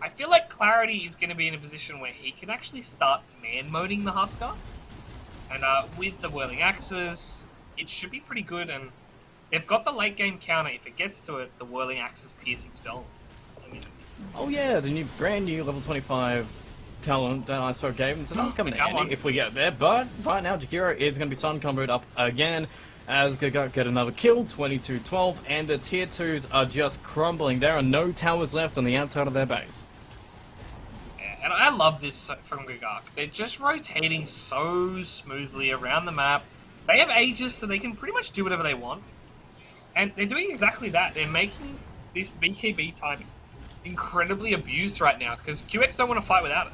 I feel like Clarity is going to be in a position where he can actually start man-moding the Husker. And with the Whirling Axes, it should be pretty good, and they've got the late-game counter. If it gets to it, the Whirling Axes piercing spell. I mean, oh yeah, the brand new level 25 talent that I saw gave him, so that'll come in handy if we get there. But right now, Jakiro is going to be sun comboed up again. As Gagak get another kill, 22-12, and the tier 2s are just crumbling. There are no towers left on the outside of their base. Yeah, and I love this from Gagak. They're just rotating so smoothly around the map, They have Aegis, so they can pretty much do whatever they want. And they're doing exactly that. They're making this BKB timing incredibly abused right now, because QX don't want to fight without it.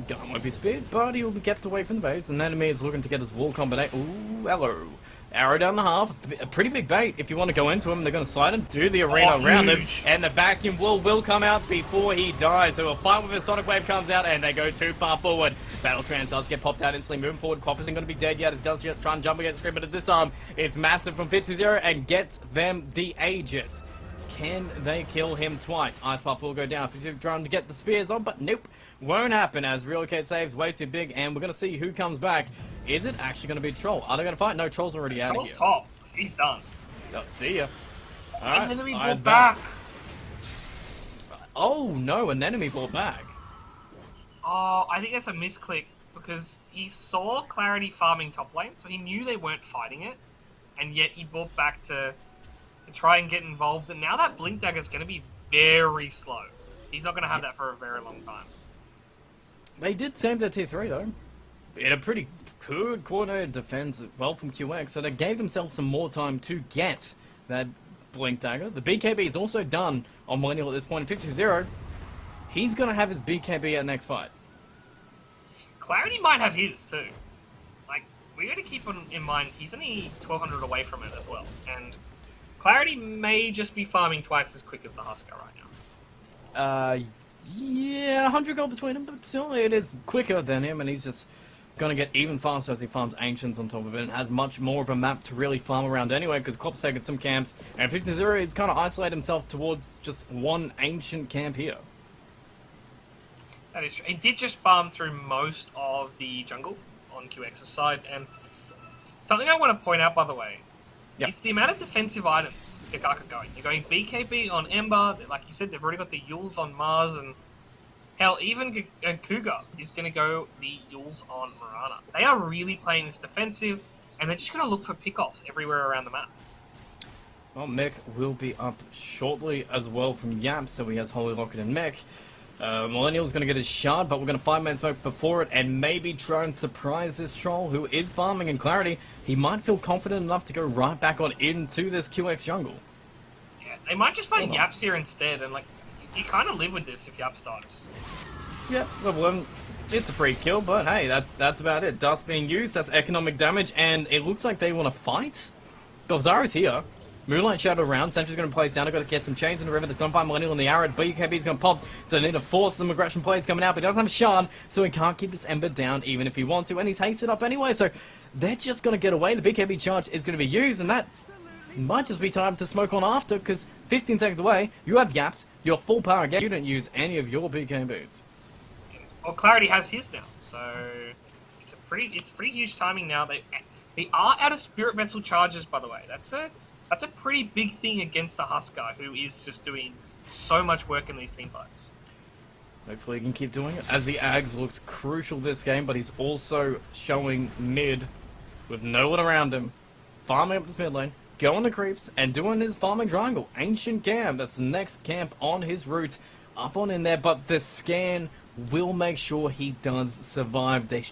Gun won't be speared, but he'll be kept away from the base. And the enemy is looking to get his wall combination. Ooh, hello. Arrow down the half. A pretty big bait if you want to go into him. They're going to slide him, do the arena around him. And the vacuum will come out before he dies. So a fight with a Sonic Wave comes out, and they go too far forward. Battle Trance does get popped out instantly. Moving forward, Quaff isn't going to be dead yet. He does just try and jump against Scream, but at this arm, it's massive from Fit20 and gets them the Aegis. Can they kill him twice? Ice Puff will go down. Fit20 trying to get the spears on, but nope. Won't happen as Relocate saves way too big, and we're going to see who comes back. Is it actually going to be Troll? Are they going to fight? No, Troll's already out of here. Troll's top. He's done. So, see ya. An enemy brought back. Oh, no, an enemy brought back. Oh, I think that's a misclick, because he saw Clarity farming top lane, so he knew they weren't fighting it, and yet he brought back to try and get involved, and now that Blink Dagger is going to be very slow. He's not going to have that for a very long time. They did save their T3 though. In a pretty good coordinated defense, well from QX, so they gave themselves some more time to get that Blink Dagger. The BKB is also done on Millennial at this point. 50-0. He's going to have his BKB at next fight. Clarity might have his too. Like, we got to keep in mind, he's only 1200 away from it as well. And Clarity may just be farming twice as quick as the Husker right now. Yeah, 100 gold between them, but still it is quicker than him, and he's just going to get even faster as he farms Ancients on top of it, and has much more of a map to really farm around anyway, because Quap's taken some camps, and 50-0 is kind of isolated himself towards just one Ancient camp here. That is true. He did just farm through most of the jungle on QX's side, and something I want to point out, by the way, it's the amount of defensive items Gakaka going. You're going BKB on Ember, like you said, they've already got the Yules on Mars, and hell, even Cougar is going to go the Yules on Mirana. They are really playing this defensive, and they're just going to look for pickoffs everywhere around the map. Well, Mech will be up shortly as well from Yap, so he has Holy Rocket and Mech. Millennial's going to get his shard, but we're going to 5-man smoke before it and maybe try and surprise this Troll who is farming in Clarity. He might feel confident enough to go right back on into this QX jungle. Yeah, they might just find Yaps here instead, and like, you kind of live with this if Yaps dies. Yeah, level 11. It's a free kill, but hey, that's about it. Dust being used, that's economic damage, and it looks like they want to fight. Gobzaru's here. Moonlight Shadow around. Sentry's going to place down. I've got to get some chains in the river. They're going to find Millennial in the arrow. BKB's going to pop. So they need to force some aggression plays coming out. But he doesn't have a shard, so he can't keep his Ember down even if he wants to. And he's hasted up anyway, so they're just going to get away. The BKB charge is going to be used, and that might just be time to smoke on after, because 15 seconds away, you have Yaps. You're full power again. You don't use any of your BKBs. Well, Clarity has his now, so it's pretty huge timing now. They are out of Spirit Vessel charges, by the way. That's a pretty big thing against the Husker, who is just doing so much work in these team fights. Hopefully he can keep doing it, as the Ags looks crucial this game, but he's also showing mid with no one around him, farming up this mid lane, going to creeps, and doing his farming triangle. Ancient camp, that's the next camp on his route, up on in there, but the scan will make sure he does survive. They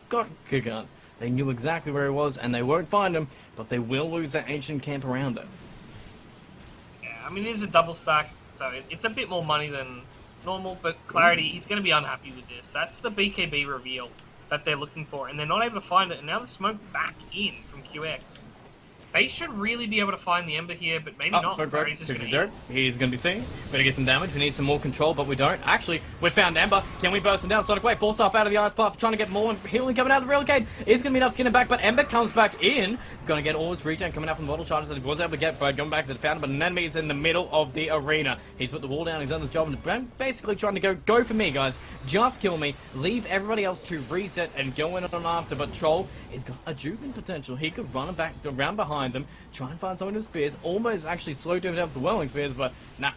got Gigan. They knew exactly where he was, and they won't find him, but they will lose that Ancient camp around it. Yeah, I mean, it is a double stack, so it's a bit more money than normal, but Clarity, he's going to be unhappy with this. That's the BKB reveal that they're looking for, and they're not able to find it, and now the smoke back in from QX. They should really be able to find the Ember here, but maybe not. Clarity's just gonna He's going to be seen. Better get some damage. We need some more control, but we don't. Actually, we found Ember. Can we burst him down? Sonic Wave, force off out of the ice path, trying to get more healing coming out of the Relocate. It's going to be enough to get him back, but Ember comes back in. Going to get all its regen coming out from the bottle charges that he was able to get by going back to the fountain, but an enemy is in the middle of the arena. He's put the wall down, he's done his job, and basically trying to go for me, guys. Just kill me. Leave everybody else to reset and go in on after, but Troll has got a juking potential. He could run back around behind them, try and find someone with spears, almost actually slow down the Whirling Spears, but nah.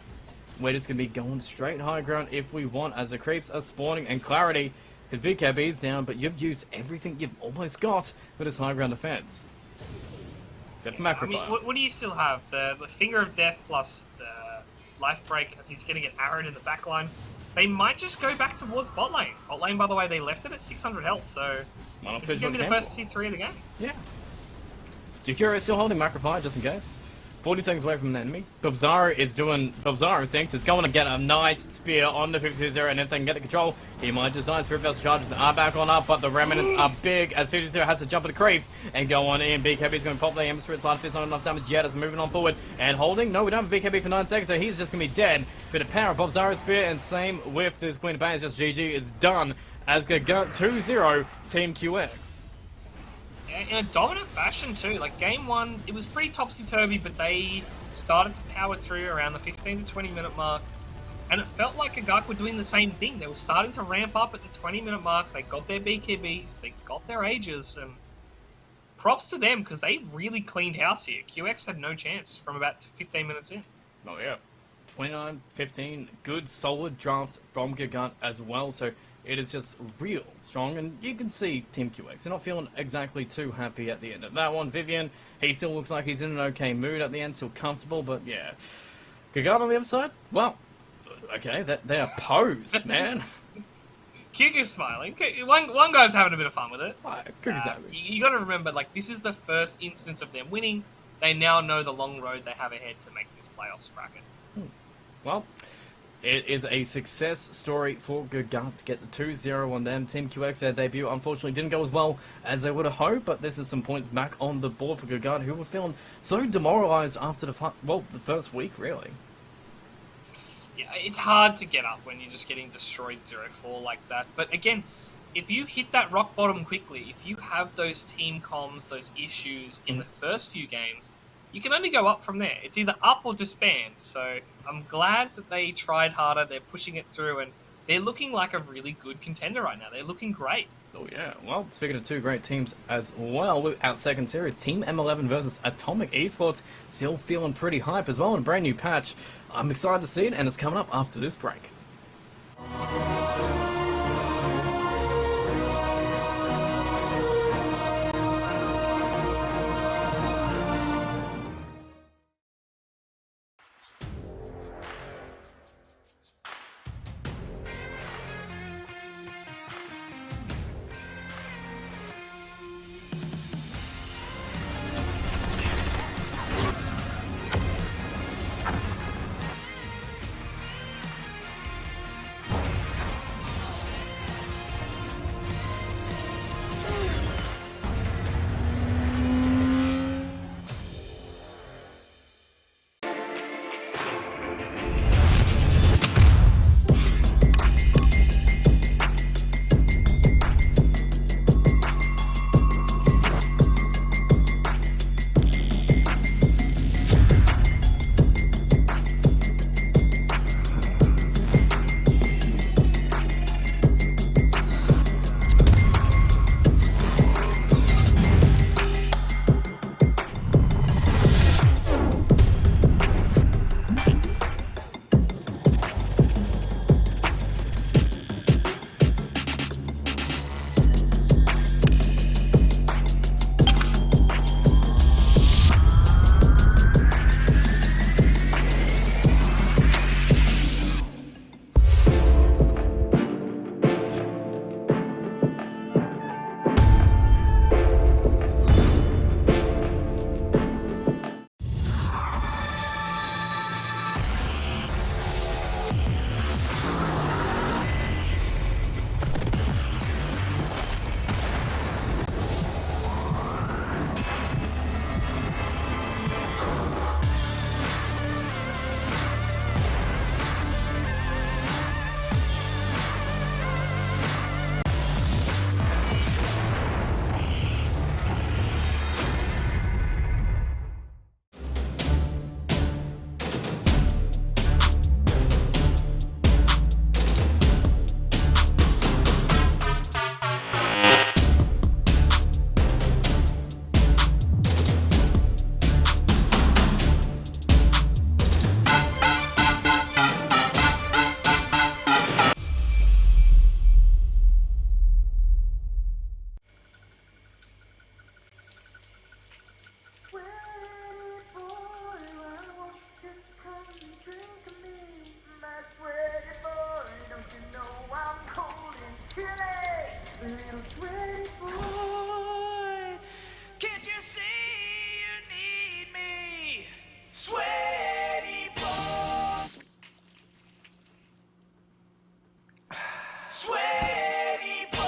We're just going to be going straight high ground if we want, as the creeps are spawning, and Clarity, his BKB's down, but you've used everything you've almost got with his high ground defense. Except for Macrofire. I mean, what do you still have? The Finger of Death plus life break as he's going to get arrowed in the back line. They might just go back towards bot lane. Bot lane, by the way, they left it at 600 health, so this is going to be the first tier 3 of the game. Yeah. Jukira is still holding Macrofire just in case. 40 seconds away from the enemy. Bubzaro is doing Bubzaro thinks it's going to get a nice spear on the 52-0, and if they can get the control, he might just die. Spirit Vessel charges are back on up, but the remnants are big as 52-0 has to jump at the creeps and go on in. BKB is going to pop the Ember Spirit Side Fist, not enough damage yet as moving on forward and holding. No, we don't have BKB for 9 seconds, so he's just going to be dead. Bit of power of Bubzaro's spear, and same with this Queen of Pain. It's just GG. It's done as we go 2-0 Team QX. In a dominant fashion too. Like game 1, it was pretty topsy-turvy, but they started to power through around the 15 to 20 minute mark, and it felt like Elgato were doing the same thing. They were starting to ramp up at the 20 minute mark. They got their BKBs, they got their Aegis, and props to them because they really cleaned house here. QX had no chance from about 15 minutes in. Oh yeah, 29-15, good solid drafts from Gigant as well, so it is just real strong, and you can see Team QX, they're not feeling exactly too happy at the end of that one. Vivian, he still looks like he's in an okay mood at the end, still comfortable, but yeah. Gigant on the other side? Well, okay, they are posed, man. Kyuga's smiling. One guy's having a bit of fun with it. Exactly. You got to remember, like, this is the first instance of them winning. They now know the long road they have ahead to make this playoffs bracket. Well, it is a success story for Gigant to get the 2-0 on them. Team QX, their debut, unfortunately didn't go as well as they would have hoped, but this is some points back on the board for Gigant, who were feeling so demoralized after the first week, really. Yeah, it's hard to get up when you're just getting destroyed 0-4 like that. But again, if you hit that rock bottom quickly, if you have those team comms, those issues in the first few games, you can only go up from there. It's either up or disband. So I'm glad that they tried harder. They're pushing it through, and they're looking like a really good contender right now. They're looking great. Oh yeah. Well, speaking of two great teams as well, our second series, Team M11 versus Atomic Esports, still feeling pretty hype as well in a brand new patch. I'm excited to see it, and it's coming up after this break. Sweaty boy, can't you see you need me? Sweaty boy. Sweaty boy.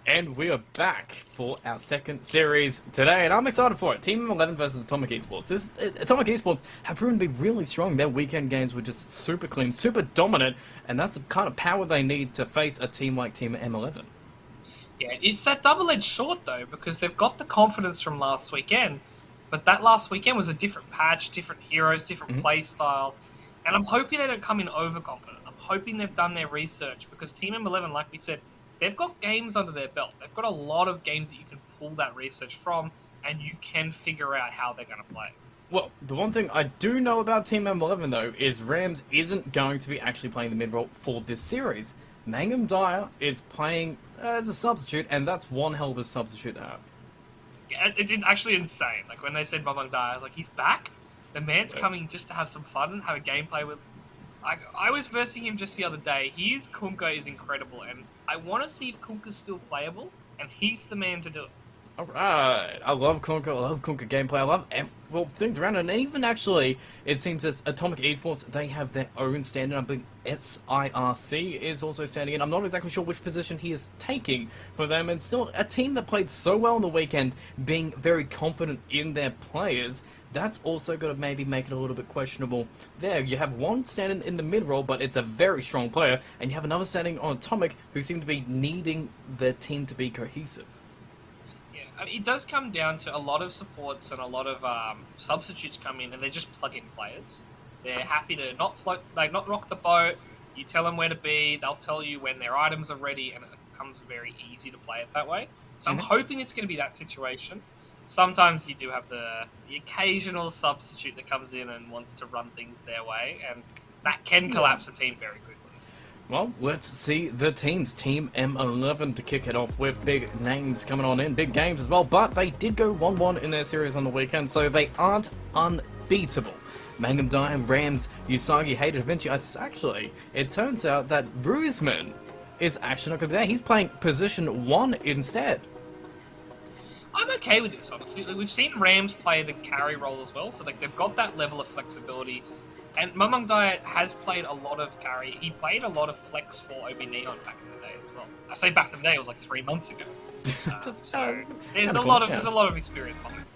And we are back for our second series today, and I'm excited for it. Team 11 versus Atomic Esports. Atomic Esports have proven to be really strong. Their weekend games were just super clean, super dominant, and that's the kind of power they need to face a team like Team M11. Yeah, it's that double-edged sword, though, because they've got the confidence from last weekend, but that last weekend was a different patch, different heroes, different play style, and I'm hoping they don't come in overconfident. I'm hoping they've done their research, because Team M11, like we said, they've got games under their belt. They've got a lot of games that you can pull that research from, and you can figure out how they're going to play. Well, the one thing I do know about Team M11, though, is Rams isn't going to be actually playing the mid-role for this series. Mangum Dyer is playing as a substitute, and that's one hell of a substitute to have. Yeah, it's actually insane. Like, when they said Mangum Dyer, I was like, he's back? The man's coming just to have some fun and have a gameplay with... I was versing him just the other day. His Kunkka is incredible, and I want to see if Kunkka's still playable, and he's the man to do it. Alright, I love Kunkka, I love Kunkka gameplay, I love things around it, and even actually, it seems as Atomic Esports, they have their own stand-in. I believe SIRC is also standing in. I'm not exactly sure which position he is taking for them, and still, a team that played so well on the weekend, being very confident in their players, that's also going to maybe make it a little bit questionable there. You have one standing in the mid-role, but it's a very strong player, and you have another standing on Atomic, who seem to be needing their team to be cohesive. Yeah, I mean, it does come down to a lot of supports and a lot of substitutes come in, and they're just plug-in players. They're happy to not rock the boat. You tell them where to be, they'll tell you when their items are ready, and it becomes very easy to play it that way. So I'm hoping it's going to be that situation. Sometimes you do have the occasional substitute that comes in and wants to run things their way, and that can collapse a team very quickly. Well, let's see the teams. Team M11 to kick it off with big names coming on in, big games as well, but they did go 1-1 in their series on the weekend, so they aren't unbeatable. Mangum Dime, Rams, Usagi, Hated Vinci. Actually, it turns out that Bruisman is actually not going to be there. He's playing position 1 instead. I'm okay with this, honestly. Like, we've seen Rams play the carry role as well, so like they've got that level of flexibility. And Mamang Dai has played a lot of carry. He played a lot of flex for OB Neon back in the day as well. I say back in the day, it was like 3 months ago. So there's a lot of experience behind it.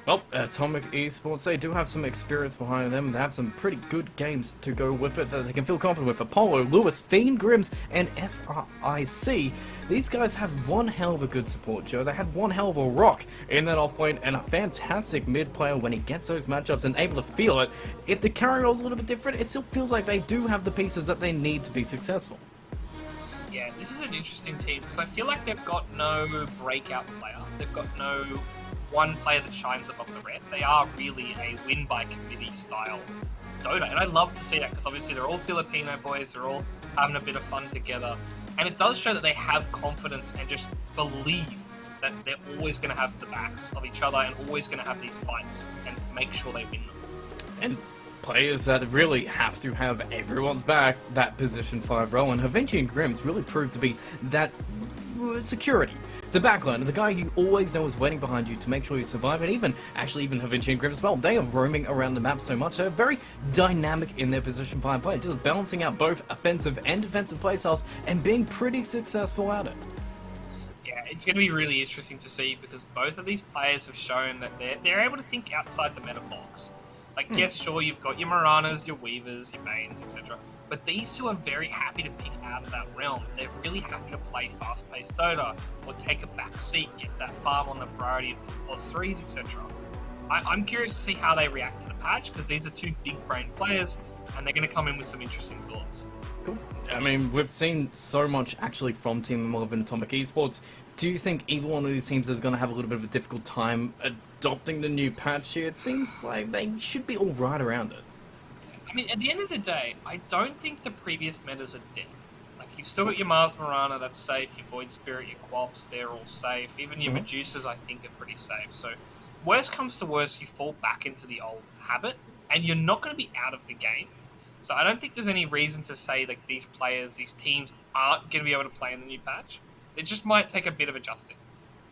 Well, Atomic Esports, they do have some experience behind them. They have some pretty good games to go with it that they can feel confident with. Apollo, Lewis, Fiend, Grims, and SRIC. These guys have one hell of a good support, Joe. They have one hell of a rock in that off-lane and a fantastic mid player when he gets those matchups and able to feel it. If the carry roll's a little bit different, it still feels like they do have the pieces that they need to be successful. Yeah, this is an interesting team because I feel like they've got no breakout player. They've got no one player that shines above the rest. They are really a win-by-committee style Dota, and I love to see that because obviously they're all Filipino boys, they're all having a bit of fun together, and it does show that they have confidence and just believe that they're always going to have the backs of each other and always going to have these fights and make sure they win them. And players that really have to have everyone's back, that position 5 role, and Havinci and Grims really proved to be that security. The backline, the guy you always know is waiting behind you to make sure you survive, and even Havinci and Grimm as well, they are roaming around the map so much, they're very dynamic in their position 5 play, just balancing out both offensive and defensive playstyles, and being pretty successful at it. Yeah, it's going to be really interesting to see, because both of these players have shown that they're able to think outside the meta box. Like, yes, sure, you've got your Miranas, your Weavers, your Banes, etc. But these two are very happy to pick out of that realm. They're really happy to play fast-paced Dota, or take a back seat, get that farm on the priority or 3s, etc. I'm curious to see how they react to the patch, because these are two big-brain players, and they're going to come in with some interesting thoughts. Cool. I mean, we've seen so much actually from Team 11 Atomic Esports. Do you think either one of these teams is going to have a little bit of a difficult time adopting the new patch here? It seems like they should be all right around it. I mean, at the end of the day, I don't think the previous metas are dead. Like, you've still got your Mars Mirana, that's safe, your Void Spirit, your Quops, they're all safe. Even your Medusas, I think, are pretty safe. So, worst comes to worst, you fall back into the old habit, and you're not going to be out of the game. So I don't think there's any reason to say that these players, these teams, aren't going to be able to play in the new patch. It just might take a bit of adjusting.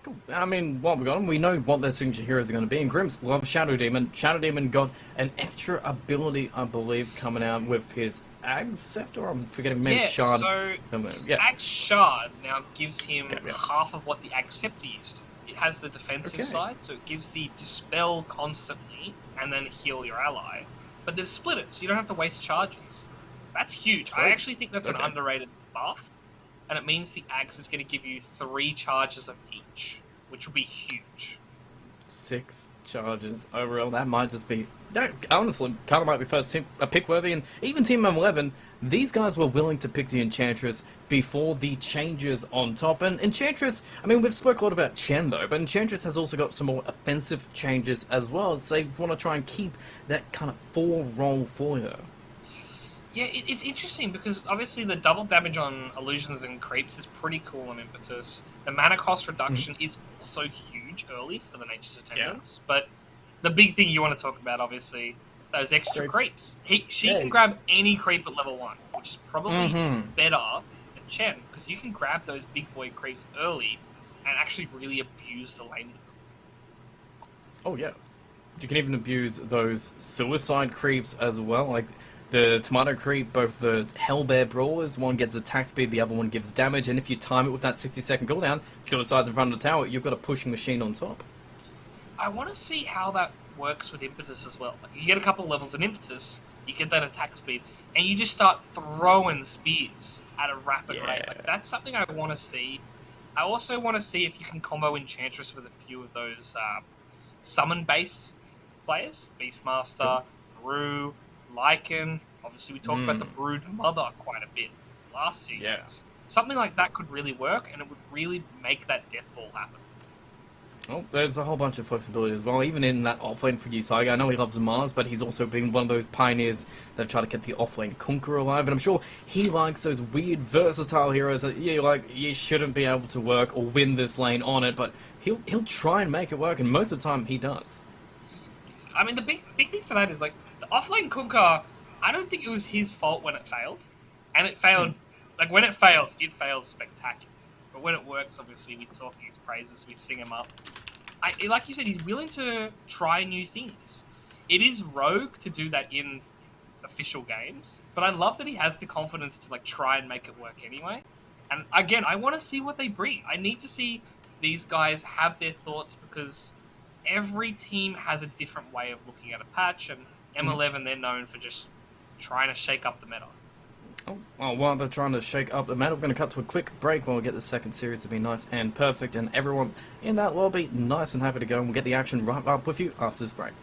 Cool. I mean, what we got them, we know what their signature heroes are going to be. And Grims love Shadow Demon. Shadow Demon got an extra ability, I believe, coming out with his Ag Scepter. I'm forgetting Men's Shard. So Ag Shard now gives him half of what the Ag Scepter used to. It has the defensive side, so it gives the Dispel constantly and then heal your ally. But they've split it, so you don't have to waste charges. That's huge. I actually think that's an underrated buff. And it means the Axe is going to give you 3 charges of each, which will be huge. 6 charges overall. That might just be... That, honestly, kind of might be first pick worthy. And even Team M11, these guys were willing to pick the Enchantress before the changes on top. And Enchantress, I mean, we've spoke a lot about Chen, though, but Enchantress has also got some more offensive changes as well. So they want to try and keep that kind of 4 role for her. Yeah, it's interesting because obviously the double damage on illusions and creeps is pretty cool on Impetus. The mana cost reduction is also huge early for the Nature's Attendants, but the big thing you want to talk about, obviously, those extra creeps. She can grab any creep at level 1, which is probably better than Chen, because you can grab those big boy creeps early and actually really abuse the lane with them. Oh yeah, you can even abuse those suicide creeps as well, like the Tomato Creep, both the Hellbear Brawlers, one gets attack speed, the other one gives damage, and if you time it with that 60-second cooldown, Suicide's in front of the tower, you've got a pushing machine on top. I want to see how that works with Impetus as well. Like, you get a couple levels in Impetus, you get that attack speed, and you just start throwing spears at a rapid rate. Like, that's something I want to see. I also want to see if you can combo Enchantress with a few of those summon-based players. Beastmaster, Rue, Lycan. Obviously, we talked about the Brood Mother quite a bit last season. Something like that could really work, and it would really make that death ball happen. Well, there's a whole bunch of flexibility as well, even in that offlane for Usagi. I know he loves Mars, but he's also been one of those pioneers that try to get the offlane Conqueror alive, and I'm sure he likes those weird, versatile heroes that you shouldn't be able to work or win this lane on it, but he'll try and make it work, and most of the time he does. I mean, the big thing for that is, like, the offlane Kunkka, I don't think it was his fault when it failed. And it failed, like, when it fails spectacular. But when it works, obviously, we talk his praises, we sing him up. Like you said, he's willing to try new things. It is rogue to do that in official games, but I love that he has the confidence to, like, try and make it work anyway. And again, I want to see what they bring. I need to see these guys have their thoughts, because every team has a different way of looking at a patch, and M11, they're known for just trying to shake up the meta. Oh, well, while they're trying to shake up the meta, we're going to cut to a quick break while we get the second series to be nice and perfect, and everyone in that lobby nice and happy to go, and we'll get the action right up with you after this break.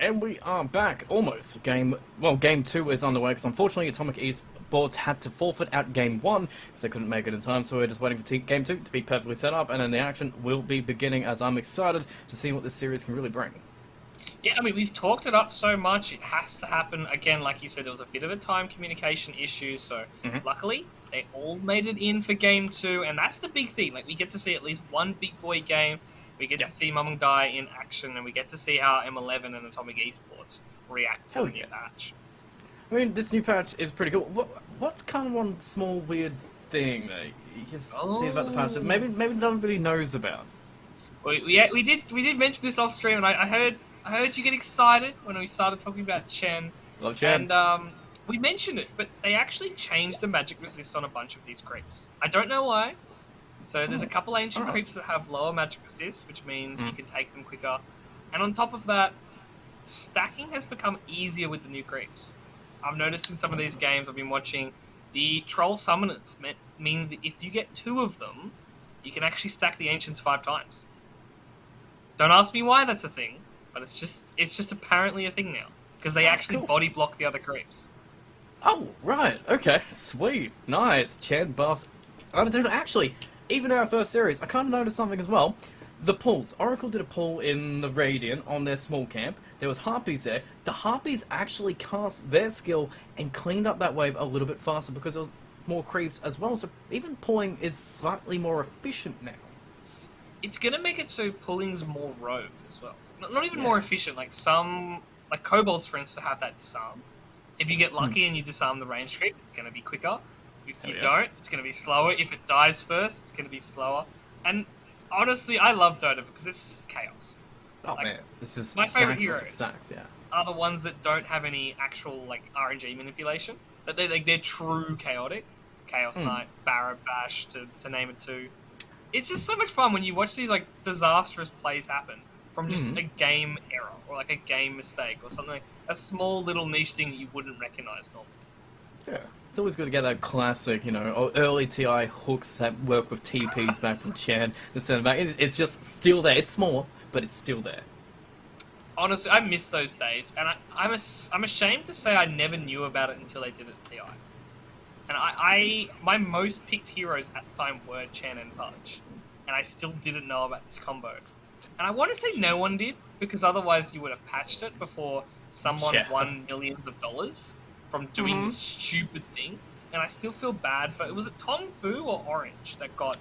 And we are back, almost. Game 2 is underway, because unfortunately Atomic Esports had to forfeit out Game 1, because they couldn't make it in time, so we're just waiting for Game 2 to be perfectly set up, and then the action will be beginning, as I'm excited to see what this series can really bring. Yeah, I mean, we've talked it up so much, it has to happen. Again, like you said, there was a bit of a time communication issue, so luckily, they all made it in for Game 2, and that's the big thing. Like, we get to see at least one big boy game, we get to see Mum and Dai in action, and we get to see how M11 and Atomic Esports react to the new patch. I mean, this new patch is pretty cool. What's kind of one small weird thing that you can see about the patch that maybe nobody knows about? We did mention this off stream, and I heard you get excited when we started talking about Chen. Love Chen. And we mentioned it, but they actually changed the magic resist on a bunch of these creeps. I don't know why. So there's a couple ancient creeps that have lower magic resist, which means you can take them quicker. And on top of that, stacking has become easier with the new creeps. I've noticed in some of these games I've been watching, the troll summoners mean that if you get 2 of them, you can actually stack the ancients 5 times. Don't ask me why that's a thing, but it's just apparently a thing now, because they actually body block the other creeps. Oh, right. Okay. Sweet. Nice. Chen buffs. Actually, even in our first series, I kind of noticed something as well. The pulls. Oracle did a pull in the Radiant on their small camp. There was Harpies there. The Harpies actually cast their skill and cleaned up that wave a little bit faster because there was more creeps as well. So even pulling is slightly more efficient now. It's going to make it so pulling's more rogue as well. Not even more efficient. Like Kobolds, for instance, have that disarm. If you get lucky and you disarm the range creep, it's going to be quicker. If you don't, it's going to be slower. If it dies first, it's going to be slower. And honestly, I love Dota because this is chaos. Oh man, this is my favorite heroes. Stacks, are the ones that don't have any actual RNG manipulation. That they're true chaotic. Chaos Knight, Barra Bash, to name it 2. It's just so much fun when you watch these disastrous plays happen from just a game error or a game mistake or something, a small little niche thing that you wouldn't recognize normally. Yeah, it's always good to get that classic, early TI hooks that work with TPs back from Chen. It's just still there. It's small, but it's still there. Honestly, I miss those days, and I'm ashamed to say I never knew about it until they did it at TI. And my most picked heroes at the time were Chen and Pudge, and I still didn't know about this combo. And I want to say no one did, because otherwise you would have patched it before someone won millions of dollars from doing this stupid thing. And I still feel bad for... Was it Tom Fu or Orange that got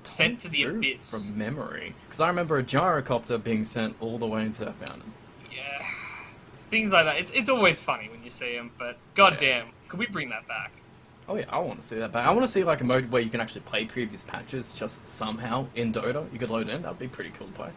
sent to the abyss? From memory. Because I remember a gyrocopter being sent all the way into that fountain. Yeah, it's things like that. It's always funny when you see them, but goddamn, could we bring that back? Oh yeah, I want to see that back. I want to see a mode where you can actually play previous patches just somehow in Dota. You could load in. That'd be pretty cool to play.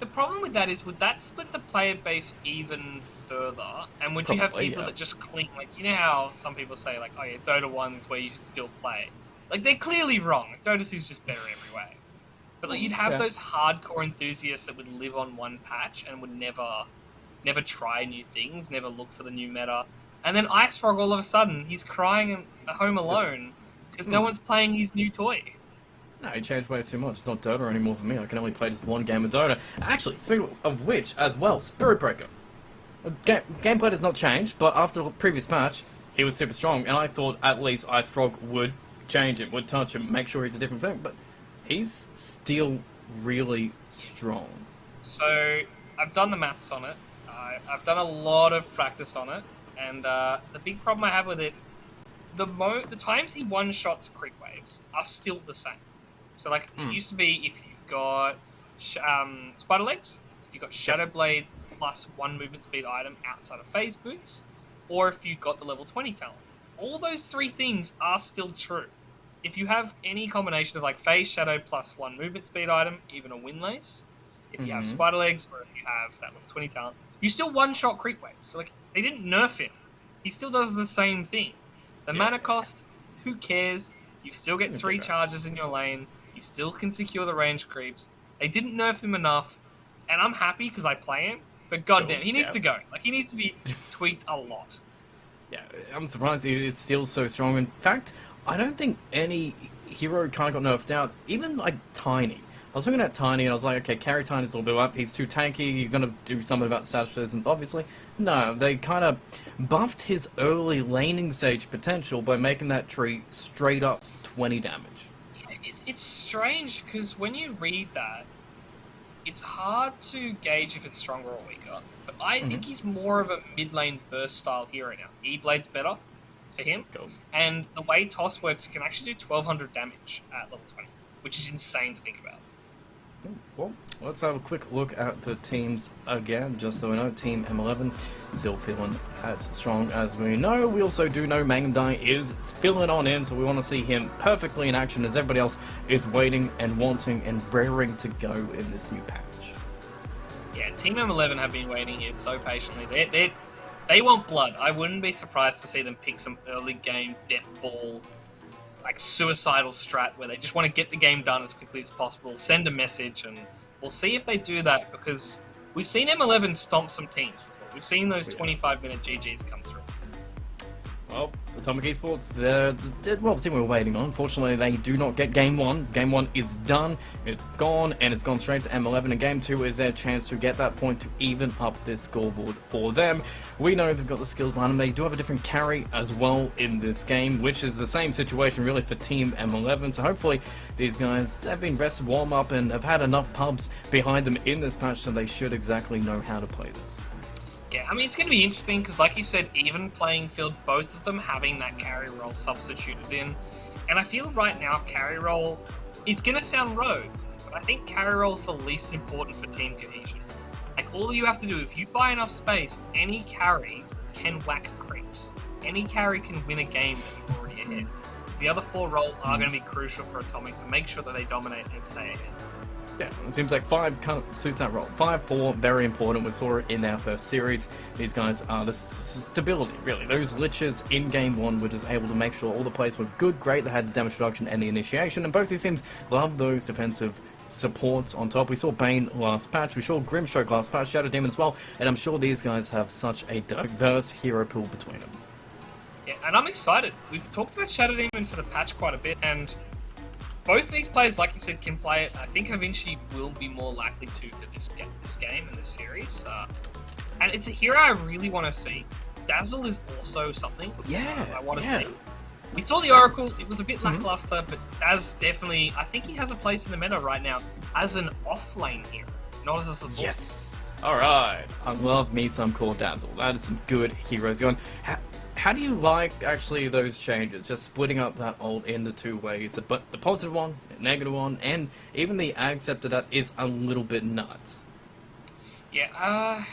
The problem with that is, would that split the player base even further? And would you have people that just cling, you know how some people say, oh yeah, Dota 1's where you should still play. They're clearly wrong. Dota 2's just better every way. But you'd have those hardcore enthusiasts that would live on one patch and would never try new things, never look for the new meta. And then Ice Frog, all of a sudden, he's crying at home alone because no one's playing his new toy. No, he changed way too much. It's not Dota anymore for me. I can only play just one game of Dota. Actually, speaking of which, as well, Spirit Breaker. Gameplay does not change, but after the previous patch, he was super strong, and I thought at least Ice Frog would change him, would touch him, make sure he's a different thing, but he's still really strong. So, I've done the maths on it. I've done a lot of practice on it, and the big problem I have with it, the times he one-shots creep waves are still the same. So, it used to be if you got Spider Legs, if you got Shadow Blade plus 1 movement speed item outside of phase boots, or if you got the level 20 talent. All those 3 things are still true. If you have any combination of phase shadow plus 1 movement speed item, even a windlace, if you have Spider Legs, or if you have that level 20 talent, you still one-shot creep waves. So, they didn't nerf him. He still does the same thing. The mana cost, who cares? You still get 3 charges in your lane. You still can secure the range creeps. They didn't nerf him enough, and I'm happy because I play him, but goddamn, he needs to go. He needs to be tweaked a lot. Yeah, I'm surprised it's still so strong. In fact, I don't think any hero kind of got nerfed out, even Tiny. I was looking at Tiny and I was like, okay, carry Tiny's a little bit up. He's too tanky. You're gonna do something about status resistance, obviously. No, they kind of buffed his early laning stage potential by making that tree straight up 20 damage. It's strange because when you read that, it's hard to gauge if it's stronger or weaker. But I think he's more of a mid lane burst style hero now. E-Blade's better for him. Cool. And the way Toss works, he can actually do 1200 damage at level 20, which is insane to think about. Well, let's have a quick look at the teams again, just so we know. Team M11 still feeling as strong as we know. We also do know Mangdai is filling on in, so we want to see him perfectly in action as everybody else is waiting and wanting and raring to go in this new patch. Yeah, Team M11 have been waiting here so patiently. They want blood. I wouldn't be surprised to see them pick some early game death ball, like suicidal strat where they just want to get the game done as quickly as possible, send a message, and we'll see if they do that because we've seen M11 stomp some teams before. We've seen those 25-minute GGs come through. Well, Atomic Esports, they're the team we were waiting on. Unfortunately, they do not get Game 1. Game 1 is done, it's gone, and it's gone straight to M11, and Game 2 is their chance to get that point to even up this scoreboard for them. We know they've got the skills behind them. They do have a different carry as well in this game, which is the same situation really for Team M11, so hopefully these guys have been rested, warm up, and have had enough pubs behind them in this patch, so they should exactly know how to play this. Yeah, I mean, it's going to be interesting because, like you said, even playing field, both of them having that carry role substituted in. And I feel right now, carry role, it's going to sound rogue, but I think carry role is the least important for team cohesion. Like, all you have to do, if you buy enough space, any carry can whack creeps. Any carry can win a game that you're already ahead. So the other 4 roles are going to be crucial for Atomic to make sure that they dominate and stay ahead. Yeah, it seems like 5 kind of suits that role. 5-4, very important. We saw it in our first series. These guys are the stability, really. Those liches in Game 1 were just able to make sure all the plays were good, great. They had the damage reduction and the initiation, and both these teams love those defensive supports on top. We saw Bane last patch, we saw Grimstroke last patch, Shadow Demon as well, and I'm sure these guys have such a diverse hero pool between them. Yeah, and I'm excited. We've talked about Shadow Demon for the patch quite a bit, and both these players, like you said, can play it. I think Havinci will be more likely to for this game and this series. And it's a hero I really want to see. Dazzle is also something I want to see. We saw the Oracle, it was a bit lackluster, but Daz definitely, I think he has a place in the meta right now as an off-lane hero, not as a support. Yes! Alright, I love me some Core Dazzle. That is some good heroes going. How do you like, actually, those changes? Just splitting up that ult into 2 ways. But the positive one, the negative one, and even the accepted that is a little bit nuts. Yeah,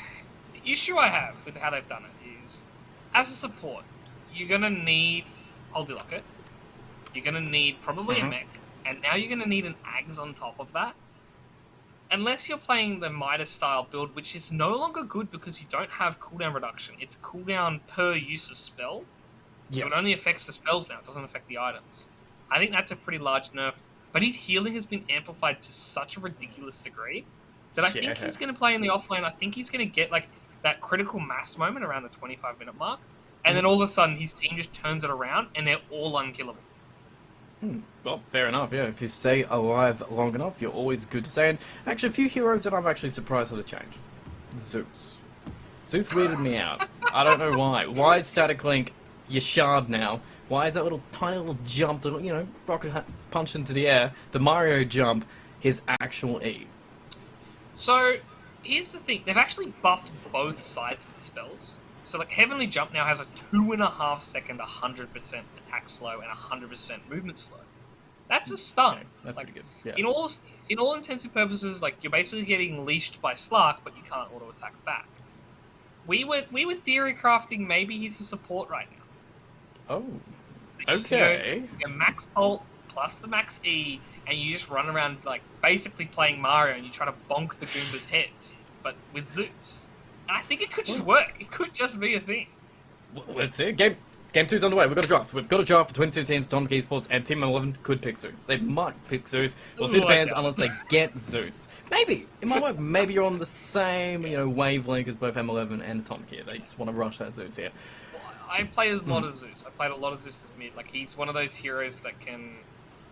the issue I have with how they've done it is, as a support, you're going to need Holy Locket, you're going to need probably a mech, and now you're going to need an Ags on top of that. Unless you're playing the Midas style build, which is no longer good because you don't have cooldown reduction. It's cooldown per use of spell. So it only affects the spells now, it doesn't affect the items. I think that's a pretty large nerf. But his healing has been amplified to such a ridiculous degree that I think he's going to play in the offlane. I think he's going to get like that critical mass moment around the 25-minute mark. And then all of a sudden his team just turns it around and they're all unkillable. Well, fair enough, yeah. If you stay alive long enough, you're always good to say. And actually, a few heroes that I'm actually surprised at the change. Zeus. Zeus weirded me out. I don't know why. Why is Static Link your shard now? Why is that little tiny little jump, little, you know, rocket punch into the air, the Mario jump, his actual E? So, here's the thing. They've actually buffed both sides of the spells. So, like, Heavenly Jump now has a 2.5 second 100% attack slow and 100% movement slow. That's a stun. Okay, that's like, pretty good. Yeah. In all intents and purposes, like, you're basically getting leashed by Slark, but you can't auto attack back. We were theory crafting maybe he's a support right now. Oh, okay. Your max ult plus the max E, and you just run around like basically playing Mario, and you try to bonk the Goombas' heads, but with Zeus. And I think it could just work. It could just be a thing. Well, let's see. Game 2's underway. We've got a draft. We've got a draft between 2 teams. Atomic Esports and Team 11 could pick Zeus. They might pick Zeus. We'll see the bands unless they get Zeus. Maybe. It might work. Maybe you're on the same, you know, wavelength as both M11 and Atomic here. They just want to rush that Zeus here. I play as a lot of Zeus. I played a lot of Zeus as mid. Like, he's one of those heroes that can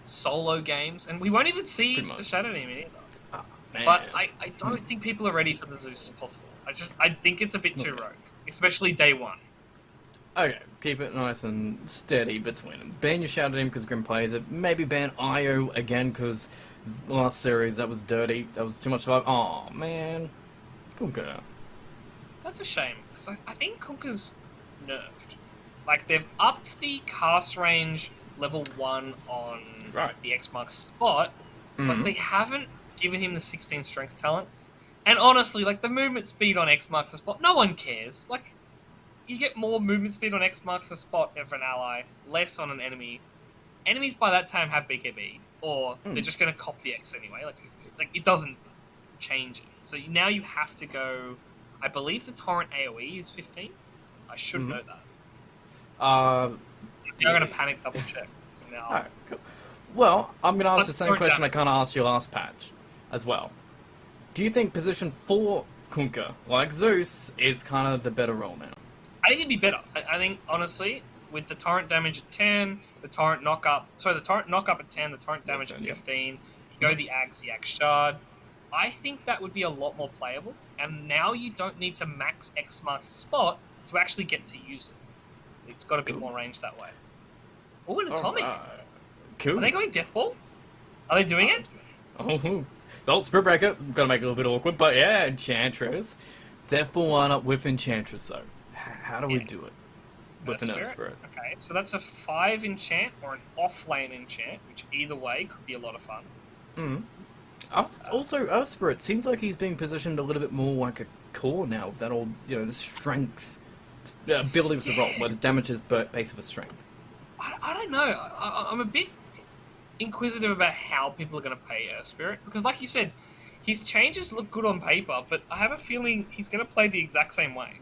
solo games, and we won't even see Pretty much. the Shadow Demon either. Oh, man. But I don't think people are ready for the Zeus possible. I think it's a bit too rogue, especially day one. Okay, keep it nice and steady between them. Ban your Shadow Demon because Grim plays it. Maybe ban Io again because last series that was dirty. That was too much vibe. Oh man, Kunkka. That's a shame, because I think Kunkka's nerfed. Like, they've upped the cast range level 1 on the X Mark spot, but they haven't given him the 16 strength talent. And honestly, like, the movement speed on X marks the spot, no one cares. Like, you get more movement speed on X marks the spot for an ally, less on an enemy. Enemies by that time have BKB, or they're just going to cop the X anyway. Like, it doesn't change it. So now you have to go... I believe the Torrent AoE is 15. I should know that. I'm going to panic double check. No. Alright, cool. Well, I'm going to ask Let's the same go question down. I kind of asked you last patch as well. Do you think position 4 Kunkka, like Zeus, is kind of the better role now? I think it'd be better. I think, honestly, with the torrent damage at 10, the torrent knockup at 10, the torrent damage at 15, you go the Axe Shard. I think that would be a lot more playable, and now you don't need to max X marks the spot to actually get to use it. It's got a bit more range that way. Oh, an Atomic. Cool. Are they going Death Ball? Are they doing it? Oh, well, Spirit Breaker, gotta make it a little bit awkward, but yeah, Enchantress. Death Ball lineup with Enchantress, though. How do we do it? With an Spirit. Okay, so that's a 5 enchant or an off-lane enchant, which either way could be a lot of fun. Also, Earth Spirit seems like he's being positioned a little bit more like a core now, with that old, the strength ability with the roll, where the damage is based with strength. I don't know. I'm a bit inquisitive about how people are going to pay Earth Spirit, because like you said, his changes look good on paper, but I have a feeling he's going to play the exact same way.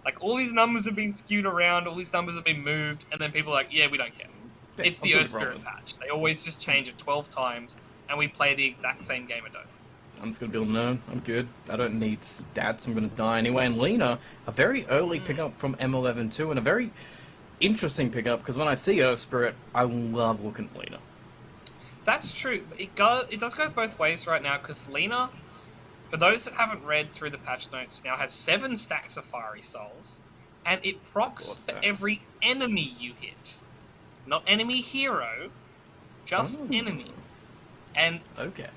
Like, all these numbers have been skewed around, all these numbers have been moved, and then people are like, yeah, we don't care. Yeah, It's the Earth Spirit patch. They always just change it 12 times, and we play the exact same game of Dota. I'm just going to build no. I'm good. I don't need stats. I'm going to die anyway. And Lena, a very early pickup from M11 too, and a very interesting pickup, because when I see Earth Spirit, I love looking at Lena. That's true. It does go both ways right now, because Lena, for those that haven't read through the patch notes, now has 7 stacks of Fiery Souls, and it procs for every enemy you hit. Not enemy hero, just enemy. And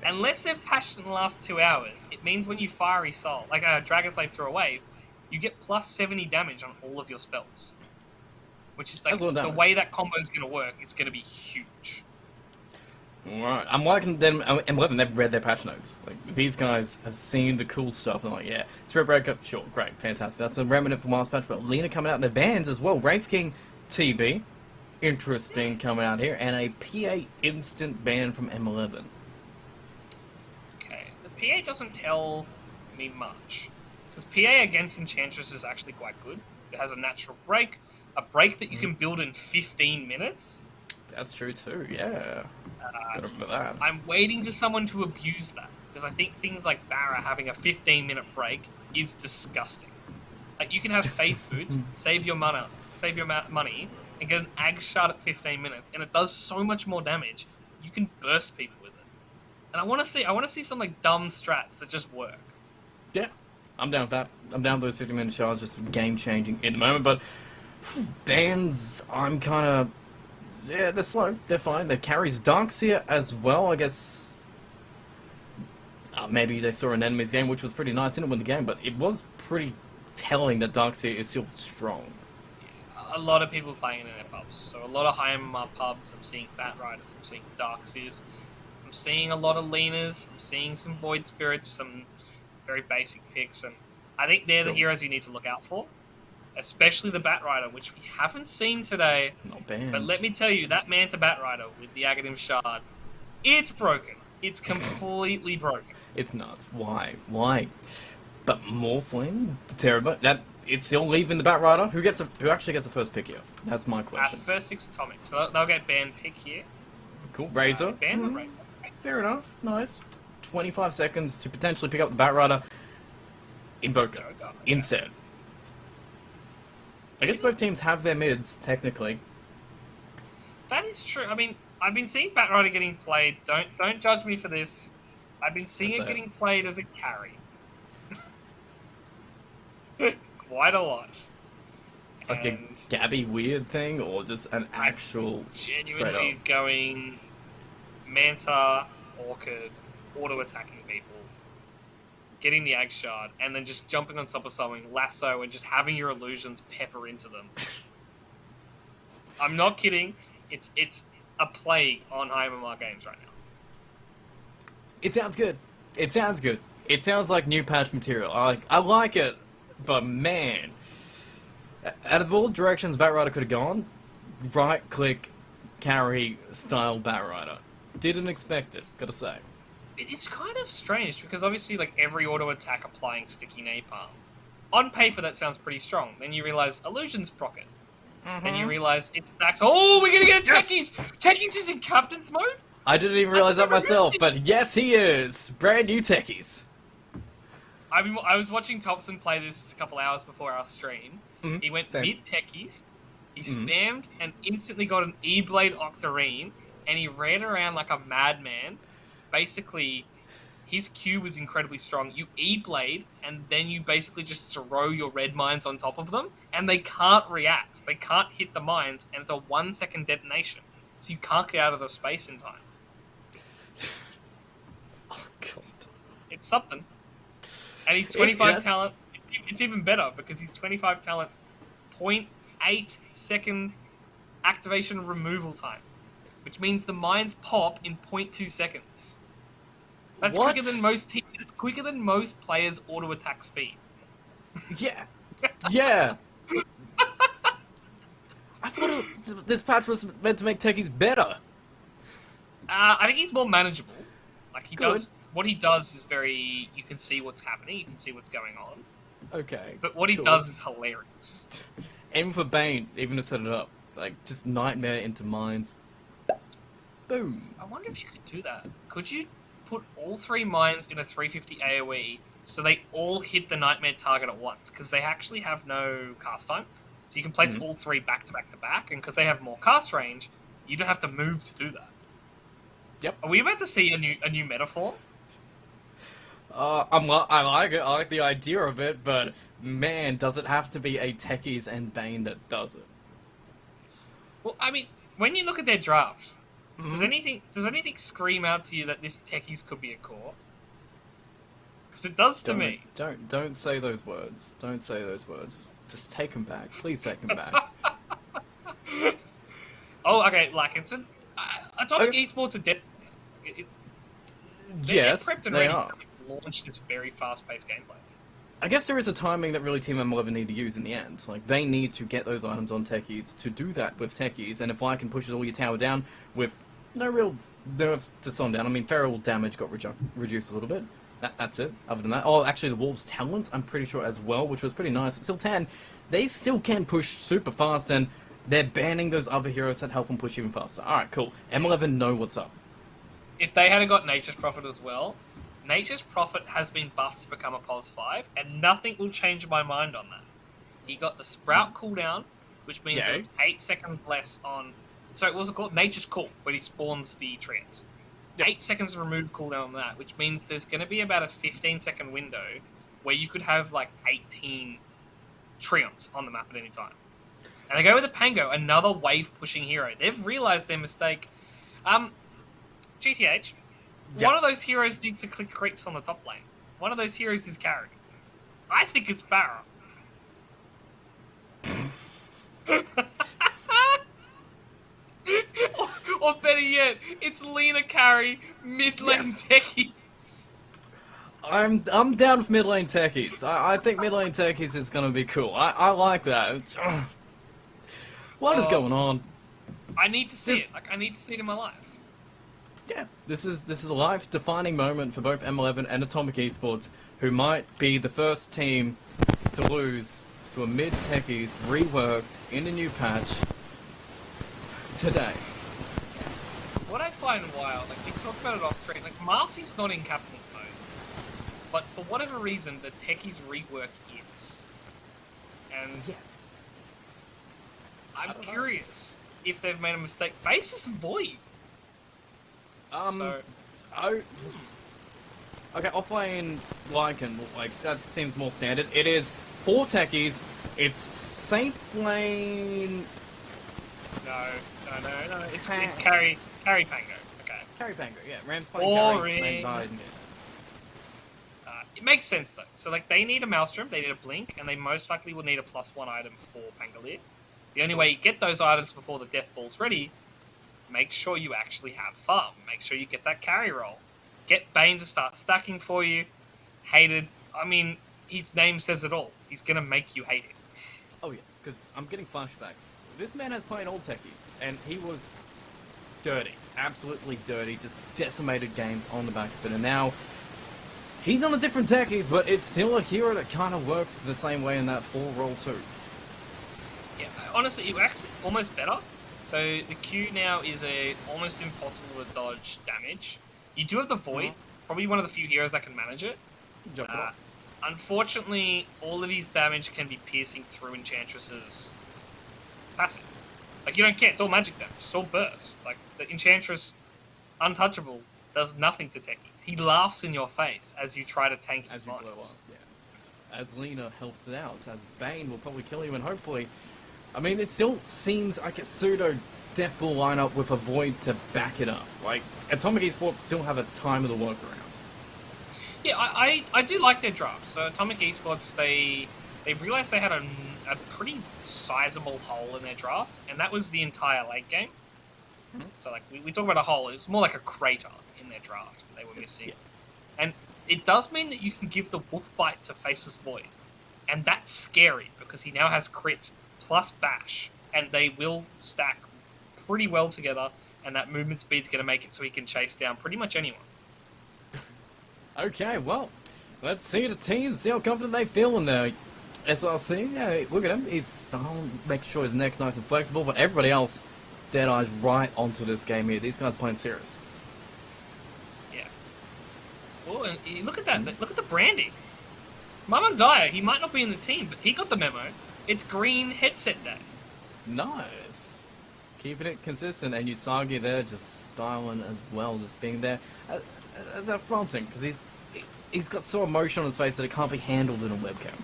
unless they've patched in the last 2 hours, it means when you Fiery Soul, like a Dragon Slave through a wave, you get plus 70 damage on all of your spells. Which is like the way that combo is going to work, it's going to be huge. Alright, I'm liking them. M11, they've read their patch notes. Like, these guys have seen the cool stuff, and like, yeah, Spirit Breaker, sure, great, fantastic. That's a remnant from last patch, but Lena coming out in their bans as well. Wraith King TB, interesting coming out here, and a PA instant ban from M11. Okay, the PA doesn't tell me much, because PA against Enchantress is actually quite good. It has a natural break, a break that you can build in 15 minutes. That's true too, yeah. Gotta remember that. I'm waiting for someone to abuse that, because I think things like Barra having a 15-minute break is disgusting. Like, you can have face boots, save your money, and get an Ag Shard at 15 minutes, and it does so much more damage. You can burst people with it. And I want to see some like dumb strats that just work. Yeah, I'm down with that. I'm down with those 15-minute shards, just game changing in the moment. But bans, I'm kind of. Yeah, they're slow. They're fine. They carries Darkseer as well, I guess. Maybe they saw an enemy's game, which was pretty nice. Didn't win the game, but it was pretty telling that Darkseer is still strong. A lot of people playing in their pubs. So a lot of high MMR pubs. I'm seeing Bat Riders. I'm seeing Darkseers. I'm seeing a lot of Lenas. I'm seeing some Void Spirits, some very basic picks. And I think they're the heroes you need to look out for. Especially the Bat Rider, which we haven't seen today. Not bad. But let me tell you, that Manta Bat Rider with the Agadim Shard, it's broken. It's completely broken. It's nuts. Why? But Morphling, Terror, that it's still leaving the Bat Rider. Who actually gets the first pick here? That's my question. First 6 Atomic, so they'll get banned pick here. Cool. Razor. Ban the Razor. Fair enough. Nice. 25 seconds to potentially pick up the Bat Rider. Invoker instead. I guess both teams have their mids, technically. That is true. I mean, I've been seeing Batrider getting played. Don't judge me for this. I've been seeing That's it it. getting played as a carry. Quite a lot. Like And a Gabby weird thing, or just an actual straight genuinely up? going Manta, Orchid, auto-attacking people, getting the Egg Shard, and then just jumping on top of something, lasso, and just having your illusions pepper into them. I'm not kidding. It's a plague on IMMR games right now. It sounds good. It sounds good. It sounds like new patch material. I like it, but man, out of all directions Batrider could have gone, right click, carry style Batrider. Didn't expect it. Gotta say. It's kind of strange because obviously, like every auto attack applying sticky napalm, on paper that sounds pretty strong. Then you realize illusions proc it. Then you realize it stacks. Oh, we're gonna get Techies! Techies is in captain's mode? I didn't even realize that myself, but yes, he is. Brand new techies. I was watching Thompson play this a couple hours before our stream. Mhm, He went same. mid techies. He spammed and instantly got an E-Blade Octarine, and he ran around like a madman. Basically, his Q was incredibly strong. You E-Blade, and then you basically just throw your red mines on top of them, and they can't react. They can't hit the mines, and it's a 1-second detonation. So you can't get out of the space in time. Oh god. It's something. And he's 25 Yes. talent. It's even better because he's 25 talent, 0.8 second activation removal time, which means the mines pop in 0.2 seconds. That's What? quicker than most teams. It's quicker than most players' auto attack speed. Yeah. Yeah. I thought this patch was meant to make techies better. I think he's more manageable. Like he Good. does. What he does is very. You can see what's happening. You can see what's going on. Okay. But what he cool. does is hilarious. Aim for Bane, even to set it up. Like, just nightmare into mines. Boom. I wonder if you could do that. Could you put all 3 mines in a 350 AoE so they all hit the nightmare target at once? Because they actually have no cast time. So you can place all 3 back to back to back, and because they have more cast range, you don't have to move to do that. Yep. Are we about to see a new metaphor? I like it. I like the idea of it, but man, does it have to be a techies and Bane that does it? Well, I mean, when you look at their draft, does anything scream out to you that this techies could be a core? Because it does to me. Don't say those words. Don't say those words. Just take them back. Please take them back. Oh, okay. Like it's a topic esports to death. Yes, they're prepped and they ready are. to launch this very fast-paced gameplay. I guess there is a timing that really Team M11 need to use in the end. Like, they need to get those items on techies to do that with techies, and if Lycan pushes all your tower down with no real nerfs to slow them down, I mean, feral damage got reduced a little bit. That's it. Other than that, oh, actually, the Wolves' talent, I'm pretty sure as well, which was pretty nice. But still, 10, they still can push super fast, and they're banning those other heroes that help them push even faster. Alright, cool. M11 know what's up. If they had got Nature's Prophet as well, Nature's Prophet has been buffed to become a pos 5, and nothing will change my mind on that. He got the Sprout cooldown, which means Yay. there's 8 seconds less on... So what was it called? Nature's Call, when he spawns the treants. 8 seconds of remove cooldown on that, which means there's going to be about a 15-second window where you could have like 18 treants on the map at any time. And they go with the Pango, another wave-pushing hero. They've realised their mistake. GTH, one of those heroes needs to click creeps on the top lane. One of those heroes is carried. I think it's Barra. or better yet, it's Lena carry, mid lane techies. I'm down with mid lane techies. I think mid lane techies is gonna be cool. I like that. What is going on? I need to see it. Like I need to see it in my life. Yeah, this is a life-defining moment for both M11 and Atomic Esports, who might be the first team to lose to a mid-techies reworked in a new patch today. What I find wild, like we talked about it off screen, like Marcy's not in captain's mode, but for whatever reason, the techies rework is. And Yes. I'm curious if they've made a mistake. Faceless Void. So Oh, okay, offlane Lycan, like, that seems more standard. It is 4 techies, it's safe lane... no. It's carry Pango. Okay. Carry Pango, yeah. Rams playing carry, Boring. lane died, yeah. It makes sense though. So like they need a Maelstrom, they need a Blink, and they most likely will need a +1 item for Pangolier. The only way you get those items before the Death Ball's ready, make sure you actually have farm. Make sure you get that carry roll. Get Bane to start stacking for you. Hated. I mean, his name says it all. He's gonna make you hate it. Oh yeah, because I'm getting flashbacks. This man has played all techies, and he was dirty. Absolutely dirty. Just decimated games on the back of it, and now... he's on a different techies, but it's still a hero that kind of works the same way in that 4 role too. Yeah, honestly, it works almost better. So the Q now is almost impossible to dodge damage. You do have the Void, probably one of the few heroes that can manage it. Unfortunately, all of his damage can be piercing through Enchantress's passive. Like, you don't care, it's all magic damage, it's all burst. Like, the Enchantress, untouchable, does nothing to techies. He laughs in your face as you try to tank his mines. Yeah. As Lena helps it out, as Bane will probably kill you, and hopefully... I mean, it still seems like a pseudo Death Ball lineup with a Void to back it up. Like, Atomic Esports still have a time of the workaround. Yeah, I do like their draft. So Atomic Esports, they realized they had a pretty sizable hole in their draft, and that was the entire late game. So, like, we talk about a hole, it was more like a crater in their draft they were missing. Yeah. And it does mean that you can give the Wolf Bite to Faceless Void. And that's scary, because he now has crits plus bash, and they will stack pretty well together, and that movement speed's going to make it so he can chase down pretty much anyone. Okay, well, let's see the team, see how confident they feel in their SRC. Yeah, look at him, he's making sure his neck's nice and flexible, but everybody else... Deadeye's right onto this game here. These guys playing serious. Yeah. Oh, and look at that. Look at the branding. Mamam Dyer, he might not be in the team, but he got the memo. It's green headset day. Nice. Keeping it consistent, and Usagi there just styling as well, just being there as affronting, because he's got so emotion on his face that it can't be handled in a webcam.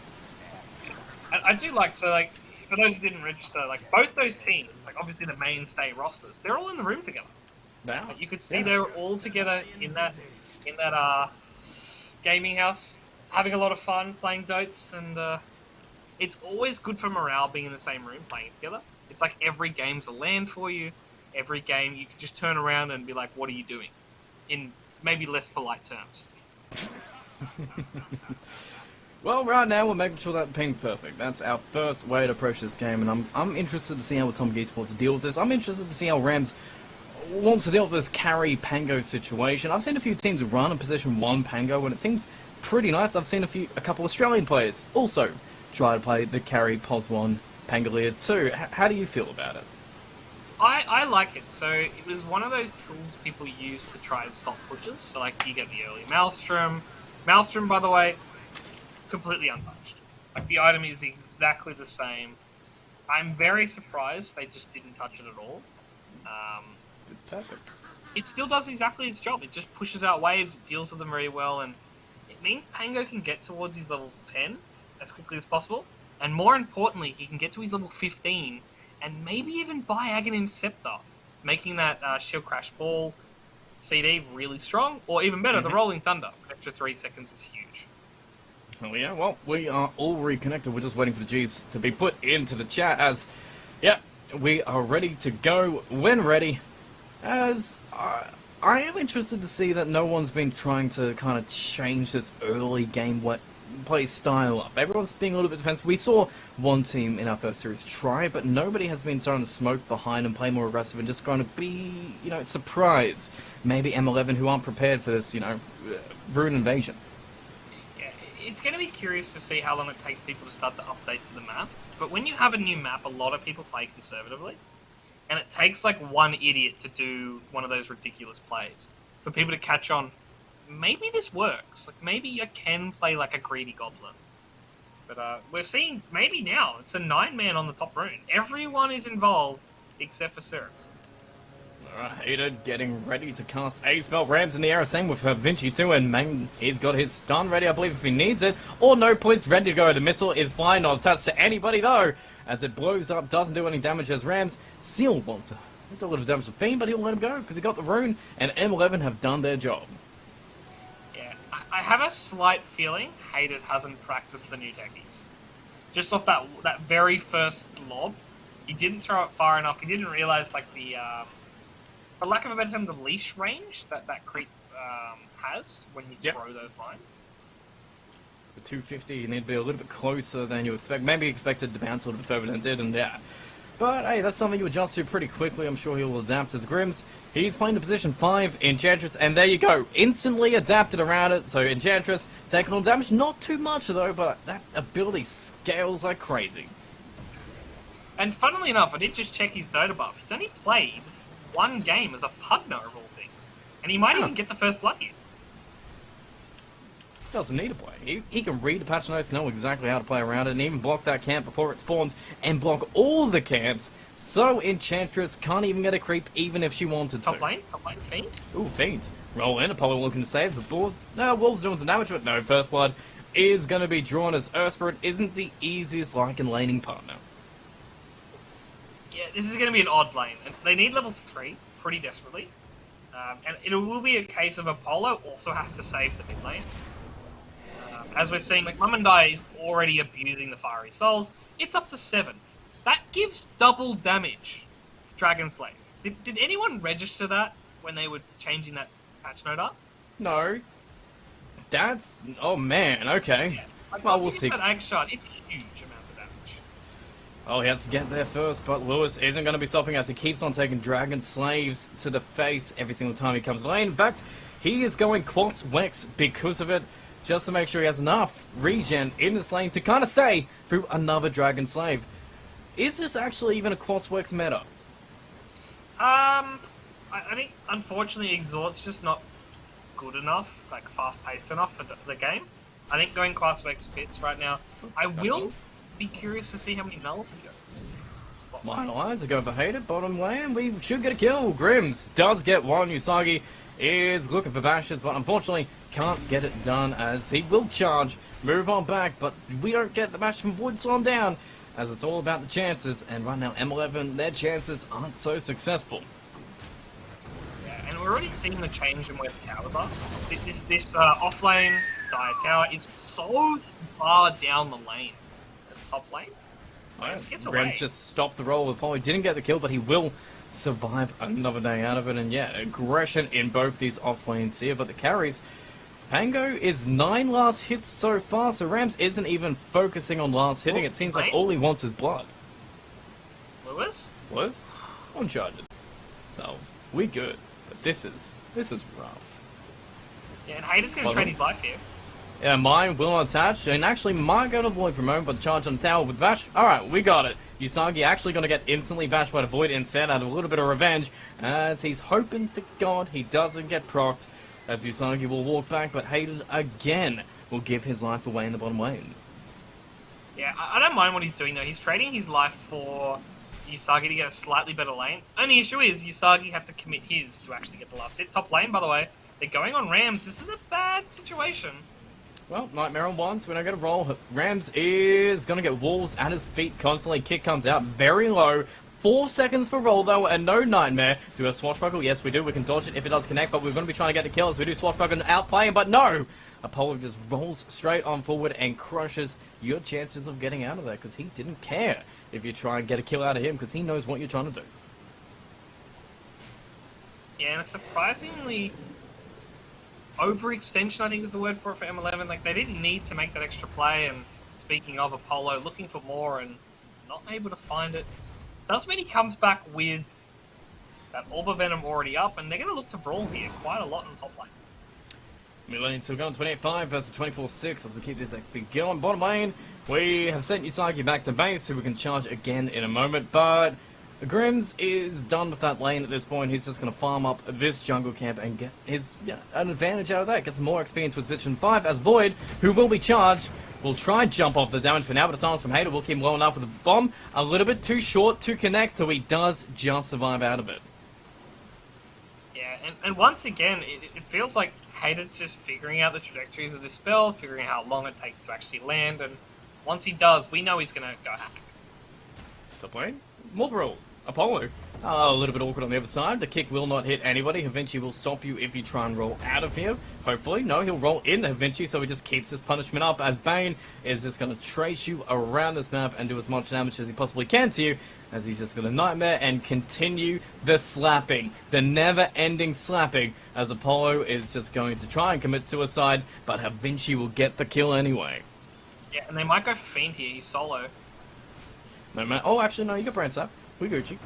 I do like, so like, for those who didn't register, like, both those teams, like, obviously the mainstay rosters, they're all in the room together. Wow. Like, you could see they're all together in that gaming house, having a lot of fun, playing Dotes, and it's always good for morale being in the same room playing together. It's like every game's a LAN for you. Every game you can just turn around and be like, what are you doing? In maybe less polite terms. Well, right now we're making sure that ping's perfect. That's our first way to approach this game, and I'm interested to see how Atomic Esports deal with this. I'm interested to see how Rams wants to deal with this carry Pango situation. I've seen a few teams run in position 1 Pango, and it seems pretty nice. I've seen a couple Australian players also try to play the carry POS 1 Pangolier too. How do you feel about it? I like it. So it was one of those tools people use to try and stop pushes. So like you get the early Maelstrom. Maelstrom, by the way, completely untouched. Like the item is exactly the same. I'm very surprised they just didn't touch it at all. It's perfect. It still does exactly its job. It just pushes out waves, it deals with them very well, and it means Pango can get towards his level 10 as quickly as possible. And more importantly, he can get to his level 15 and maybe even buy Aghanim Scepter, making that Shield Crash Ball CD really strong, or even better, the Rolling Thunder. Extra 3 seconds is huge. Oh yeah, well, we are all reconnected. We're just waiting for the Gs to be put into the chat as, yeah, we are ready to go when ready. As I am interested to see that no one's been trying to kind of change this early game play style up. Everyone's being a little bit defensive. We saw one team in our first series try, but nobody has been starting to smoke behind and play more aggressive and just going to be, surprised. Maybe M11 who aren't prepared for this, Rune invasion. It's going to be curious to see how long it takes people to start to update to the map. But when you have a new map, a lot of people play conservatively. And it takes like one idiot to do one of those ridiculous plays. For people to catch on, maybe this works. Like maybe you can play like a greedy goblin. But we're seeing maybe now, it's a 9-man on the top rune. Everyone is involved except for Sirix. Alright, Hater getting ready to cast a spell. Rams in the air, same with her Vinci too, and Mang, he's got his stun ready, I believe, if he needs it. Or no points, ready to go. The missile is fine, not attached to anybody though, as it blows up, doesn't do any damage as Rams. Seal wants a little bit of damage to Fiend, but he'll let him go, because he got the rune, and M11 have done their job. Yeah, I have a slight feeling Hated hasn't practiced the new techies. Just off that very first lob, he didn't throw it far enough, he didn't realise, like, the... for lack of a better term, the leash range that creep has when you throw those mines. The 250, you need to be a little bit closer than you expect. Maybe expected to bounce a little bit further than it did, and yeah. But hey, that's something you adjust to pretty quickly. I'm sure he'll adapt as Grims. He's playing the position 5, Enchantress, and there you go. Instantly adapted around it. So Enchantress taking all damage, not too much though, but that ability scales like crazy. And funnily enough, I did just check his Dota buff. He's only played one game as a Pugner of all things. And he might even get the first blood here. Doesn't need to play. He can read the patch notes, know exactly how to play around it, and even block that camp before it spawns, and block all the camps, so Enchantress can't even get a creep even if she wanted to. Top lane, Fiend. Ooh, Fiend. Roll in, Apollo looking to save, the Bulls. No, Wolves doing some damage, but no, first blood is going to be drawn as Urspirit isn't the easiest Lycan laning partner. Yeah, this is going to be an odd lane. They need level 3 pretty desperately. And it will be a case of Apollo also has to save the mid lane. As we're seeing, like, Mumandai is already abusing the Fiery Souls. It's up to 7. That gives double damage to Dragon Slave. Did anyone register that when they were changing that patch note up? No. That's... oh man, okay. Yeah. Like, well, we'll see. That Ag Shot, it's huge amounts of damage. Oh, he has to get there first, but Lewis isn't going to be stopping as he keeps on taking Dragon Slaves to the face every single time he comes to lane. In fact, he is going Quas Wex because of it, just to make sure he has enough regen in this lane to kind of stay through another Dragon Slave. Is this actually even a Quas Wex meta? I think, unfortunately, Exhort's just not good enough, like fast-paced enough for the game. I think going Quas Wex fits right now. I will be curious to see how many nulls he goes. Mine eyes are going for Hated, bottom lane. We should get a kill. Grims does get one. Usagi is looking for bashes, but unfortunately can't get it done as he will charge, move on back, but we don't get the bash from Wood, so I'm down, as it's all about the chances, and right now M11, their chances aren't so successful. Yeah, and we're already seeing the change in where the towers are. This off-lane Dire Tower is so far down the lane as top lane. Grims gets away. Grims just stopped the roll with Polly, didn't get the kill, but he will survive another day out of it, and yeah, aggression in both these off lanes here, but the carries, Pango is 9 last hits so far, so Rams isn't even focusing on last hitting. It seems like all he wants is blood. Lewis? Lewis? On charges. Selves. We good, but this is rough. Yeah, and Hayden's going to trade his life here. Yeah, mine will attach, and actually might go to Void for a moment, but the charge on the tower with Bash. Alright, we got it. Usagi actually going to get instantly bashed by the Void instead out of a little bit of revenge, as he's hoping to God he doesn't get procced, as Usagi will walk back, but Hayden again will give his life away in the bottom lane. Yeah, I don't mind what he's doing though. He's trading his life for Usagi to get a slightly better lane. Only issue is Usagi had to commit his to actually get the last hit. Top lane, by the way, they're going on Rams. This is a bad situation. Well, Nightmare on one, so we're not going to roll. Rams is going to get Wolves at his feet constantly. Kick comes out very low. 4 seconds for roll, though, and no Nightmare. Do we have Swashbuckle? Yes, we do. We can dodge it if it does connect, but we're going to be trying to get the kill as we do Swashbuckle and outplay him, but no! Apollo just rolls straight on forward and crushes your chances of getting out of there, because he didn't care if you try and get a kill out of him, because he knows what you're trying to do. Yeah, and a surprisingly overextension, I think is the word for it for M11. Like, they didn't need to make that extra play, and speaking of Apollo, looking for more and not able to find it. Does mean he comes back with that Orb of Venom already up, and they're going to look to brawl here quite a lot in top lane. Mid lane still going 28-5 versus 24-6 as we keep this XP going. Bottom lane, we have sent Usagi back to base, so we can charge again in a moment, but Grims is done with that lane at this point. He's just going to farm up this jungle camp and get his an advantage out of that. Gets more experience with Vision 5 as Void, who will be charged, will try and jump off the damage for now, but the silence from Hater will keep him well enough with the bomb. A little bit too short to connect, so he does just survive out of it. Yeah, and once again, it feels like Hayden's just figuring out the trajectories of this spell, figuring out how long it takes to actually land, and once he does, we know he's going to go hack. Top lane. More brawls. Apollo. A little bit awkward on the other side. The kick will not hit anybody. Havinci will stop you if you try and roll out of here. Hopefully. No, he'll roll into Havinci, so he just keeps his punishment up as Bane is just going to trace you around this map and do as much damage as he possibly can to you, as he's just going to nightmare and continue the slapping. The never-ending slapping, as Apollo is just going to try and commit suicide, but Havinci will get the kill anyway. Yeah, and they might go for Fiend here. He's solo. No man. Oh, actually, no, you got Brand Sap. We Gucci.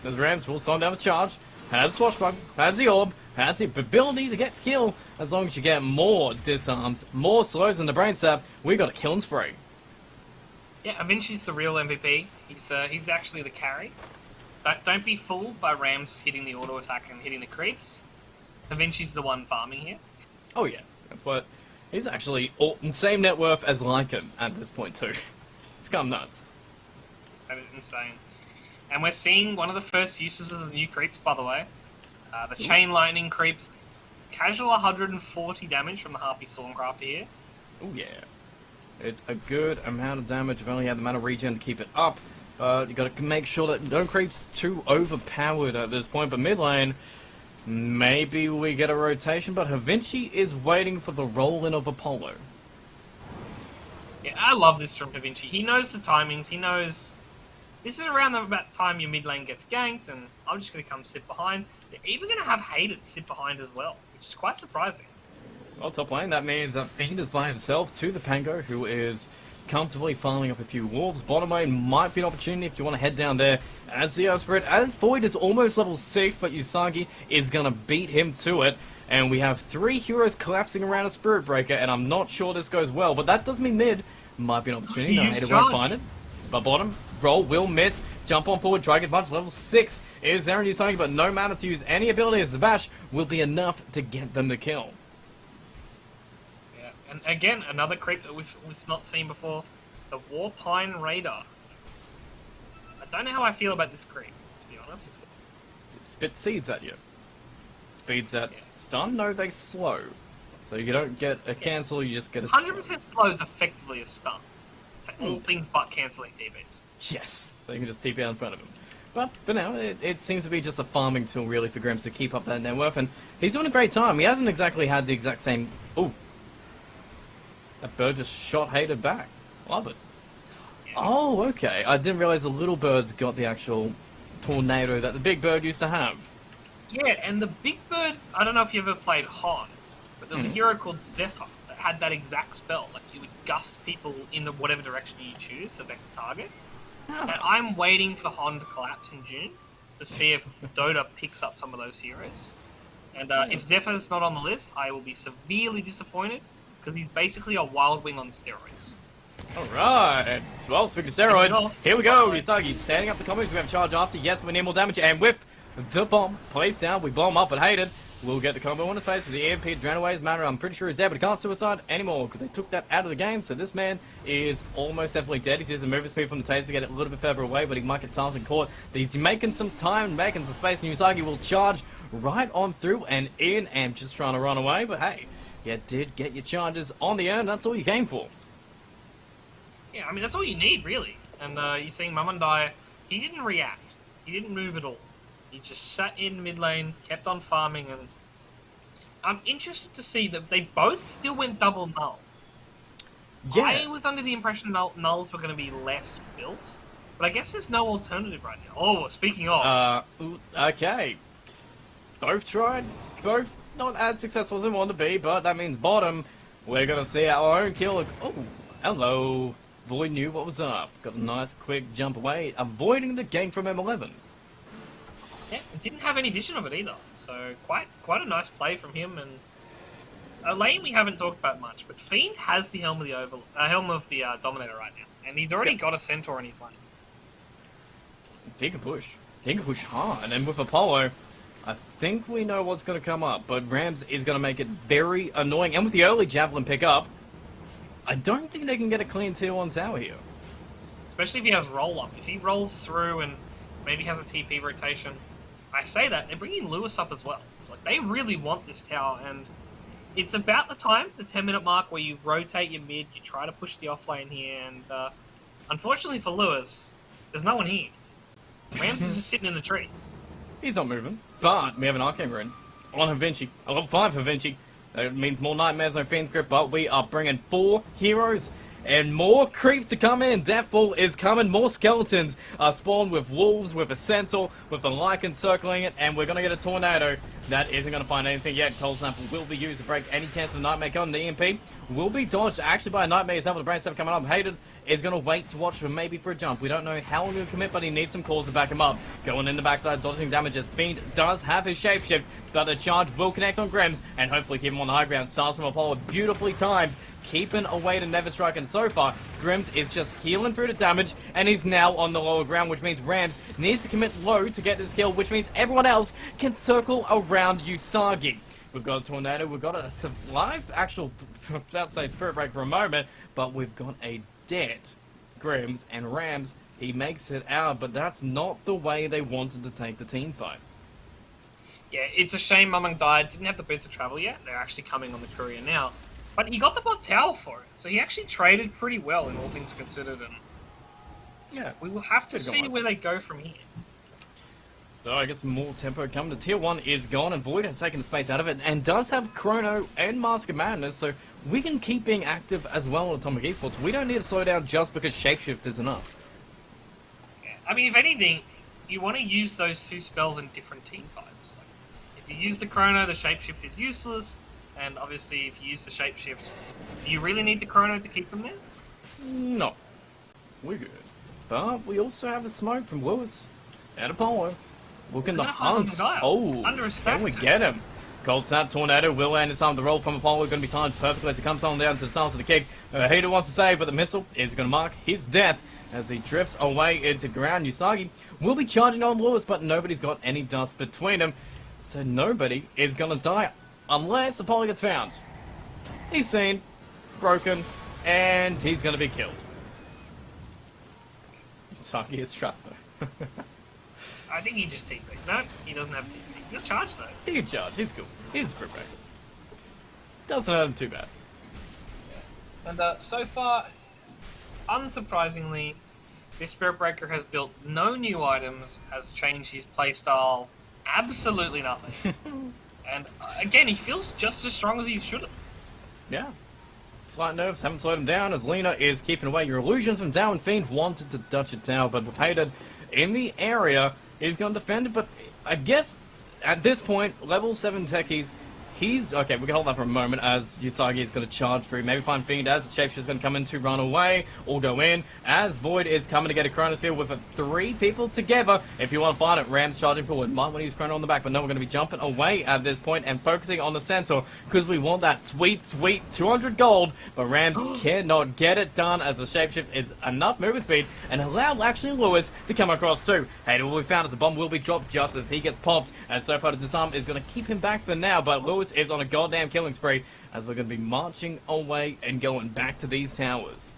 There's Rams will slow down the charge. Has Swashbuckle. Has the Orb. Has the ability to get the kill. As long as you get more disarms, more slows than the Brain Sap, we got a kill and spray. Yeah, Avinci's the real MVP. He's actually the carry. Don't be fooled by Rams hitting the auto attack and hitting the creeps. Avinci's the one farming here. Oh yeah, that's what. He's actually same net worth as Lycan at this point too. It's kind of nuts. That is insane. And we're seeing one of the first uses of the new creeps, by the way. The Chain Lightning creeps. Casual 140 damage from the Harpy Stormcrafter here. Oh yeah. It's a good amount of damage. I've only had the amount of regen to keep it up. You got to make sure that no creeps too overpowered at this point. But mid lane, maybe we get a rotation. But Havinci is waiting for the roll-in of Apollo. Yeah, I love this from Havinci. He knows the timings. He knows... This is around about time your mid lane gets ganked, and I'm just going to come sit behind. They're even going to have Hated sit behind as well, which is quite surprising. Well, top lane, that means that Fiend is by himself to the Pango, who is comfortably farming up a few wolves. Bottom lane might be an opportunity if you want to head down there as the Spirit. As Void is almost level 6, but Usagi is going to beat him to it. And we have 3 heroes collapsing around a Spirit Breaker, and I'm not sure this goes well, but that does mean mid might be an opportunity. No, Hated won't find it. But bottom, roll will miss. Jump on forward, Dragon Punch, level 6 is there in Usagi, but no mana to use any abilities. The bash will be enough to get them to kill. Yeah, and again, another creep that we've not seen before, the Warpine Raider. I don't know how I feel about this creep, to be honest. It spits seeds at you. Speeds at stun? No, they slow. So you don't get a cancel, you just get a 100% slow is effectively a stun. All things but cancelling TPs. Yes, so you can just TP out in front of him. But for now, it seems to be just a farming tool really for Grims to keep up that net worth, and he's doing a great time. He hasn't exactly had the exact same... Ooh. That bird just shot Hated back. Love it. Yeah. Oh, okay. I didn't realize the little bird's got the actual tornado that the big bird used to have. Yeah, and the big bird, I don't know if you ever played Han, but there was a hero called Zephyr that had that exact spell. Like, you would gust people in the whatever direction you choose to vector target. Oh. And I'm waiting for Han to collapse in June to see if Dota picks up some of those heroes. And if Zephyr's not on the list, I will be severely disappointed, because he's basically a Wild Wing on steroids. Alright, well, speaking of steroids, here we go. Usagi standing up the combos. We have charge after. Yes, we need more damage. And with the bomb placed down, we bomb up and Hated. We'll get the combo on his face with the EMP to drain away his mana. I'm pretty sure he's dead, but he can't suicide anymore because they took that out of the game. So this man is almost definitely dead. He's using movement speed from the taser to get it a little bit further away, but he might get silenced and caught. He's making some time, making some space, and Usagi will charge right on through and in and just trying to run away. But hey, you did get your charges on the end. That's all you came for. Yeah, I mean, that's all you need, really. And you're seeing Mumandai, he didn't react. He didn't move at all. He just sat in mid lane, kept on farming, and I'm interested to see that they both still went double null. Yeah. I was under the impression nulls were going to be less built, but I guess there's no alternative right now. Oh, speaking of... okay. Both tried, both not as successful as they wanted to be, but that means bottom, we're going to see our own kill. Oh, hello. Void knew what was up. Got a nice quick jump away, avoiding the gank from M11. Yeah, didn't have any vision of it either. So quite a nice play from him. And a lane we haven't talked about much, but Fiend has the helm of the Dominator right now, and he's already got a Centaur in his lane. He can push. He can push hard, and with Apollo, I think we know what's going to come up. But Rams is going to make it very annoying, and with the early Javelin pickup, I don't think they can get a clean tier 1 tower here. Especially if he has roll up. If he rolls through and maybe has a TP rotation, I say that, they're bringing Lewis up as well. So like, they really want this tower, and it's about the time, the 10-minute mark, where you rotate your mid, you try to push the offlane here, and unfortunately for Lewis, there's no one here. Rams is just sitting in the trees. He's not moving, but we have an Arcane Rune on Havinci. A level 5 Havinci. That means more Nightmares, no Fiend's Grip, but we are bringing 4 heroes and more creeps to come in. Deathball is coming, more skeletons are spawned with wolves, with a Centaur, with the Lycan circling it, and we're going to get a Tornado that isn't going to find anything yet. Cold Snap will be used to break any chance of Nightmare coming. The EMP will be dodged actually by a Nightmare. He's able to brain stuff coming up. Hayden is going to wait to watch for maybe for a jump. We don't know how long he'll commit, but he needs some calls to back him up. Going in the backside, dodging damages. Fiend does have his shapeshift, but the charge will connect on Grims and hopefully keep him on the high ground. Stars from Apollo, beautifully timed, keeping away to Never Strike, and so far, Grims is just healing through the damage, and he's now on the lower ground, which means Rams needs to commit low to get this kill, which means everyone else can circle around Usagi. We've got a Tornado, we've got a live actual, let's say Spirit Break for a moment, but we've got a dead Grims, and Rams, he makes it out, but that's not the way they wanted to take the team fight. Yeah, it's a shame Mumung died, didn't have the boots of travel yet, they're actually coming on the courier now. But he got the bot tower for it, so he actually traded pretty well in all things considered, and Yeah, we will have to see where they go from here. so I guess more tempo coming. The tier 1 is gone, and Void has taken the space out of it, and does have Chrono and Mask of Madness, so we can keep being active as well on Atomic Esports. We don't need to slow down just because Shapeshift is enough. Yeah. I mean, if anything, you want to use those 2 spells in different team fights. Like, if you use the Chrono, the Shapeshift is useless. And obviously, if you use the Shapeshift, do you really need the Chrono to keep them there? No. We're good. But we also have a smoke from Lewis and Apollo. Looking to hunt. Oh, under a stack. can we get him? Cold Snap, Tornado, will land in some of the roll from Apollo. Going to be timed perfectly as he comes on down to the stance of the kick. Hater wants to save, but the missile is going to mark his death as he drifts away into ground. Usagi will be charging on Lewis, but nobody's got any dust between them. So nobody is going to die. Unless Apollo gets found. He's seen, broken, and he's going to be killed. Usagi is trapped though. I think he just TP. No, he doesn't have TP. He's got charge though. He can charge, he's cool. He's a Spirit Breaker. Doesn't hurt him too bad. And so far, unsurprisingly, this Spirit Breaker has built no new items, has changed his playstyle absolutely nothing. And again, he feels just as strong as he should have. Yeah. Slight nerves, haven't slowed him down as Lena is keeping away your illusions from Down. Fiend wanted to dodge it down, but with Hated in the area, he's going to defend it. But I guess at this point, level 7 techies, he's... Okay, we can hold that for a moment as Usagi is going to charge through. Maybe find Fiend as the Shapeshift is going to come in to run away or go in. As Void is coming to get a Chronosphere with 3 people together. If you want to find it, Rams charging forward. Might want to use Chrono on the back, but no, we're going to be jumping away at this point and focusing on the Centaur because we want that sweet, sweet 200 gold. But Rams cannot get it done as the Shapeshift is enough movement speed and allow actually Lewis to come across too. Hater will be found as the bomb will be dropped just as he gets popped. And so far the disarm is going to keep him back for now, but Lewis is on a goddamn killing spree as we're going to be marching away and going back to these towers.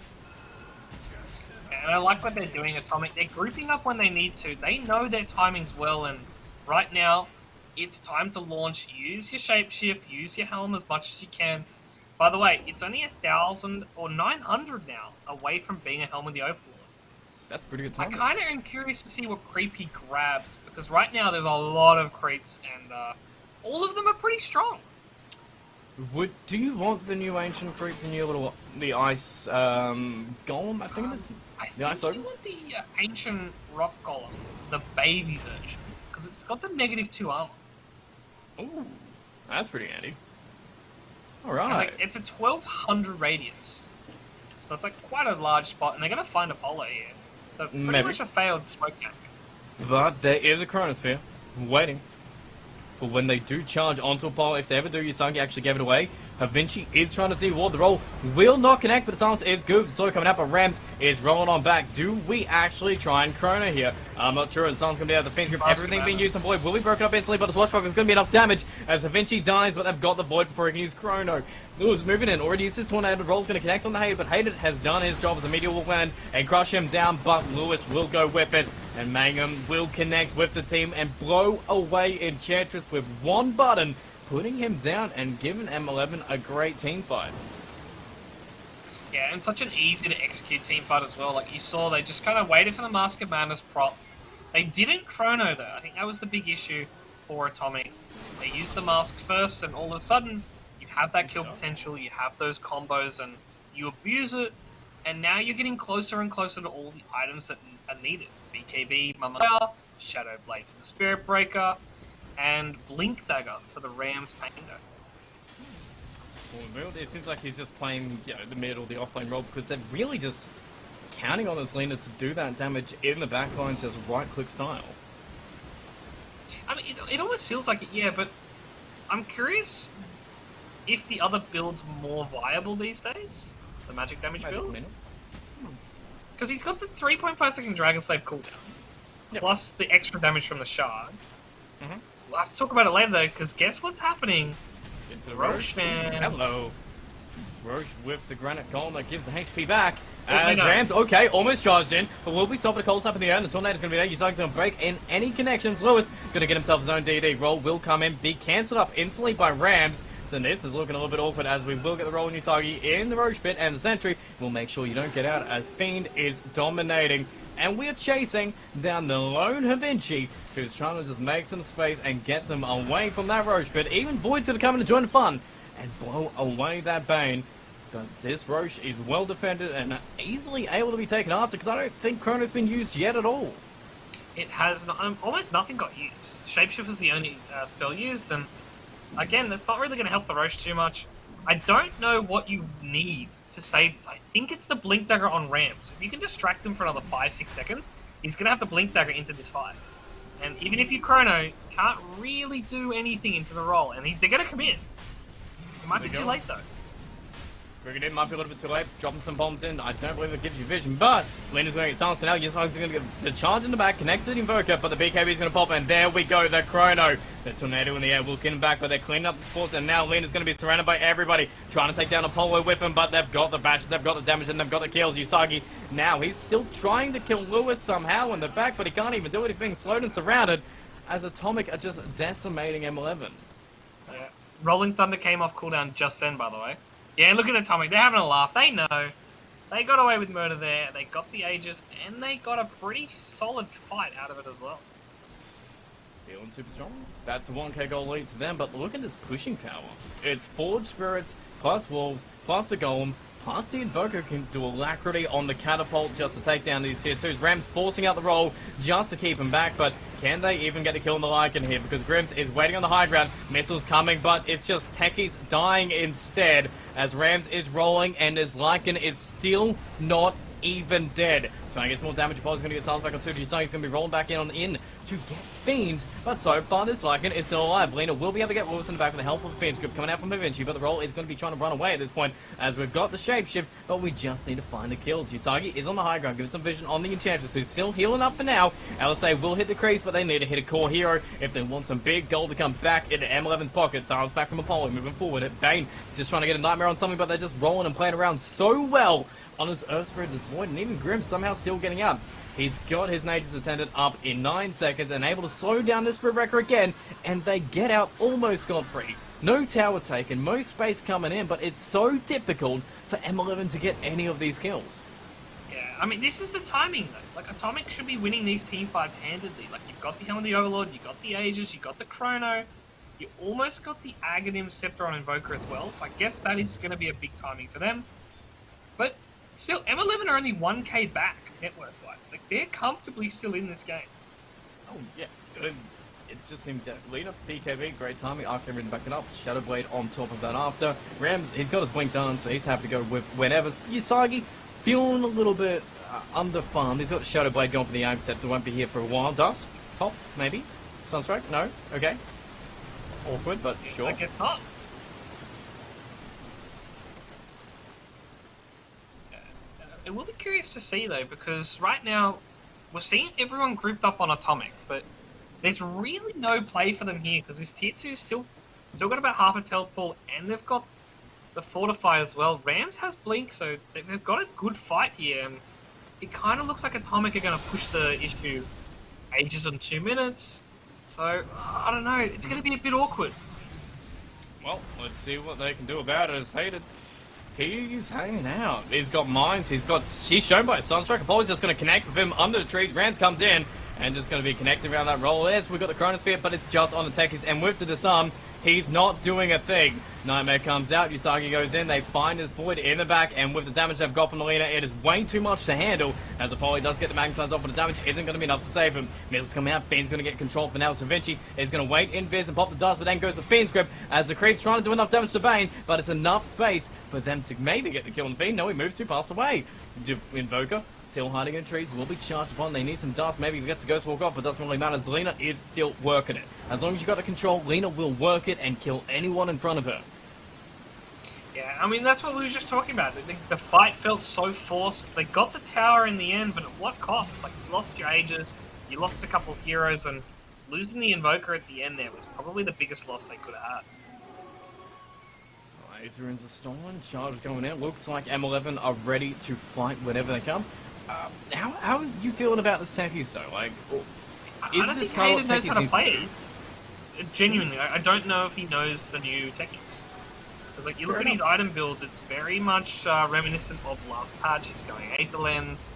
And I like what they're doing, Atomic. They're grouping up when they need to. They know their timings well, and right now, it's time to launch. Use your Shapeshift, use your Helm as much as you can. By the way, it's only 1,000 or 900 now away from being a Helm of the Overlord. That's pretty good I timing. kind of am curious to see what creep he grabs, because right now there's a lot of creeps, and all of them are pretty strong. Do you want the new ancient creep, the new little ice golem? I think it is. I think you want the ancient rock golem, the baby version, because it's got the -2 armor. Ooh, that's pretty handy. All And, right. like, it's a 1,200 radius, so that's like quite a large spot, and they're gonna find Apollo here. So pretty Maybe. much a failed smoke gank. But there is a Chronosphere waiting for when they do charge onto Apollo. If they ever do, Usagi actually gave it away. Havinci is trying to deward the roll. Will not connect, but the silence is good. So coming up, but Rams is rolling on back. Do we actually try and Chrono here? I'm not sure. The silence going to be out of the Fiend Grip. Everything being used on Void will be broken up instantly, but the Swashbuckler is going to be enough damage as Havinci dies, but they've got the Void before he can use Chrono. Lewis moving in. Already used his Tornado. Roll's going to connect on the Hated, but Hated has done his job as the meteor will land and crush him down, but Lewis will go whip it. And Mangum will connect with the team and blow away Enchantress with one button, putting him down and giving M11 a great team fight. Yeah, and such an easy to execute team fight as well. Like you saw, they just kind of waited for the Mask of Madness prop. They didn't chrono though. I think that was the big issue for Atomic. They used the mask first, and all of a sudden, you have that kill potential, you have those combos, and you abuse it, and now you're getting closer and closer to all the items that are needed. BKB, Mama, Shadow Blade for the Spirit Breaker, and Blink Dagger for the Rams Pango. Well, it seems like he's just playing, the mid or the offlane role because they're really just counting on this Lina to do that damage in the backline, just right-click style. I mean, it almost feels like it, yeah, but I'm curious if the other build's more viable these days? The magic damage build? Because he's got the 3.5 second Dragon Slave cooldown, plus the extra damage from the Shard. We'll have to talk about it later though, because guess what's happening? It's a Roche, man. Hello. Roche with the Granite Golem that gives the HP back. As Rams, okay, almost charged in, but will be stopping the cold snap in the air, and the Tornado's going to be there. Usagi going to break in any connections. Lewis going to get himself his own DD. Roll will come in, be cancelled up instantly by Rams. So this is looking a little bit awkward as we will get the roll in Usagi in the Roche pit, and the Sentry will make sure you don't get out as Fiend is dominating. And we're chasing down the lone Havinci, who's trying to just make some space and get them away from that Roche pit. Even Void's going to come in and join the fun and blow away that Bane. But this Roche is well defended and easily able to be taken after, because I don't think Chrono's been used yet at all. It has almost nothing got used. Shapeshift was the only spell used, and again, that's not really going to help the Roche too much. I don't know what you need to save this. I think it's the Blink Dagger on Rams. If you can distract them for another 5-6 seconds, he's going to have the Blink Dagger into this fight. And even if you Chrono, you can't really do anything into the roll, and they're going to come in. It might be too late though. Brigadier might be a little bit too late, dropping some bombs in. I don't believe it gives you vision, but Lena's going to get silenced for now. Yusag's going to get the charge in the back, connected Invoker, but the BKB is going to pop, and there we go, the Chrono. The Tornado in the air will get him back, but they're cleaning up the sports, and now Lena's going to be surrounded by everybody, trying to take down Apollo with him, but they've got the bashes, they've got the damage, and they've got the kills. Usagi, now he's still trying to kill Lewis somehow in the back, but he can't even do it. He's being slowed and surrounded, as Atomic are just decimating M11. Yeah. Rolling Thunder came off cooldown just then, by the way. Yeah, look at Atomic. They're having a laugh. They know. They got away with murder there. They got the Aegis, and they got a pretty solid fight out of it as well. Feeling super strong. That's a 1k goal lead to them, but look at this pushing power. It's Forged Spirits, plus Wolves, plus the Golem, plus the Invoker can do Alacrity on the Catapult just to take down these tier 2s. Rams forcing out the roll just to keep him back, but can they even get the kill on the Lycan here? Because Grims is waiting on the high ground. Missiles coming, but it's just Techies dying instead as Rams is rolling and his Lycan is still not even dead. Trying to get some more damage. Apollo's going to get silenced back on 2. He's going to be rolling back in to get Fiends, but so far this Lycan is still alive. Lena will be able to get Lewis in the back with the help of the Fiends group coming out from Havinci, but the roll is going to be trying to run away at this point as we've got the Shapeshift, but we just need to find the kills. Usagi is on the high ground, giving some vision on the Enchantress, who's still healing up for now. LSA will hit the crease, but they need to hit a core hero if they want some big gold to come back into M11's pocket. Silence back from Apollo, moving forward at Bane, just trying to get a Nightmare on something, but they're just rolling and playing around so well on his Earth Spirit is Void, and even Grim somehow still getting up. He's got his Nature's Attendant up in 9 seconds and able to slow down this Spirit Wrecker again, and they get out almost scot-free. No tower taken, most space coming in, but it's so difficult for M11 to get any of these kills. Yeah, I mean, this is the timing, though. Like, Atomic should be winning these team fights handedly. Like, you've got the Helm of the Overlord, you've got the Aegis, you've got the Chrono, you almost got the Aghanim Scepter on Invoker as well, so I guess that is going to be a big timing for them. But still, M11 are only 1k back net worth-wise. Like, they're comfortably still in this game. Oh, yeah. It just seemed to lead up BKB, great timing. Arcane Ridden backing up. Shadow Blade on top of that after. Rams, he's got his blink done, so he's happy to go with whenever. Usagi, feeling a little bit under-farmed. He's got Shadow Blade going for the Arc Scepter, won't be here for a while. Dust? Top? Maybe? Sunstrike? No? Okay. Awkward, but sure. I guess not. It will be curious to see, though, because right now we're seeing everyone grouped up on Atomic, but there's really no play for them here because this tier 2 still got about half a teleport, and they've got the Fortify as well. Rams has Blink, so they've got a good fight here, and it kind of looks like Atomic are going to push the issue ages on 2 minutes. So, I don't know. It's going to be a bit awkward. Well, let's see what they can do about it. As Hated, he's hanging out. He's got mines. She's shown by Sunstrike. Apollo's just going to connect with him under the trees. Rans comes in and just going to be connected around that roll. Yes, we've got the Chronosphere, but it's just on the techies. And with the disarm, he's not doing a thing. Nightmare comes out. Usagi goes in. They find his void in the back. And with the damage they've got from the leader, it is way too much to handle. As Apollo does get the magnetize off, but the damage isn't going to be enough to save him. Missiles coming out. Fiend's going to get control for now. So Vinci is going to wait in Viz and pop the dust, but then goes the Fiend's grip as the creep's trying to do enough damage to Bane, but it's enough space for them to maybe get the kill on the Fiend. No, he moves too fast away. Invoker still hiding in trees, will be charged upon. They need some dust. Maybe we get to Ghost Walk off, but doesn't really matter. Lena is still working it. As long as you got the control, Lena will work it and kill anyone in front of her. Yeah, I mean, that's what we were just talking about. The fight felt so forced. They got the tower in the end, but at what cost? Like, you lost your Aegis, you lost a couple of heroes, and losing the Invoker at the end there was probably the biggest loss they could have had. Laser runes are stolen. Charge going in. Looks like M11 are ready to fight whenever they come. How are you feeling about this techies though? Like, I don't think Hayden knows how to play it. Genuinely, I don't know if he knows the new techies. Like, you look at his item build, it's very much reminiscent of last patch. He's going Aether Lens.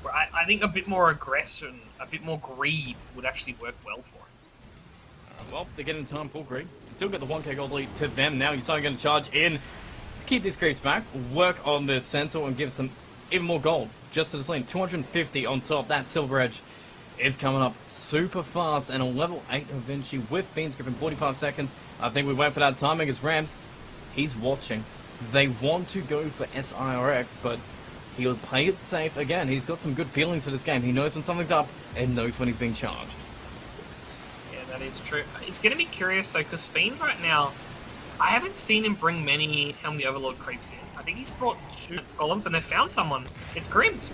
Where I think a bit more aggression, a bit more greed would actually work well for him. Well, they're getting time for greed. Still got the 1k gold lead to them now. He's starting to charge in to keep these creeps back, work on the Centaur and give some even more gold. Just to the lane, 250 on top. That Silver Edge is coming up super fast, and a level 8 of Vinci with Fiend's Grip in 45 seconds. I think we went for that timing as Rams. He's watching. They want to go for SIRX, but he'll play it safe. Again, he's got some good feelings for this game. He knows when something's up and knows when he's being charged. Yeah, that is true. It's going to be curious, though, because Fiend right now, I haven't seen him bring many Helm the Overlord creeps in. I think he's brought 2 golems, and they found someone. It's Grims.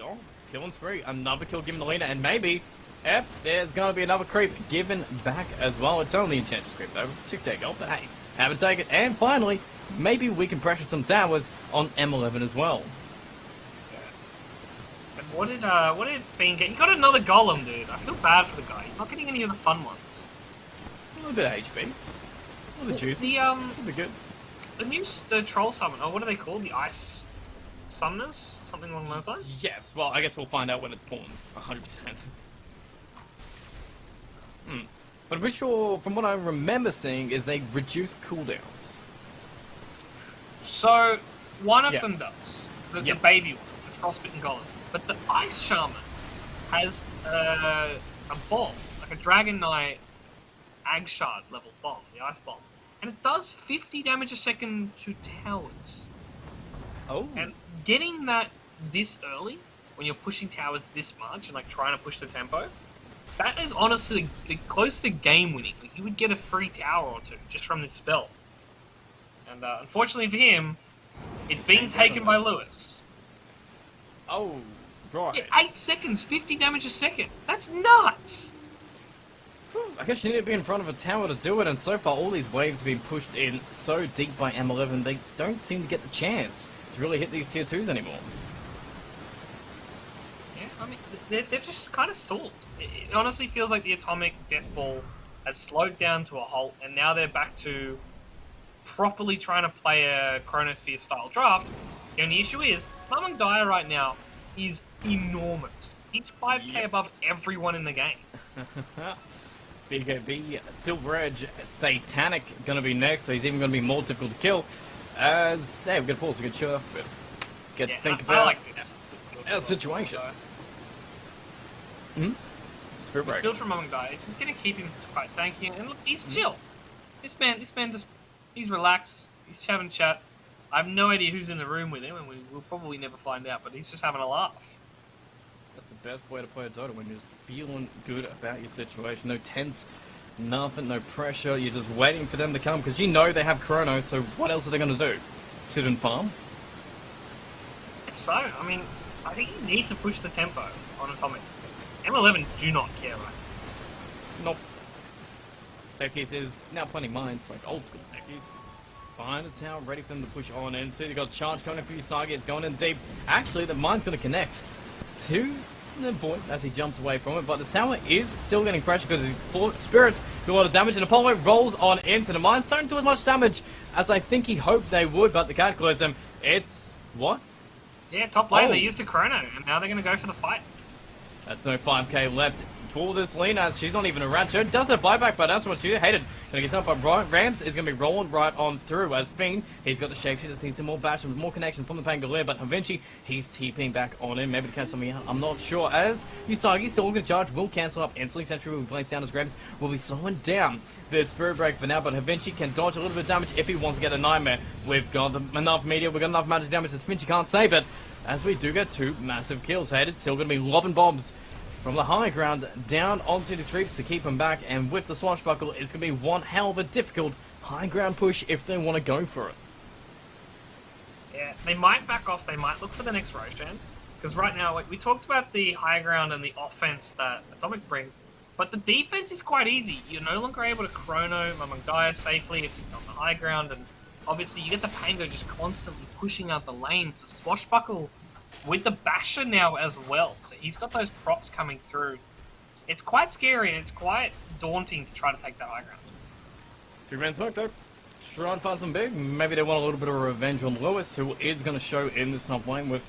Oh, killing spree. Another kill given to Lena, and maybe, yep, there's going to be another creep given back as well. It's only Enchantress creep, though. 6 gold, but hey, have it take it. And finally, maybe we can pressure some towers on M11 as well. And what did Fiend get? He got another golem, dude. I feel bad for the guy. He's not getting any of the fun ones. A little bit of HP. A little bit juicy. It'll be good. The troll summon, or what are they called? The ice summoners? Something along those lines? Yes, well, I guess we'll find out when it spawns. 100%. But I'm pretty sure, from what I remember seeing, is they reduce cooldowns. So, one of them does. The baby one, the frostbitten golem. But the ice shaman has a bomb, like a Dragon Knight Agshard level bomb, the ice bomb. And it does 50 damage a second to towers. Oh. And getting that this early, when you're pushing towers this much and like trying to push the tempo, that is honestly the close to game winning. Like, you would get a free tower or 2 just from this spell. And unfortunately for him, it's being taken by Lewis. Oh, right. Yeah, 8 seconds, 50 damage a second. That's nuts! I guess you need to be in front of a tower to do it, and so far all these waves have been pushed in so deep by M11, they don't seem to get the chance to really hit these tier 2s anymore. Yeah, I mean, they've just kind of stalled. It honestly feels like the Atomic Death Ball has slowed down to a halt, and now they're back to properly trying to play a Chronosphere-style draft. The only issue is, Mamang Daya right now is enormous. He's 5k above everyone in the game. BKB, Silver Edge, Satanic gonna be next, so he's even gonna be more difficult to kill. As, hey, we've got to pause, we can sure, but think about I like this our situation. Spirit It's Break. built from Mamang Daya. It's gonna keep him quite tanky, and look, he's chill. This man just, he's relaxed, he's having a chat. I have no idea who's in the room with him, and we'll probably never find out, but he's just having a laugh. That's the best way to play a Dota, when you're just feeling good about your situation. No tense, nothing, no pressure. You're just waiting for them to come, because you know they have Chrono, so what else are they going to do? Sit and farm? So, I mean, I think you need to push the tempo on Atomic. M11 do not care right now. Nope. Techies is now plenty mines, like old school Techies. Behind the tower, ready for them to push on into. They've got charge coming in for Usagi, it's going in deep. Actually, the mine's going to connect to the Void as he jumps away from it, but the tower is still getting pressure because his spirits do a lot of damage, and Apollo rolls on into the mines. Don't do as much damage as I think he hoped they would, but the Cataclysm, it's what? Yeah, top lane, they used a chrono, and now they're going to go for the fight. That's no 5k left for this Lena. She's not even around. She does have buyback, but that's what she hated. Gonna get something up. Rams is gonna be rolling right on through as Fiend. He's got the shape. She just needs some more bash and more connection from the Pangolier, but eventually he's TPing back on him. Maybe to catch something out. I'm not sure. As Usagi still gonna charge, will cancel up instantly. Sentry will be placed down as Rams will be slowing down the Spirit Break for now, but Vinci can dodge a little bit of damage if he wants to get a Nightmare. We've got enough media, we've got enough magic damage that Vinci can't save it. As we do get 2 massive kills. Hated still gonna be lobbing bombs from the high ground down onto the creeps to keep them back, and with the swashbuckle, it's going to be one hell of a difficult high ground push if they want to go for it. Yeah, they might back off, they might look for the next Roshan, because right now, like, we talked about the high ground and the offense that Atomic bring, but the defense is quite easy. You're no longer able to chrono Mamangaya safely if he's on the high ground, and obviously you get the Pango just constantly pushing out the lanes. The swashbuckle with the Basher now as well, so he's got those props coming through. It's quite scary and it's quite daunting to try to take that high ground. 3-man smoke though. Shrine fast and big. Maybe they want a little bit of revenge on Lewis, who is going to show in this top lane with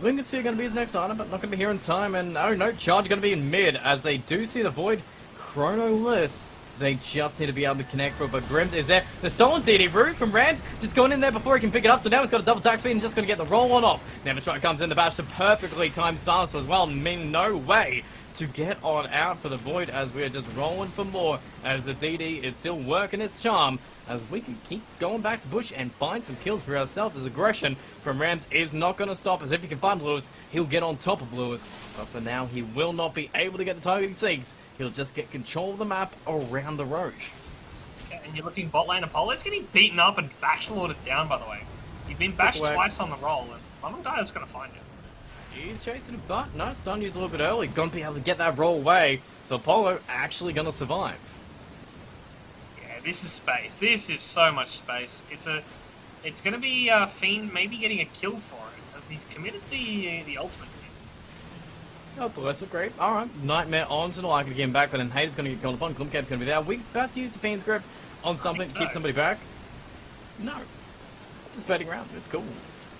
Lincoln Sphere going to be his next item, but not going to be here in time. And oh no, Charge going to be in mid as they do see the Void chrono-less. They just need to be able to connect for it, but Grims is there. The stolen DD root from Rams just going in there before he can pick it up, so now he's got a double attack speed and just going to get the roll on off. Never Strike comes in, the bash to perfectly timed silence as well, mean no way to get on out for the Void as we are just rolling for more, as the DD is still working its charm, as we can keep going back to bush and find some kills for ourselves, as aggression from Rams is not going to stop, as if he can find Lewis, he'll get on top of Lewis, but for now he will not be able to get the target he seeks. He'll just get control of the map around the Roche. Yeah, and you're looking bot lane. Apollo's getting beaten up and bash lorded down, by the way. He's been bashed twice on the roll, and Mamandaya's going to find him. He's chasing him, but no, stun used a little bit early. Going to be able to get that roll away, so Apollo actually going to survive. Yeah, this is space. This is so much space. It's going to be Fiend maybe getting a kill for it, as he's committed the ultimate. Oh, bless it, great. Alright, Nightmare on to the like again back, but then Hater's going to get called upon. Gloomcap's going to be there. Are we about to use the Fiend's Grip on something to keep somebody back? No. Just betting around. It's cool.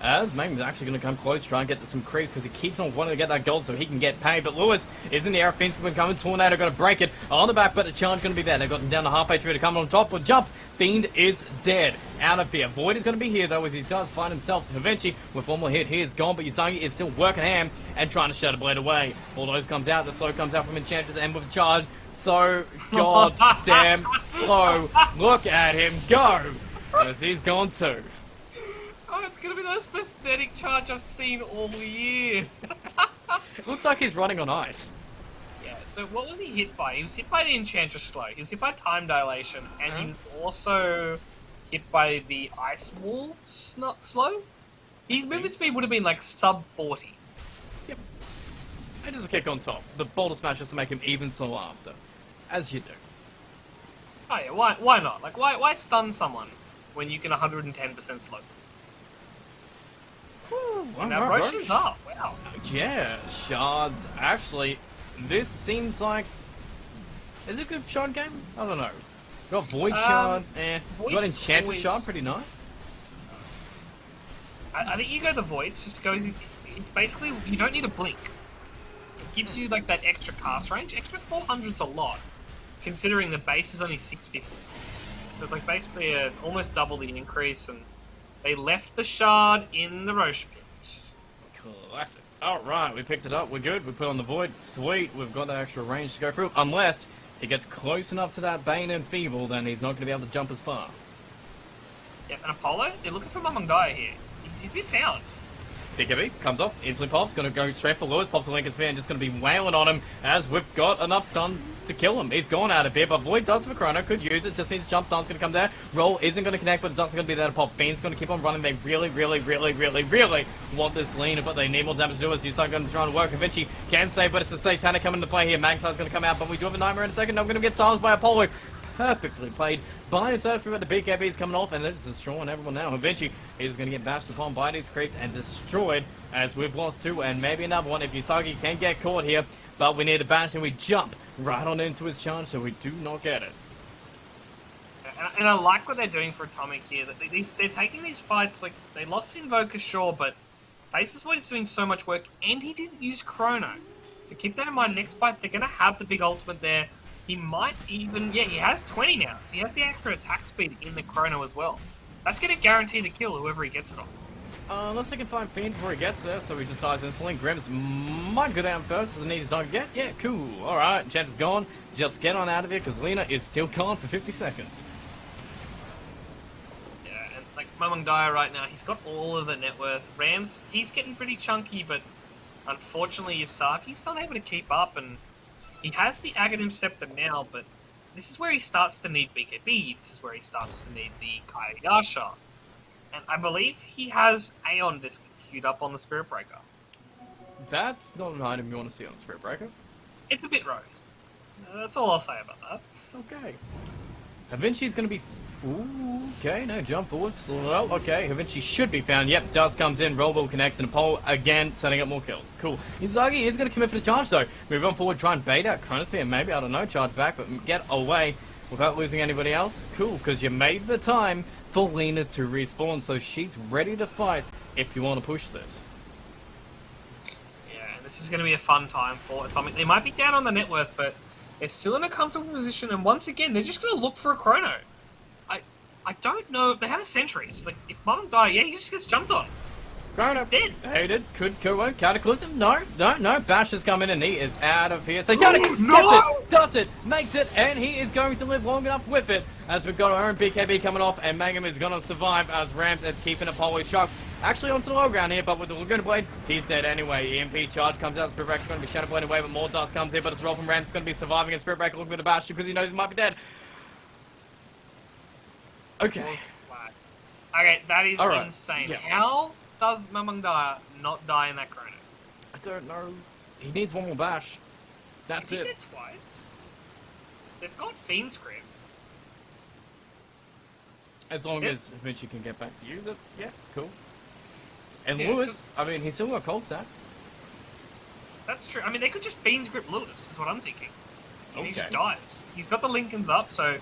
As Maiden's actually going to come close, try and get some creep, because he keeps on wanting to get that gold so he can get paid. But Lewis is in the air. Fiend's Grip coming. Tornado going to break it on the back, but the challenge going to be there. They've got him down to half HP to come on top. Will jump. Fiend is dead. Out of here. Void is going to be here, though, as he does find himself. Eventually, with one more hit, he is gone, but Usagi is still working ham and trying to Shadow Blade away. All those comes out. The slow comes out from Enchantress and with a charge. So goddamn slow. Look at him go. As he's gone too. Oh, it's going to be the most pathetic charge I've seen all year. It looks like he's running on ice. Yeah, so what was he hit by? He was hit by the Enchantress Slow. He was hit by Time Dilation. And he was also hit by the Ice Wall Slow. His movement speed would have been like sub 40. Yep. It is a kick on top. The Boulder Smash just to make him even slow after. As you do. Oh yeah, why not? Like, why stun someone when you can 110% slow? And now Roshan's up, wow. Yeah, shards. Actually, this seems like... Is it a good shard game? I don't know. Got Void Shard, got Enchantress Shard, pretty nice. I think you go the Voids, just go... It's basically, you don't need a blink. It gives you like that extra cast range. Extra 400's a lot, considering the base is only 650. There's like basically almost double the increase, and they left the shard in the Roche pit. Classic. Alright, we picked it up, we're good, we put on the Void, sweet, we've got that extra range to go through, unless he gets close enough to that Bane and Feeble, then he's not going to be able to jump as far. Yep, and Apollo, they're looking for Mamangaya here. He's been found. BKB comes off, instantly pops, going to go straight for Lewis, pops a Lincoln Sphere and just going to be wailing on him as we've got enough stun to kill him. He's gone out of here, but Void does have a chrono, could use it, just needs to jump, stun's going to come there. Roll isn't going to connect, but it doesn't going to be there to pop. Fiend's going to keep on running, they really want this lean, but they need more damage to do it, so he's not going to try and work. Vinci can save, but it's the Satanic coming into play here. Magpie's going to come out, but we do have a Nightmare in a second. I'm going to get silenced by Apollo. perfectly played by his first but the BKB is coming off, and they're just destroying everyone now. Eventually, he's going to get bashed upon by these creeps and destroyed, as we've lost 2 and maybe another one if Usagi can get caught here. But we need a bash, and we jump right on into his charge, so we do not get it. And I like what they're doing for Atomic here. That they're taking these fights, like, they lost Invoker, sure, but Faceless Void is doing so much work, and he didn't use Chrono. So keep that in mind. Next fight, they're going to have the big ultimate there. He might even... Yeah, he has 20 now, so he has the extra attack speed in the Chrono as well. That's going to guarantee the kill, whoever he gets it on. Unless they can find Fiend before he gets there, so he just dies instantly. Grims might go down first, as he's not get. Yeah, cool. Alright, chance is gone. Just get on out of here, because Lina is still gone for 50 seconds. Yeah, and like Mamang Daya right now, he's got all of the net worth. Rams, he's getting pretty chunky, but unfortunately Yusaki's not able to keep up, and he has the Aghanim Scepter now, but this is where he starts to need BKB. This is where he starts to need the Kayasha. And I believe he has Aeon Disc queued up on the Spirit Breaker. That's not an item you want to see on the Spirit Breaker. It's a bit rogue. That's all I'll say about that. Okay. Havinci's going to be... Ooh, okay, no, jump forward, slow. Okay, Havinci should be found. Yep, Dust comes in, Roll will connect, and a pole again, setting up more kills. Cool. Izagi is going to commit for the charge, though. Move on forward, try and bait out Chronosphere, maybe, I don't know, charge back, but get away without losing anybody else. Cool, because you made the time for Lina to respawn, so she's ready to fight if you want to push this. Yeah, this is going to be a fun time for Atomic. They might be down on the net worth, but they're still in a comfortable position, and once again, they're just going to look for a Chrono. I don't know. They have a sentry. So like, if Mom die, yeah, he just gets jumped on. Chrono Dead. Hated. Could go Cataclysm. No. Bash has come in and he is out of here. So he does it. No! Gets it. Does it. Makes it. And he is going to live long enough with it. As we've got our own BKB coming off. And Mangum is going to survive as Rams is keeping a Poly Shock. Actually onto the low ground here. But with the Laguna Blade, he's dead anyway. EMP charge comes out. Spirit Breaker is going to be Shadow Blade away. But more dust comes in. But it's roll from Rams. It's going to be surviving. And Spirit Breaker looking for the Bash because he knows he might be dead. Okay. Okay, that is right. insane. Yeah. How does Mamang Daya not die in that Chrono? I don't know. He needs one more Bash. That's He it. did twice. They've got Fiend Script. As long Yeah. as Vinci can get back to use it. Yeah, cool. And Yeah, Lewis, I mean, he's still got cold stack. That's true. I mean, they could just Fiend Script Lewis, is what I'm thinking. And he just Okay. dies. He's got the Lincolns up, so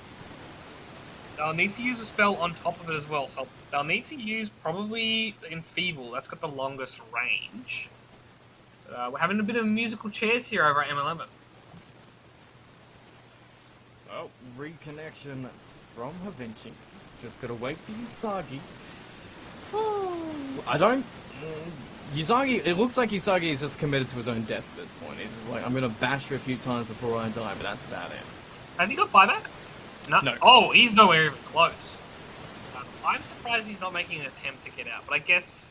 they'll need to use a spell on top of it as well. So they'll need to use probably Enfeeble. That's got the longest range. We're having a bit of musical chairs here over at M11. Oh, reconnection from Havinci. Just gotta wait for Usagi. I don't... Usagi, it looks like Usagi is just committed to his own death at this point. He's just like, I'm gonna bash you a few times before I die, but that's about it. Has he got buyback? No. Oh, he's nowhere even close. I'm surprised he's not making an attempt to get out, but I guess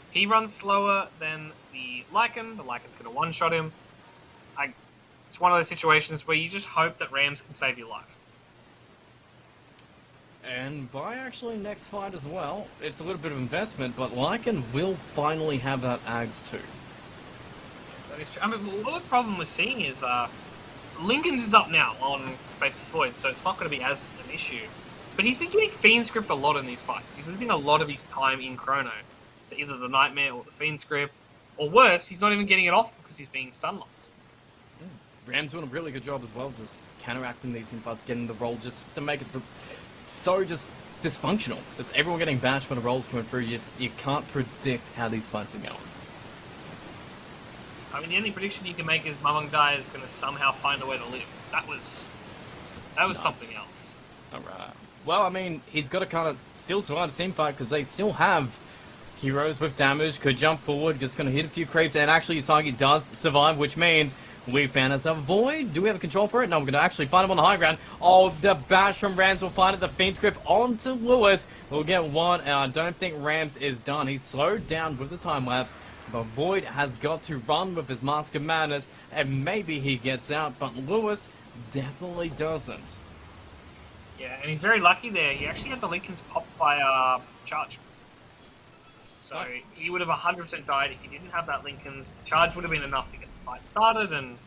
he runs slower than the Lycan. The Lycan's going to one-shot him. It's one of those situations where you just hope that Rams can save your life. And by actually next fight as well, it's a little bit of investment, but Lycan will finally have that Ags too. That is true. I mean, what the problem we're seeing is Lincoln's is up now on Faceless Void, so it's not going to be as an issue. But he's been getting Fiend Script a lot in these fights. He's losing a lot of his time in Chrono to either the Nightmare or the Fiend Script. Or worse, he's not even getting it off because he's being stun locked. Ram's doing a really good job as well, just counteracting these infights, getting the roll just to make it so just dysfunctional. Just everyone getting bashed when the roll's coming through. You can't predict how these fights are going. I mean, the only prediction you can make is Mamang Daya is going to somehow find a way to live. That was Nuts. something else. Alright. Well, I mean, he's got to kind of still survive the team fight because they still have heroes with damage, could jump forward, just going to hit a few creeps, and actually Usagi does survive, which means we found ourselves a void. Do we have a control for it? No, we're going to actually find him on the high ground. Oh, the bash from Rams will find it. The Fiend Script onto Lewis. We'll get one, and I don't think Rams is done. He's slowed down with the time lapse, but Void has got to run with his Mask of Madness, and maybe he gets out, but Lewis definitely doesn't. Yeah, and he's very lucky there. He actually had the Lincolns popped by charge. So Nice. he would have 100% died if he didn't have that Lincolns. The charge would have been enough to get the fight started, and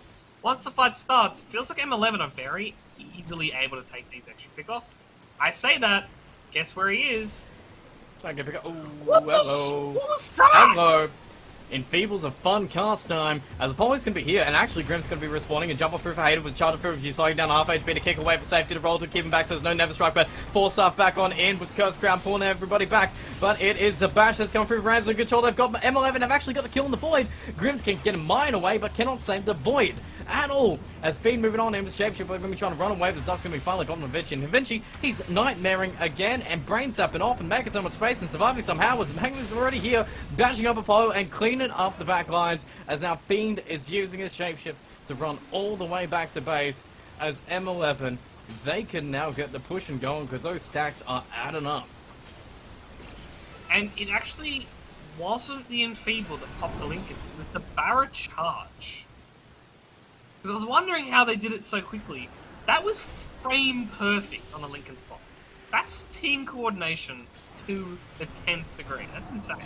once the fight starts, it feels like M11 are very easy easily able to take these extra pickoffs. I say that, guess where he is? Try and get pick up. Ooh, What hello. what was that? Hello. Enfeebles a fun cast time, as Apollo's going to be here, and actually Grim's going to be respawning and jump off through for Hated with Charter through. You saw him down half HP to kick away for safety to roll to keep him back, so there's no Never Strike, but Force Staff back on in with Curse Crown pulling everybody back. But it is the bash that's come through. Rams in control. They've got M11, they've actually got the kill in the Void. Grims can get a mine away, but cannot save the Void at all. As Speed moving on, him to Shapeshift, we're going to be trying to run away, but Duff's going to be finally got on Vinci. And Vinci, he's nightmaring again, and brain zapping off and making so much space and surviving somehow, with Magnus already here, bashing up Apollo and cleaning up the back lines, as now Fiend is using his Shapeshift to run all the way back to base, as M11, they can now get the push and going, because those stacks are adding up. And it actually wasn't the Enfeeble that popped the Lincolns, it was the Barra charge. Because I was wondering how they did it so quickly. That was frame perfect on the Lincoln's bot. That's team coordination to the 10th degree. That's insane.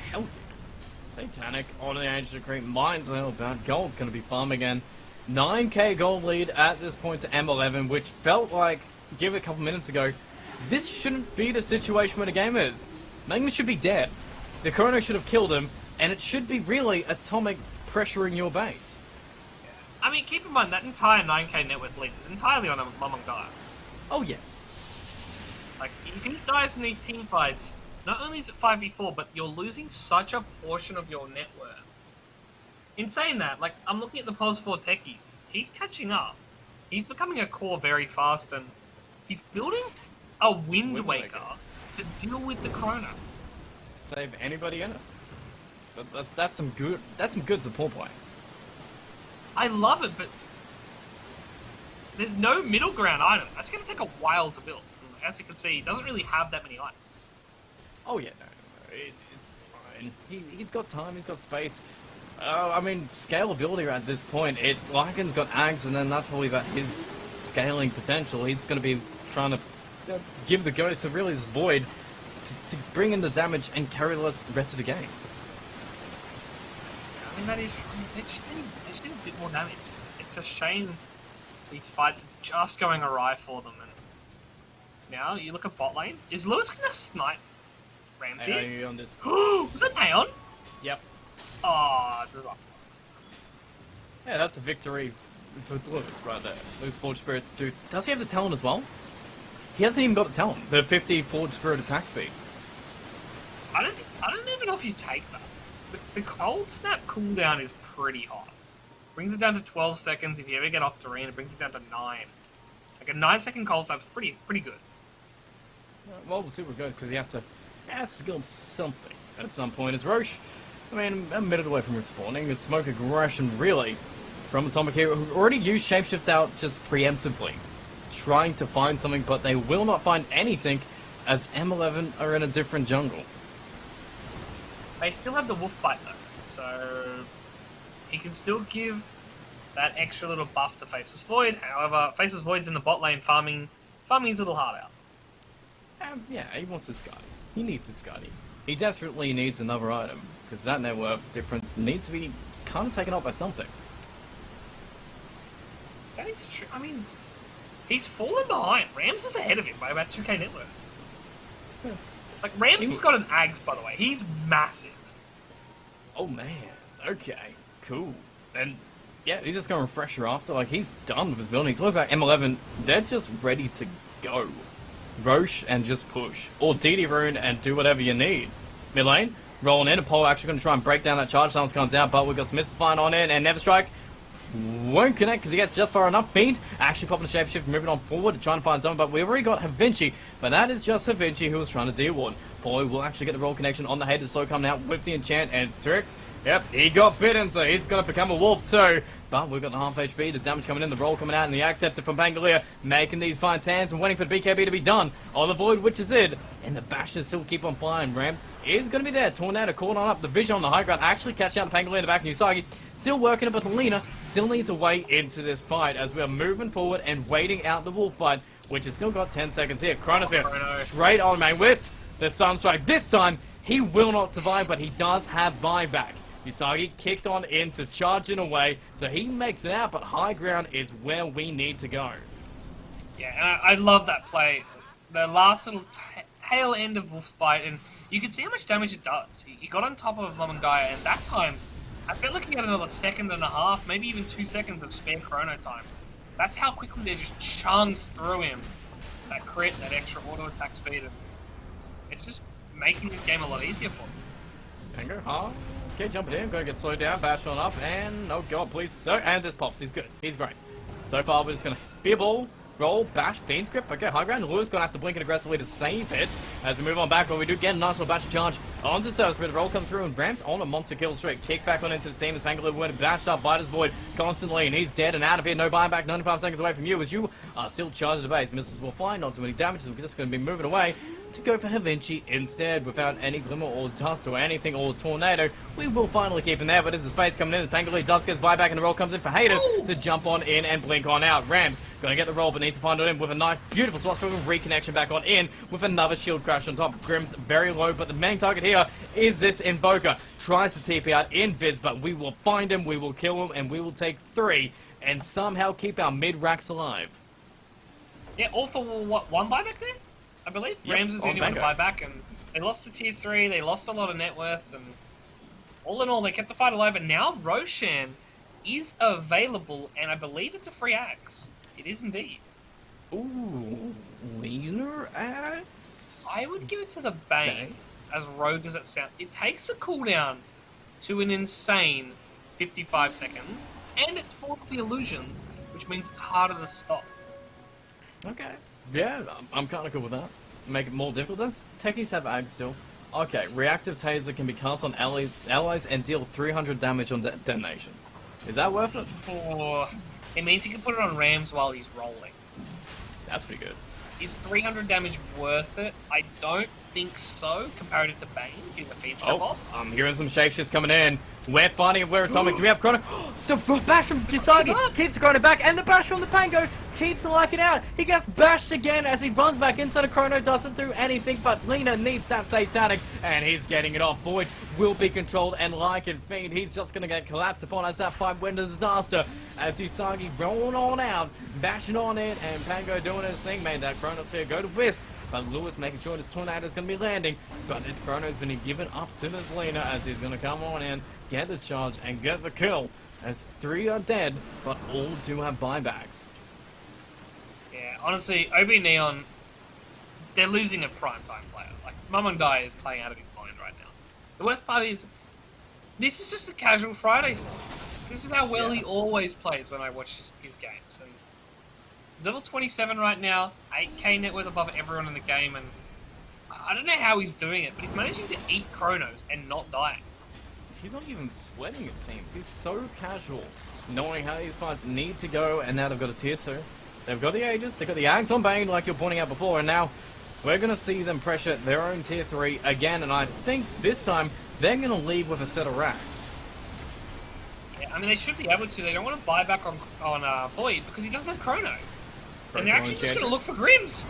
Hell yeah. Satanic on the edge of the creep. Mine's a little bad. Gold's going to be farm again. 9k gold lead at this point to M11, which felt like, give it a couple minutes ago, this shouldn't be the situation where the game is. Magnus should be dead. The Chrono should have killed him, and it should be really Atomic pressuring your base. I mean, keep in mind, that entire 9k network lead is entirely on Among Us. Oh yeah. Like, if he dies in these team fights, not only is it 5v4, but you're losing such a portion of your net worth. In saying that, like, I'm looking at the POS 4 techies. He's catching up. He's becoming a core very fast, and he's building a Wind Waker to deal with the Chrono. Save anybody in it. That's some good support play. I love it, but there's no middle ground item. That's going to take a while to build. As you can see, he doesn't really have that many items. Oh yeah, no, it's fine. He's got time, he's got space. I mean, scalability at this point, Lycan's got Ags, and then that's probably about his scaling potential. He's going to be trying to give the go to really this Void to bring in the damage and carry the rest of the game. I mean, that is true. They just need a bit more damage. It's a shame these fights are just going awry for them. And now, you look at bot lane. Is Lewis going to snipe Ramsey? On this. Was that Aeon? Yep. Oh, disaster. Yeah, that's a victory for Lewis right there. Lose Forge Spirit's do. Does he have the talent as well? He hasn't even got the talent. The 50 Forge Spirit attack speed. I don't even know if you take that. The cold snap cooldown is pretty hot. Brings it down to 12 seconds. If you ever get Octarine, it brings it down to 9. Like a 9-second cold snap is pretty good. Well, we'll see where it goes, because he has to skill something at some point. As Roche, I mean, a minute away from respawning, it's Smoke Aggression really from Atomic here, who already used Shapeshift out just preemptively, trying to find something, but they will not find anything as M11 are in a different jungle. They still have the Wolf Bite though, so he can still give that extra little buff to Faceless Void. However, Faceless Void's in the bot lane farming his little heart out. Yeah, he wants his Scotty. He needs his Scotty. He desperately needs another item, because that net worth difference needs to be kind of taken up by something. That is true. I mean, he's fallen behind. Rams is ahead of him by about 2k net worth. Yeah. Like, Rams has got an Ags, by the way. He's massive. Oh man, okay, cool. And yeah, he's just going to refresh her after. Like, he's done with his building. He's looking at M11, they're just ready to go. Roche and just push. Or DD Rune and do whatever you need. Mid lane, rolling in. Apollo actually going to try and break down that charge. Silence comes out, but we've got Smith's flying on in, and Never Strike won't connect because he gets just far enough. Fiend actually popping the Shapeshift, moving on forward to try and find someone, but we've already got Vinci. But that is just Vinci who was trying to deal one. Apollo will actually get the roll connection on the head. Slow coming out with the enchant, and Trix, yep, he got bitten, so he's going to become a wolf too. But we've got the half HP, the damage coming in, the roll coming out, and the acceptor from Pangolier making these fine hands and waiting for the BKB to be done on the Void, which is it. And the bashes still keep on flying. Rams is going to be there. Tornado caught on up. The vision on the high ground actually catching out Pangolier in the back. And Usagi still working it, but Helena still needs a way into this fight as we are moving forward and waiting out the wolf fight, which has still got 10 seconds here. Chronosphere straight on, man, with the Sunstrike. This time, he will not survive, but he does have buyback. Usagi kicked on in to charge in away, so he makes it out, but high ground is where we need to go. Yeah, and I love that play. The last little tail end of Wolf's Bite, and you can see how much damage it does. He got on top of Mamangaya, and that time, I felt like he had another second and a half, maybe even 2 seconds of spare chrono time. That's how quickly they just chunked through him. That crit, that extra auto attack speed, and it's just making this game a lot easier for him. Tango, okay, jumping in, gonna get slowed down, bash on up, and oh god, please, so, and this pops, he's good, he's great. So far, we're just gonna spearball, roll, bash, Fiend's Grip, okay, high ground, Lewis gonna have to blink it aggressively to save it, as we move on back, but we do get a nice little bash charge onto Service, but the roll comes through and ramps on a monster kill streak, kick back on into the team as Bangalore went bashed up, Biter's Void constantly, and he's dead and out of here, no buyback, 95 seconds away from you, as you are still charged at the base, missiles will fly, not too many damages, we're just gonna be moving away, to go for Havinci instead, without any glimmer or dust or anything or tornado. We will finally keep him there, but as the space coming in, as Pangoli does get buyback and the roll comes in for Hayden to jump on in and blink on out. Rams gonna get the roll, but needs to find on in with a nice, beautiful swap through reconnection back on in with another shield crash on top. Grim's very low, but the main target here is this Invoker. Tries to TP out in Vids, but we will find him, we will kill him, and we will take 3 and somehow keep our mid-racks alive. Yeah, all for what, 1 buyback there? I believe Rams is the only one to buy back, and they lost to tier 3, they lost a lot of net worth, and all in all, they kept the fight alive, and now Roshan is available, and I believe it's a free axe. It is indeed. Ooh, leaner axe? I would give it to the Bane, as rogue as it sounds. It takes the cooldown to an insane 55 seconds, and it spawns the illusions, which means it's harder to stop. Okay. Yeah, I'm kind of cool with that. Make it more difficult. Does techies have ag still? Okay, reactive taser can be cast on allies and deal 300 damage on detonation. Is that worth it? Or it means you can put it on Rams while he's rolling. That's pretty good. Is 300 damage worth it? I don't think so, comparative to Bane, getting the feed step off. I'm hearing some shapeshifts coming in. We're finding it where Atomic. Do we have Chrono? The bash from Kisagi keeps the Chrono back, and the bash from the Pango keeps locking out. He gets bashed again as he runs back into the Chrono, doesn't do anything, but Lena needs that Satanic, and he's getting it off. Void will be controlled, and like in Fiend, he's just going to get collapsed upon as that fight went to disaster. As Usagi rolling on out, bashing on in, and Pango doing his thing, made that Chronosphere go to Wisp. But Lewis making sure this Tornado is going to be landing, but this Chrono's been given up to this Lena as he's going to come on in, get the charge, and get the kill. As 3 are dead, but all do have buybacks. Yeah, honestly, OB Neon, they're losing a primetime player. Like, Mamangaya is playing out of his mind right now. The worst part is, this is just a casual Friday for him. This is how well he always plays when I watch his games. And he's level 27 right now, 8k net worth above everyone in the game, and I don't know how he's doing it, but he's managing to eat Chronos and not dying. He's not even sweating, it seems. He's so casual, knowing how these fights need to go, and now they've got a tier 2. They've got the Aegis, they've got the Ags on Bane, like you're pointing out before, and now we're going to see them pressure their own tier 3 again, and I think this time they're going to leave with a set of racks. Yeah, I mean, they should be able to. They don't want to buy back on Void because he doesn't have Chrono. And they're actually just going to look for Grims.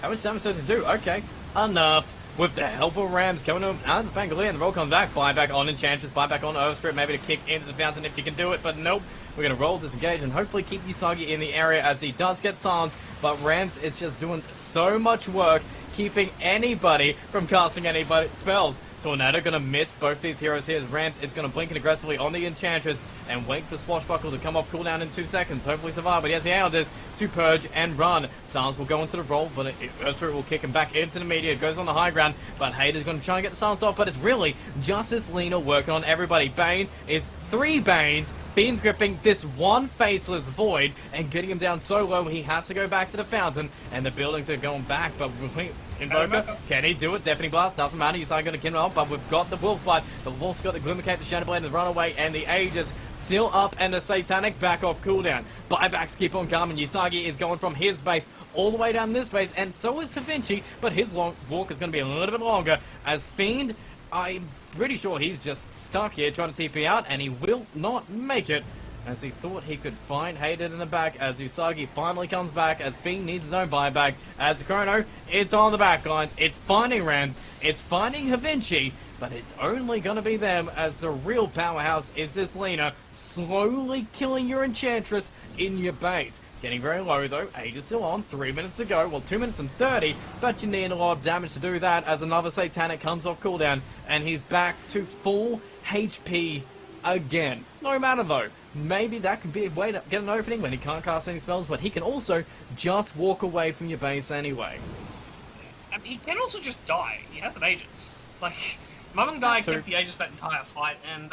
How much damage does it do? Okay, enough. With the help of Rams coming to him as the Bangalore, and the roll comes back. Buyback on Enchantress, buyback on Overspirit, maybe to kick into the fountain if you can do it, but nope. We're going to roll, disengage, and hopefully keep Usagi in the area as he does get silenced, but Rams is just doing so much work, keeping anybody from casting any spells. Tornado going to miss both these heroes here as Rams is going to blink aggressively on the Enchantress and wait for Swashbuckle to come off cooldown in 2 seconds. Hopefully survive, but he has the Elders to purge and run. Silence will go into the roll, but Earthspirit will kick him back into the media. It goes on the high ground, but Hayden's going to try and get the Silence off, but it's really just this Lena working on everybody. Bane is 3 Banes. Fiend's gripping this one faceless Void and getting him down so low he has to go back to the fountain, and the buildings are going back, but Invoker, can he do it? Deafening Blast, doesn't matter, he's not going to kill him off, but we've got the Wolf Bite. The Wolf's got the Glimmer Cape, the Shadow Blade, the Runaway, and the Aegis still up, and the Satanic back off cooldown. Buybacks keep on coming. Usagi is going from his base all the way down this base, and so is Havinci, but his walk is going to be a little bit longer, as Fiend, I'm pretty sure he's just stuck here trying to TP out, and he will not make it, as he thought he could find Hayden in the back, as Usagi finally comes back, as Fiend needs his own buyback, as Chrono, it's on the back lines, it's finding Rams, it's finding Havinci, but it's only going to be them, as the real powerhouse is this Lena, slowly killing your Enchantress in your base. Getting very low though, Age is still on, 3 minutes to go, well 2 minutes and 30, but you need a lot of damage to do that as another Satanic comes off cooldown, and he's back to full HP again. No matter though, maybe that could be a way to get an opening when he can't cast any spells, but he can also just walk away from your base anyway. I mean, he can also just die. He has an Aegis. Like, Mum Guy kept the Aegis that entire fight, and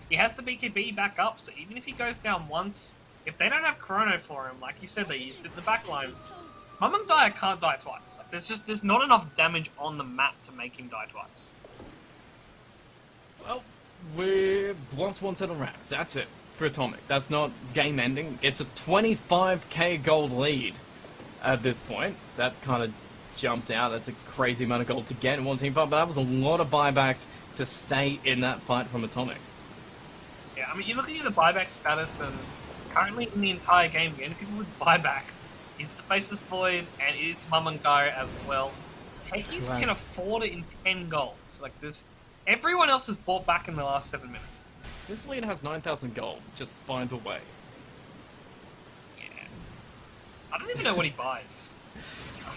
he has the BKB back up, so even if he goes down once, if they don't have Chrono for him, like you said, they use it in the back lines, Mum Guy can't die twice. Like, there's not enough damage on the map to make him die twice. Well, we've lost one set of racks. That's it for Atomic. That's not game ending. It's a 25k gold lead at this point. That kind of jumped out. That's a crazy amount of gold to get in one team fight, but that was a lot of buybacks to stay in that fight from Atomic. Yeah, I mean, you're looking at the buyback status, and currently in the entire game, the only people with buyback is the Faceless Void, and it's Mum Guy as well. Techies can afford it in 10 golds. Like, there's... Everyone else has bought back in the last 7 minutes. This lead has 9,000 gold. Just find a way. Yeah. I don't even know what he buys.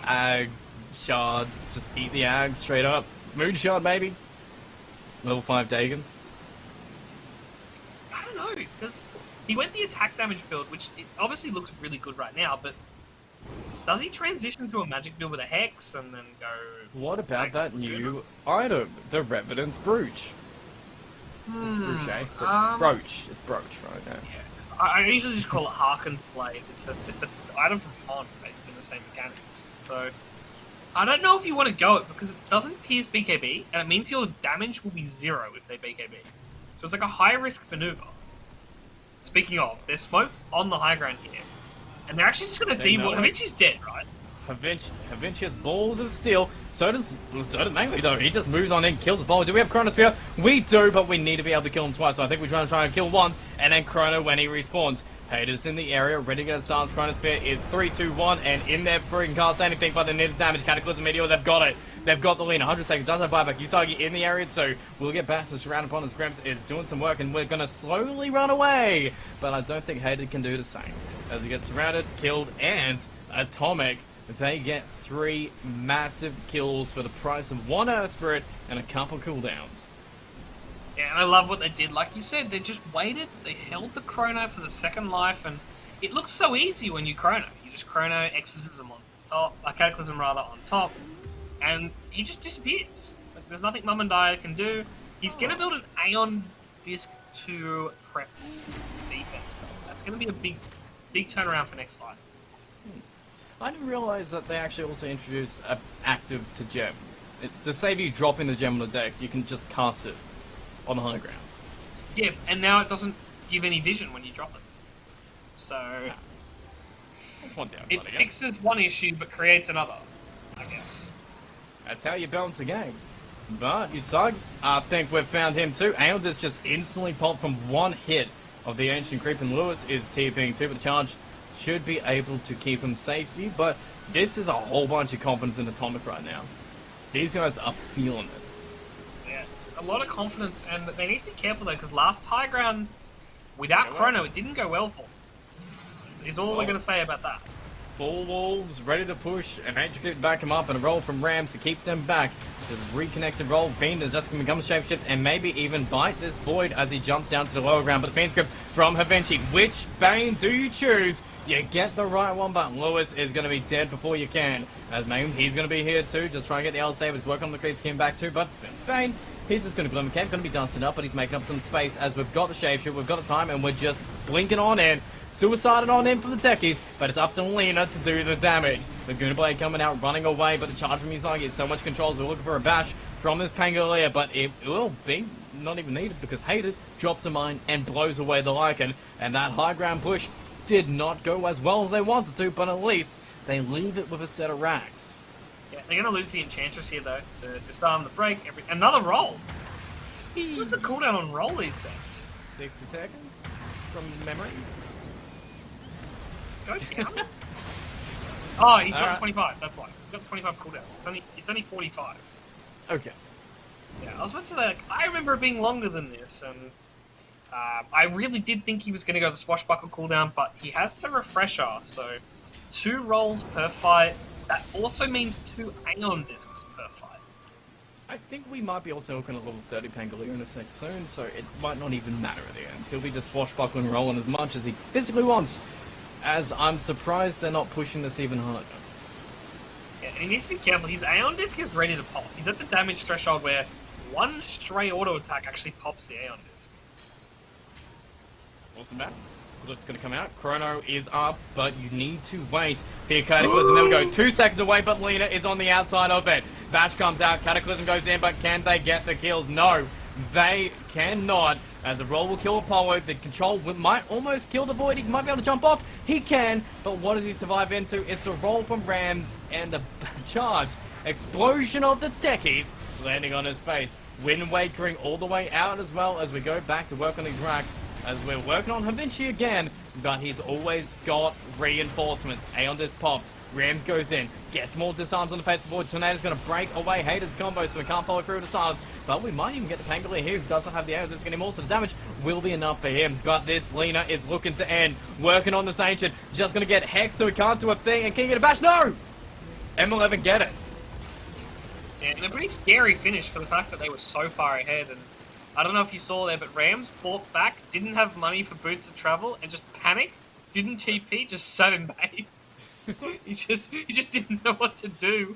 Ags, Shard, just eat the Ags straight up. Moon Shard, maybe? Level 5 Dagon. I don't know, because he went the attack damage build, which it obviously looks really good right now, but does he transition to a magic build with a Hex and then go... What about that new item? The Revenant's Brooch. Brooch, eh? Brooch. It's Brooch, right? Yeah. I usually just call it Harken's Blade. It's an item from Pond, basically the same mechanics. So, I don't know if you want to go it, because it doesn't pierce BKB, and it means your damage will be 0 if they BKB. So it's like a high-risk maneuver. Speaking of, they're smoked on the high ground here, and they're actually just going to demote. Havinci's dead, right? Havinci has balls of steel. So does Mangley, though. He just moves on in, kills the ball. Do we have Chronosphere? We do, but we need to be able to kill him twice. So I think we're trying to kill one, and then Chrono when he respawns. Haters in the area, ready to get a stance. Chronosphere is 3, 2, 1, and in there freaking cast anything, but they need damage. Cataclysm Meteor, they've got it. They've got the lead. 100 seconds, doesn't have buyback. Usagi in the area, so we'll get back to surround upon us. Grimps is doing some work, and we're going to slowly run away. But I don't think Hater can do the same. As he gets surrounded, killed, and Atomic, they get 3 massive kills for the price of 1 Earth Spirit and a couple cooldowns. Yeah, and I love what they did. Like you said, they just waited, they held the Chrono for the second life, and it looks so easy when you Chrono. You just Chrono Exorcism on top, Cataclysm rather, on top, and he just disappears. Like, there's nothing Mum and Dyer can do. He's going to build an Aeon Disc to prep defense, though. That's going to be a big turnaround for next fight. I didn't realise that they actually also introduced an active to gem. It's to save you dropping the gem on the deck, you can just cast it on the high ground. Yeah, and now it doesn't give any vision when you drop it. So it fixes one issue but creates another, I guess. That's how you balance the game. But Usagi, I think we've found him too. Aeldis just instantly popped from one hit of the Ancient Creep, and Lewis is TPing too, but the charge should be able to keep him safety, but this is a whole bunch of confidence in Atomic right now. These guys are feeling it. Yeah, it's a lot of confidence, and they need to be careful though, because last high ground, without Chrono, it didn't go well for them. Is all we're going to say about that. Full Wolves ready to push, and Ancient Creep back him up, and a roll from Rams to keep them back. Just reconnected roll. Fiend is just going to become a shapeshift, and maybe even bite this Void as he jumps down to the lower ground, but the Fiend script from Havinci. Which Bane do you choose? You get the right one, but Lewis is going to be dead before you can. As Main, he's going to be here too, just trying to get the L Sabers, work on the creeps, came back too, but Bane, he's just going to Glimmer Camp, going to be dancing up, but he's making up some space as we've got the shapeshift, we've got the time, and we're just blinking on in. Suicided on in for the techies, but it's up to Lena to do the damage. The Guna Blade coming out, running away, but the charge from Usagi is so much control, so we're looking for a bash from this Pangolier, but it will be not even needed because Hated drops a mine and blows away the Lycan, and that high ground push did not go as well as they wanted to, but at least they leave it with a set of racks. Yeah, they're going to lose the Enchantress here though, to start on the break. Another roll. What's the cooldown on roll these days? 60 seconds from memory. Go down. Oh, he's got 25. That's why. He's got 25 cooldowns. It's only 45. Okay. Yeah, I was about to say, like, I remember it being longer than this, and I really did think he was going to go the swashbuckle cooldown, but he has the refresher, so 2 rolls per fight. That also means 2 Aeon discs per fight. I think we might be also looking at level 30 Pangolier in a sec soon, so it might not even matter at the end. He'll be just swashbuckling and rolling as much as he physically wants, as I'm surprised they're not pushing this even harder. Yeah, and he needs to be careful. His Aeon disc is ready to pop. He's at the damage threshold where 1 stray auto attack actually pops the Aeon disc. Awesome map. Looks going to come out. Chrono is up, but you need to wait for your Cataclysm. There we go. 2 seconds away, but Lena is on the outside of it. Bash comes out. Cataclysm goes in, but can they get the kills? No, they cannot. As the roll will kill Apollo, the control might almost kill the Void. He might be able to jump off. He can, but what does he survive into? It's the roll from Rams and the charge. Explosion of the techies landing on his face. Wind Wakering all the way out as well as we go back to work on these racks. As we're working on Havinci again, but he's always got reinforcements. Aeon disc pops, Rams goes in, gets more disarms on the face board. Tornado's going to break away Hayden's combo, so we can't follow through disarms. But we might even get the Pangolier here, who doesn't have the Aeon disc anymore, so the damage will be enough for him. But this Lena is looking to end, working on this Ancient, just going to get Hex, so he can't do a thing, and can get a bash. No! M11 get it. Yeah, and a pretty scary finish for the fact that they were so far ahead. And I don't know if you saw there, but Rams fought back, didn't have money for boots of travel, and just panicked, didn't TP, just sat in base. he just didn't know what to do.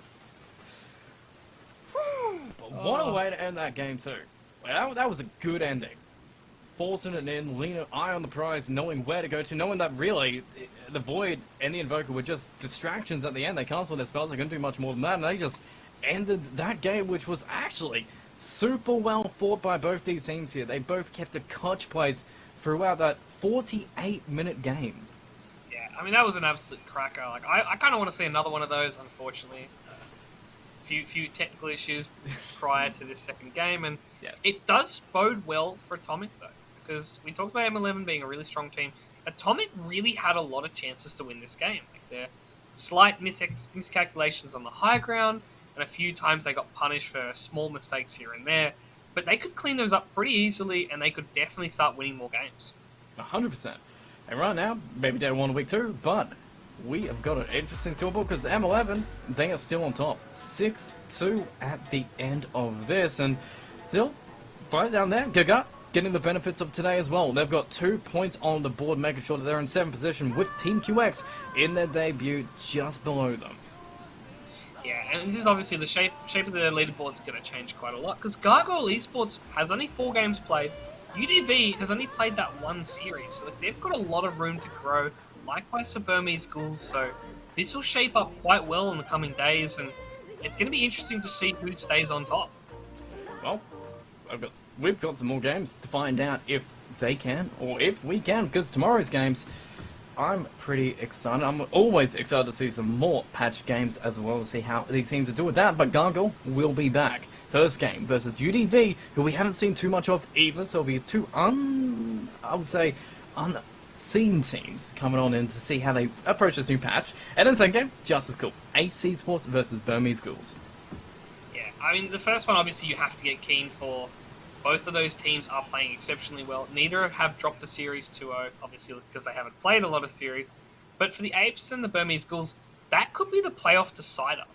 But what a way to end that game too. Well, that was a good ending. Forcing it in, Lena eye on the prize, knowing where to go to, knowing that really the Void and the Invoker were just distractions at the end. They can't swell their spells, they couldn't do much more than that, and they just ended that game, which was actually super well fought by both these teams here. They both kept a clutch place throughout that 48-minute game. Yeah, I mean, that was an absolute cracker. Like, I kind of want to see another one of those, unfortunately. Few technical issues prior to this second game, and yes, it does bode well for Atomic, though, because we talked about M11 being a really strong team. Atomic really had a lot of chances to win this game. Like, their slight miscalculations on the high ground, and a few times they got punished for small mistakes here and there, but they could clean those up pretty easily, and they could definitely start winning more games. 100%. And right now, maybe day 1 week 2, but we have got an interesting scoreboard because M11, they are still on top. 6-2 at the end of this, and still, right down there, Giga getting the benefits of today as well. They've got 2 points on the board, making sure that they're in 7th position with Team QX in their debut just below them. Yeah, and this is obviously the shape of the leaderboard's going to change quite a lot, because Gargoyle Esports has only 4 games played. UDV has only played that 1 series, so they've got a lot of room to grow. Likewise for Burmese Ghouls, so this will shape up quite well in the coming days, and it's going to be interesting to see who stays on top. Well, we've got some more games to find out if they can, or if we can, because tomorrow's games, I'm pretty excited. I'm always excited to see some more patch games as well, to see how these teams are doing that, but Gargoyle will be back. First game versus UDV, who we haven't seen too much of either, so it'll be 2 unseen teams coming on in to see how they approach this new patch. And then second game, just as cool. HC Sports versus Burmese Ghouls. Yeah, I mean, the first one, obviously, you have to get keen for. Both of those teams are playing exceptionally well. Neither have dropped a Series 2-0, obviously, because they haven't played a lot of series. But for the Apes and the Burmese Ghouls, that could be the playoff decider.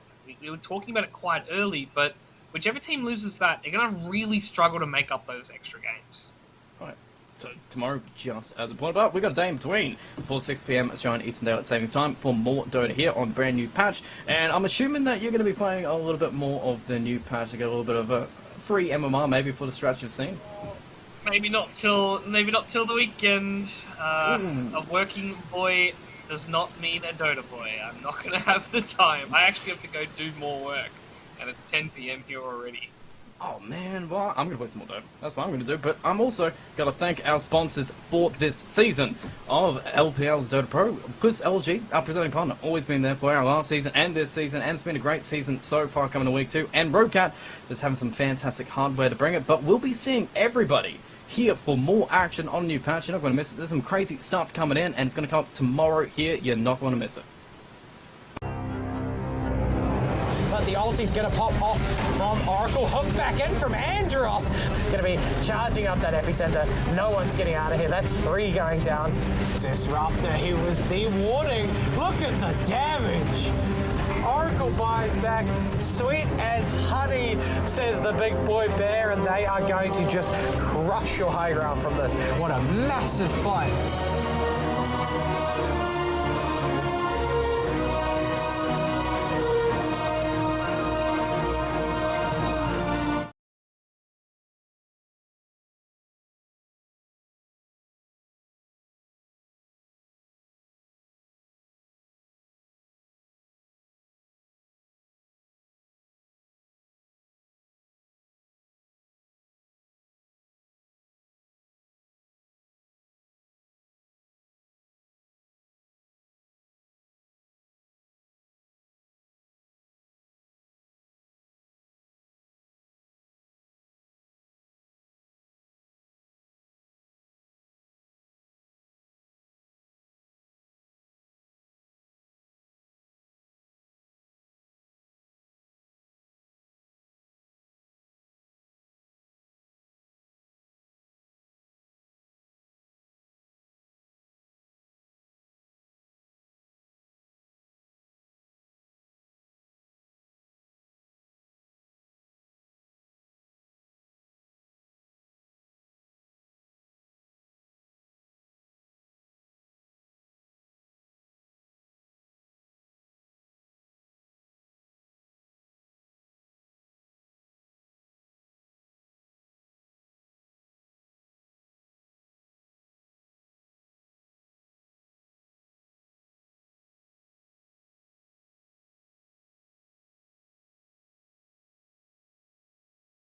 We were talking about it quite early, but whichever team loses that, they're going to really struggle to make up those extra games. Right. So tomorrow, just as a point, but we've got a day in between for 6 PM Australian Eastern Daylight Savings Time for more Dota here on brand new patch. And I'm assuming that you're going to be playing a little bit more of the new patch to get a little bit of a free MMR maybe for the stretch you've seen. Maybe not till the weekend. A working boy does not mean a Dota boy. I'm not going to have the time. I actually have to go do more work, and it's 10 PM here already. Oh man, well, I'm going to play some more Dota. That's what I'm going to do. But I'm also going to thank our sponsors for this season of LPL's Dota Pro. Because LG, our presenting partner, always been there for our last season and this season. And it's been a great season so far coming to week 2. And Rocat just having some fantastic hardware to bring it. But we'll be seeing everybody here for more action on new patch. You're not going to miss it. There's some crazy stuff coming in. And it's going to come up tomorrow here. You're not going to miss it. But The ulti's going to pop off from Oracle. Hook back in from Andros. Going to be charging up that epicenter. No one's getting out of here. That's 3 going down. Disruptor, he was de-warding. Look at the damage. Oracle buys back, sweet as honey, says the big boy bear, and they are going to just crush your high ground from this. What a massive fight